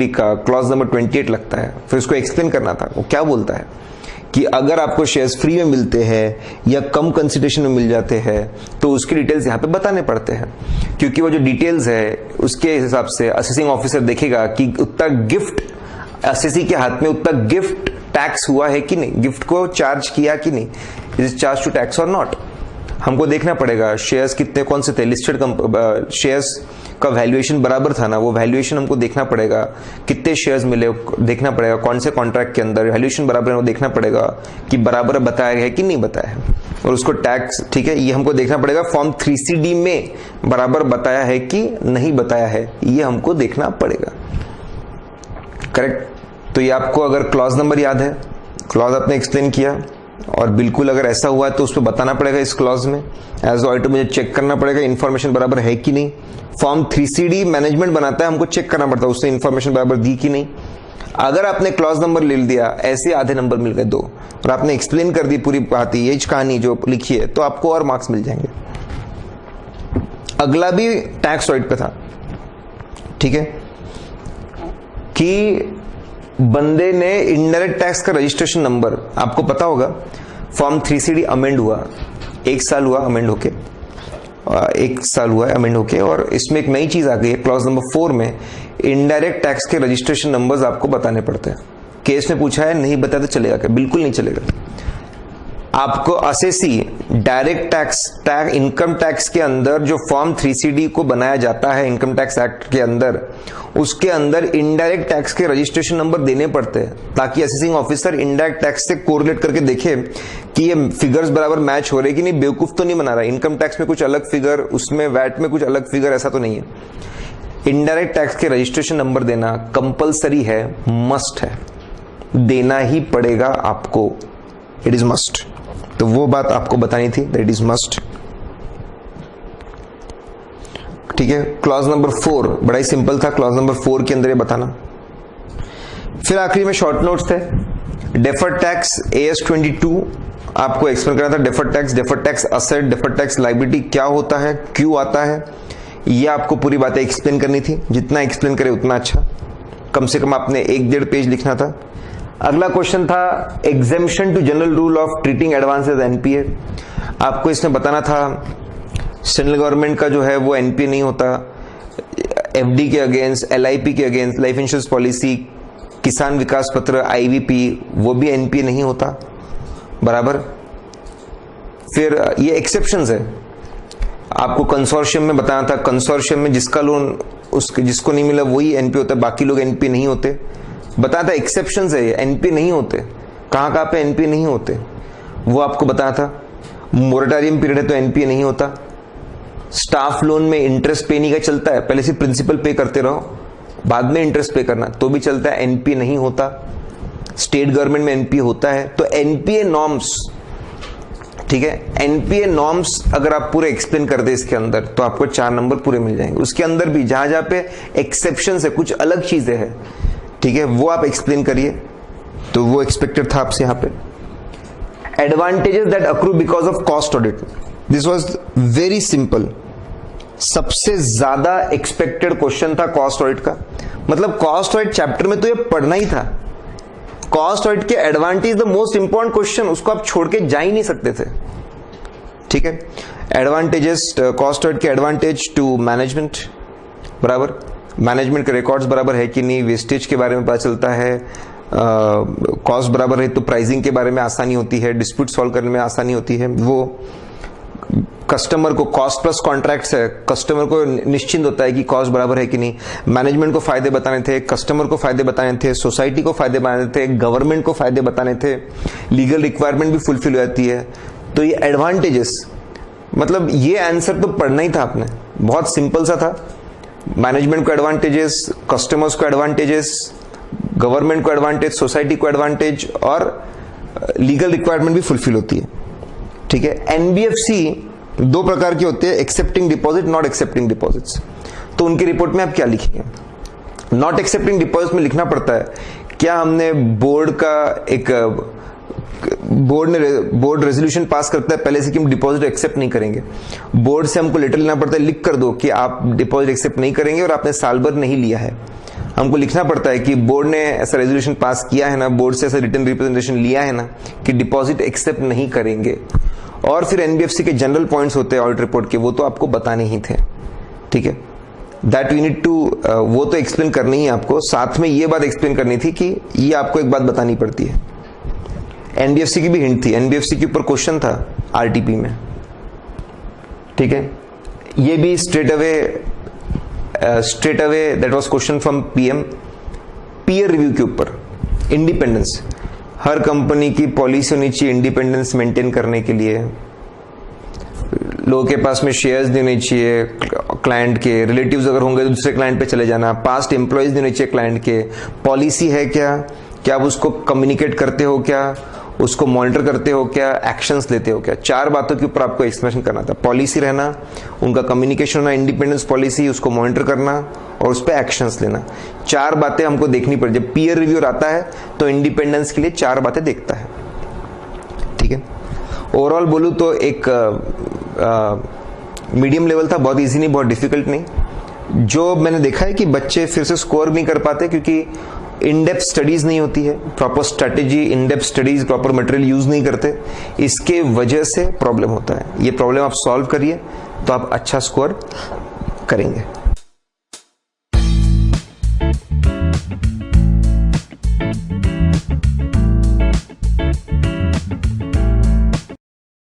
का क्लॉज नंबर 28 लगता है, फिर उसको एक्सप्लेन करना था। वो क्या बोलता है कि अगर आपको शेयर्स फ्री में मिलते हैं या कम कंसिडरेशन में मिल जाते हैं तो उसकी डिटेल्स यहाँ पे बताने पड़ते हैं, क्योंकि वो जो डिटेल्स है उसके हिसाब से असेसिंग ऑफिसर देखेगा कि उतना गिफ्ट असेसी के हाथ में उतना गिफ्ट टैक्स हुआ है कि नहीं, गिफ्ट को चार्ज किया कि नहीं, इज चार्ज टू टैक्स और नॉट। हमको देखना पड़ेगा शेयर्स कितने कौन से थे, लिस्टेड शेयर्स का वैल्यूएशन बराबर था ना, वो वैल्यूएशन हमको देखना पड़ेगा, कितने शेयर्स मिले देखना पड़ेगा, कौन से कॉन्ट्रैक्ट के अंदर वैल्यूएशन बराबर है वो देखना पड़ेगा कि बराबर बताया है कि नहीं बताया है, और उसको टैक्स, ठीक है, ये हमको देखना पड़ेगा। फॉर्म 3CD में बराबर बताया है कि नहीं बताया है, ये हमको देखना पड़ेगा। करेक्ट। तो ये आपको अगर क्लॉज नंबर याद है, क्लॉज आपने एक्सप्लेन किया, और बिल्कुल अगर ऐसा हुआ है तो उसको बताना पड़ेगा इस क्लॉज में। एज ऑडिटर मुझे चेक करना पड़ेगा इन्फॉर्मेशन बराबर है कि नहीं। फॉर्म 3CD मैनेजमेंट बनाता है, हमको चेक करना पड़ता है उसने इन्फॉर्मेशन बराबर दी कि नहीं। अगर आपने क्लॉज नंबर ले लिया, ऐसे आधे नंबर मिल गए 2, और आपने एक्सप्लेन कर दी पूरी बात, ये कहानी जो लिखी है, तो आपको और मार्क्स मिल जाएंगे। अगला भी टैक्स ऑडिट पे था, ठीक है, कि बंदे ने इनडायरेक्ट टैक्स का रजिस्ट्रेशन नंबर, आपको पता होगा फॉर्म 3CD अमेंड हुआ, 1 साल हुआ अमेंड होके, 1 साल हुआ है अमेंड होके, और इसमें एक नई चीज आ गई है क्लॉज नंबर 4 में, इनडायरेक्ट टैक्स के रजिस्ट्रेशन नंबर्स आपको बताने पड़ते हैं। केस में पूछा है नहीं बताया तो चलेगा क्या? बिल्कुल नहीं चलेगा। आपको assessee direct tax income tax के अंदर जो फॉर्म 3CD को बनाया जाता है इनकम टैक्स एक्ट के अंदर, उसके अंदर इनडायरेक्ट टैक्स के रजिस्ट्रेशन नंबर देने पड़ते हैं, ताकि असेसिंग ऑफिसर इनडायरेक्ट टैक्स से कोरिलेट करके देखे कि ये फिगर्स बराबर मैच हो रहे कि नहीं, बेवकूफ तो नहीं बना रहा, इनकम टैक्स में कुछ अलग फिगर, उसमें वैट में कुछ अलग फिगर, ऐसा तो नहीं है। इनडायरेक्ट टैक्स के रजिस्ट्रेशन नंबर देना कंपलसरी है, मस्ट है, देना ही पड़ेगा आपको, इट इज मस्ट। तो वो बात आपको बतानी थी, दैट इज मस्ट, ठीक है। क्लॉज नंबर 4 बड़ा ही सिंपल था, क्लॉज नंबर 4 के अंदर ये बताना। फिर आखिरी में शॉर्ट नोट्स थे। डेफर्ड टैक्स AS 22 आपको एक्सप्लेन करना था, deferred tax asset, deferred tax liability क्या होता है, क्यों आता है, ये आपको पूरी बातें एक्सप्लेन करनी थी। जितना एक्सप्लेन करे उतना अच्छा, कम से कम आपने 1-1.5 पेज लिखना था। अगला क्वेश्चन था exemption to general rule of treating advance as NPA। आपको इसमें बताना था सेंट्रल गवर्नमेंट का जो है वो NPA नहीं होता, FD के अगेंस्ट, LIP के अगेंस्ट, लाइफ इंश्योरेंस पॉलिसी, किसान विकास पत्र, IVP, वो भी NPA नहीं होता, बराबर। फिर ये एक्सेप्शंस है, आपको कंसोर्शियम में बताना था, कंसोर्शियम में जिसका लोन उसके जिसको नहीं मिला वही NPA होता है, बाकी लोग NPA नहीं होते। बताया था एक्सेप्शंस है, NPA नहीं होते, कहाँ पे NPA नहीं होते वो आपको बताया था। मोरेटोरियम पीरियड है तो NPA नहीं होता। स्टाफ लोन में इंटरेस्ट पे नहीं का चलता है, पहले से प्रिंसिपल पे करते रहो, बाद में इंटरेस्ट पे करना तो भी चलता है, NPA नहीं होता। स्टेट गवर्नमेंट में NPA होता है। तो NPA नॉर्म्स, ठीक है, NPA नॉर्म्स अगर आप पूरे एक्सप्लेन कर दे इसके अंदर तो आपको 4 नंबर पूरे मिल जाएंगे। उसके अंदर भी जहां जहां पे एक्सेप्शन है, कुछ अलग चीजें हैं, ठीक है, वो आप एक्सप्लेन करिए, तो वो एक्सपेक्टेड था आपसे। यहां पे advantages that accrue because of cost audit, this was very simple, सबसे ज्यादा एक्सपेक्टेड क्वेश्चन था कॉस्ट ऑडिट का। मतलब कॉस्ट ऑडिट चैप्टर में तो ये पढ़ना ही था, कॉस्ट ऑडिट के advantage the most important question, उसको आप छोड़ के जा ही नहीं सकते थे। ठीक है, एडवांटेजेस, कॉस्ट ऑडिट के एडवांटेज टू मैनेजमेंट, बराबर, मैनेजमेंट के रिकॉर्ड्स बराबर है कि नहीं, वेस्टेज के बारे में पता चलता है, कॉस्ट बराबर है तो प्राइसिंग के बारे में आसानी होती है, डिस्प्यूट सॉल्व करने में आसानी होती है, वो कस्टमर को, कॉस्ट प्लस कॉन्ट्रैक्ट्स है, कस्टमर को निश्चिंत होता है कि कॉस्ट बराबर है कि नहीं, मैनेजमेंट को फायदे बताने थे, कस्टमर को फायदे बताने थे, सोसाइटी को फायदे बताने थे, गवर्नमेंट को फायदे बताने थे, लीगल रिक्वायरमेंट भी फुलफिल हो जाती है। तो ये एडवांटेजेस, मतलब ये आंसर तो पढ़ना ही था आपने, बहुत सिंपल सा था। मैनेजमेंट को एडवांटेजेस, कस्टमर्स को एडवांटेजेस, गवर्नमेंट को एडवांटेज, सोसाइटी को एडवांटेज, और लीगल रिक्वायरमेंट भी फुलफिल होती है। ठीक है, एनबीएफसी दो प्रकार के होते हैं, accepting deposit, not accepting deposits. तो उनकी रिपोर्ट में आप क्या लिखेंगे? नॉट एक्सेप्टिंग डिपॉजिट में लिखना पड़ता है क्या हमने बोर्ड का एक बोर्ड रेजोल्यूशन पास करता है पहले से कि हम डिपॉजिट एक्सेप्ट नहीं करेंगे, बोर्ड से हमको लेटर लेना पड़ता है, लिख कर दो कि आप डिपॉजिट एक्सेप्ट नहीं करेंगे और आपने साल भर नहीं लिया है। हमको लिखना पड़ता है कि बोर्ड ने ऐसा रेजोल्यूशन पास किया है ना, बोर्ड से ऐसा रिटन रिप्रेजेंटेशन लिया है ना कि डिपॉजिट एक्सेप्ट नहीं करेंगे। और फिर एनबीएफसी के जनरल पॉइंट्स होते हैं ऑडिट रिपोर्ट के, वो तो आपको बताने ही थे। ठीक है, दैट वी नीड टू, वो तो एक्सप्लेन करनी ही आपको, साथ में ये बात एक्सप्लेन करनी थी कि ये आपको एक बात बतानी पड़ती है। एनबीएफसी की भी हिंट थी, एनबीएफसी के ऊपर क्वेश्चन था आरटीपी में। ठीक है, ये भी straight away that was question from PM. Peer review के ऊपर इंडिपेंडेंस, हर कंपनी की पॉलिसी होनी चाहिए इंडिपेंडेंस मेंटेन करने के लिए, लोगों के पास में शेयर्स देने चाहिए, क्लाइंट के रिलेटिव्स अगर होंगे तो दूसरे क्लाइंट पे चले जाना, पास्ट एम्प्लॉयज देने चाहिए क्लाइंट के, पॉलिसी है क्या आप उसको कम्युनिकेट करते हो क्या, उसको मॉनिटर करते हो क्या, एक्शंस लेते हो क्या। चार बातों के ऊपर आपको एक्सप्लेनेशन करना था, पॉलिसी रहना, उनका कम्युनिकेशन होना, इंडिपेंडेंस पॉलिसी, उसको मॉनिटर करना और उस पर एक्शंस लेना। चार बातें हमको देखनी पड़ी। जब पीयर रिव्यूअर आता है तो इंडिपेंडेंस के लिए चार बातें देखता है। ठीक है, ओवरऑल बोलूं तो एक मीडियम लेवल था, बहुत इजी नहीं, बहुत डिफिकल्ट नहीं। जो मैंने देखा है कि बच्चे फिर से स्कोर नहीं कर पाते क्योंकि इन डेप्थ स्टडीज नहीं होती है, proper strategy, in depth studies, proper material use नहीं करते, इसके वजह से प्रॉब्लम होता है। ये प्रॉब्लम आप सॉल्व करिए तो आप अच्छा स्कोर करेंगे।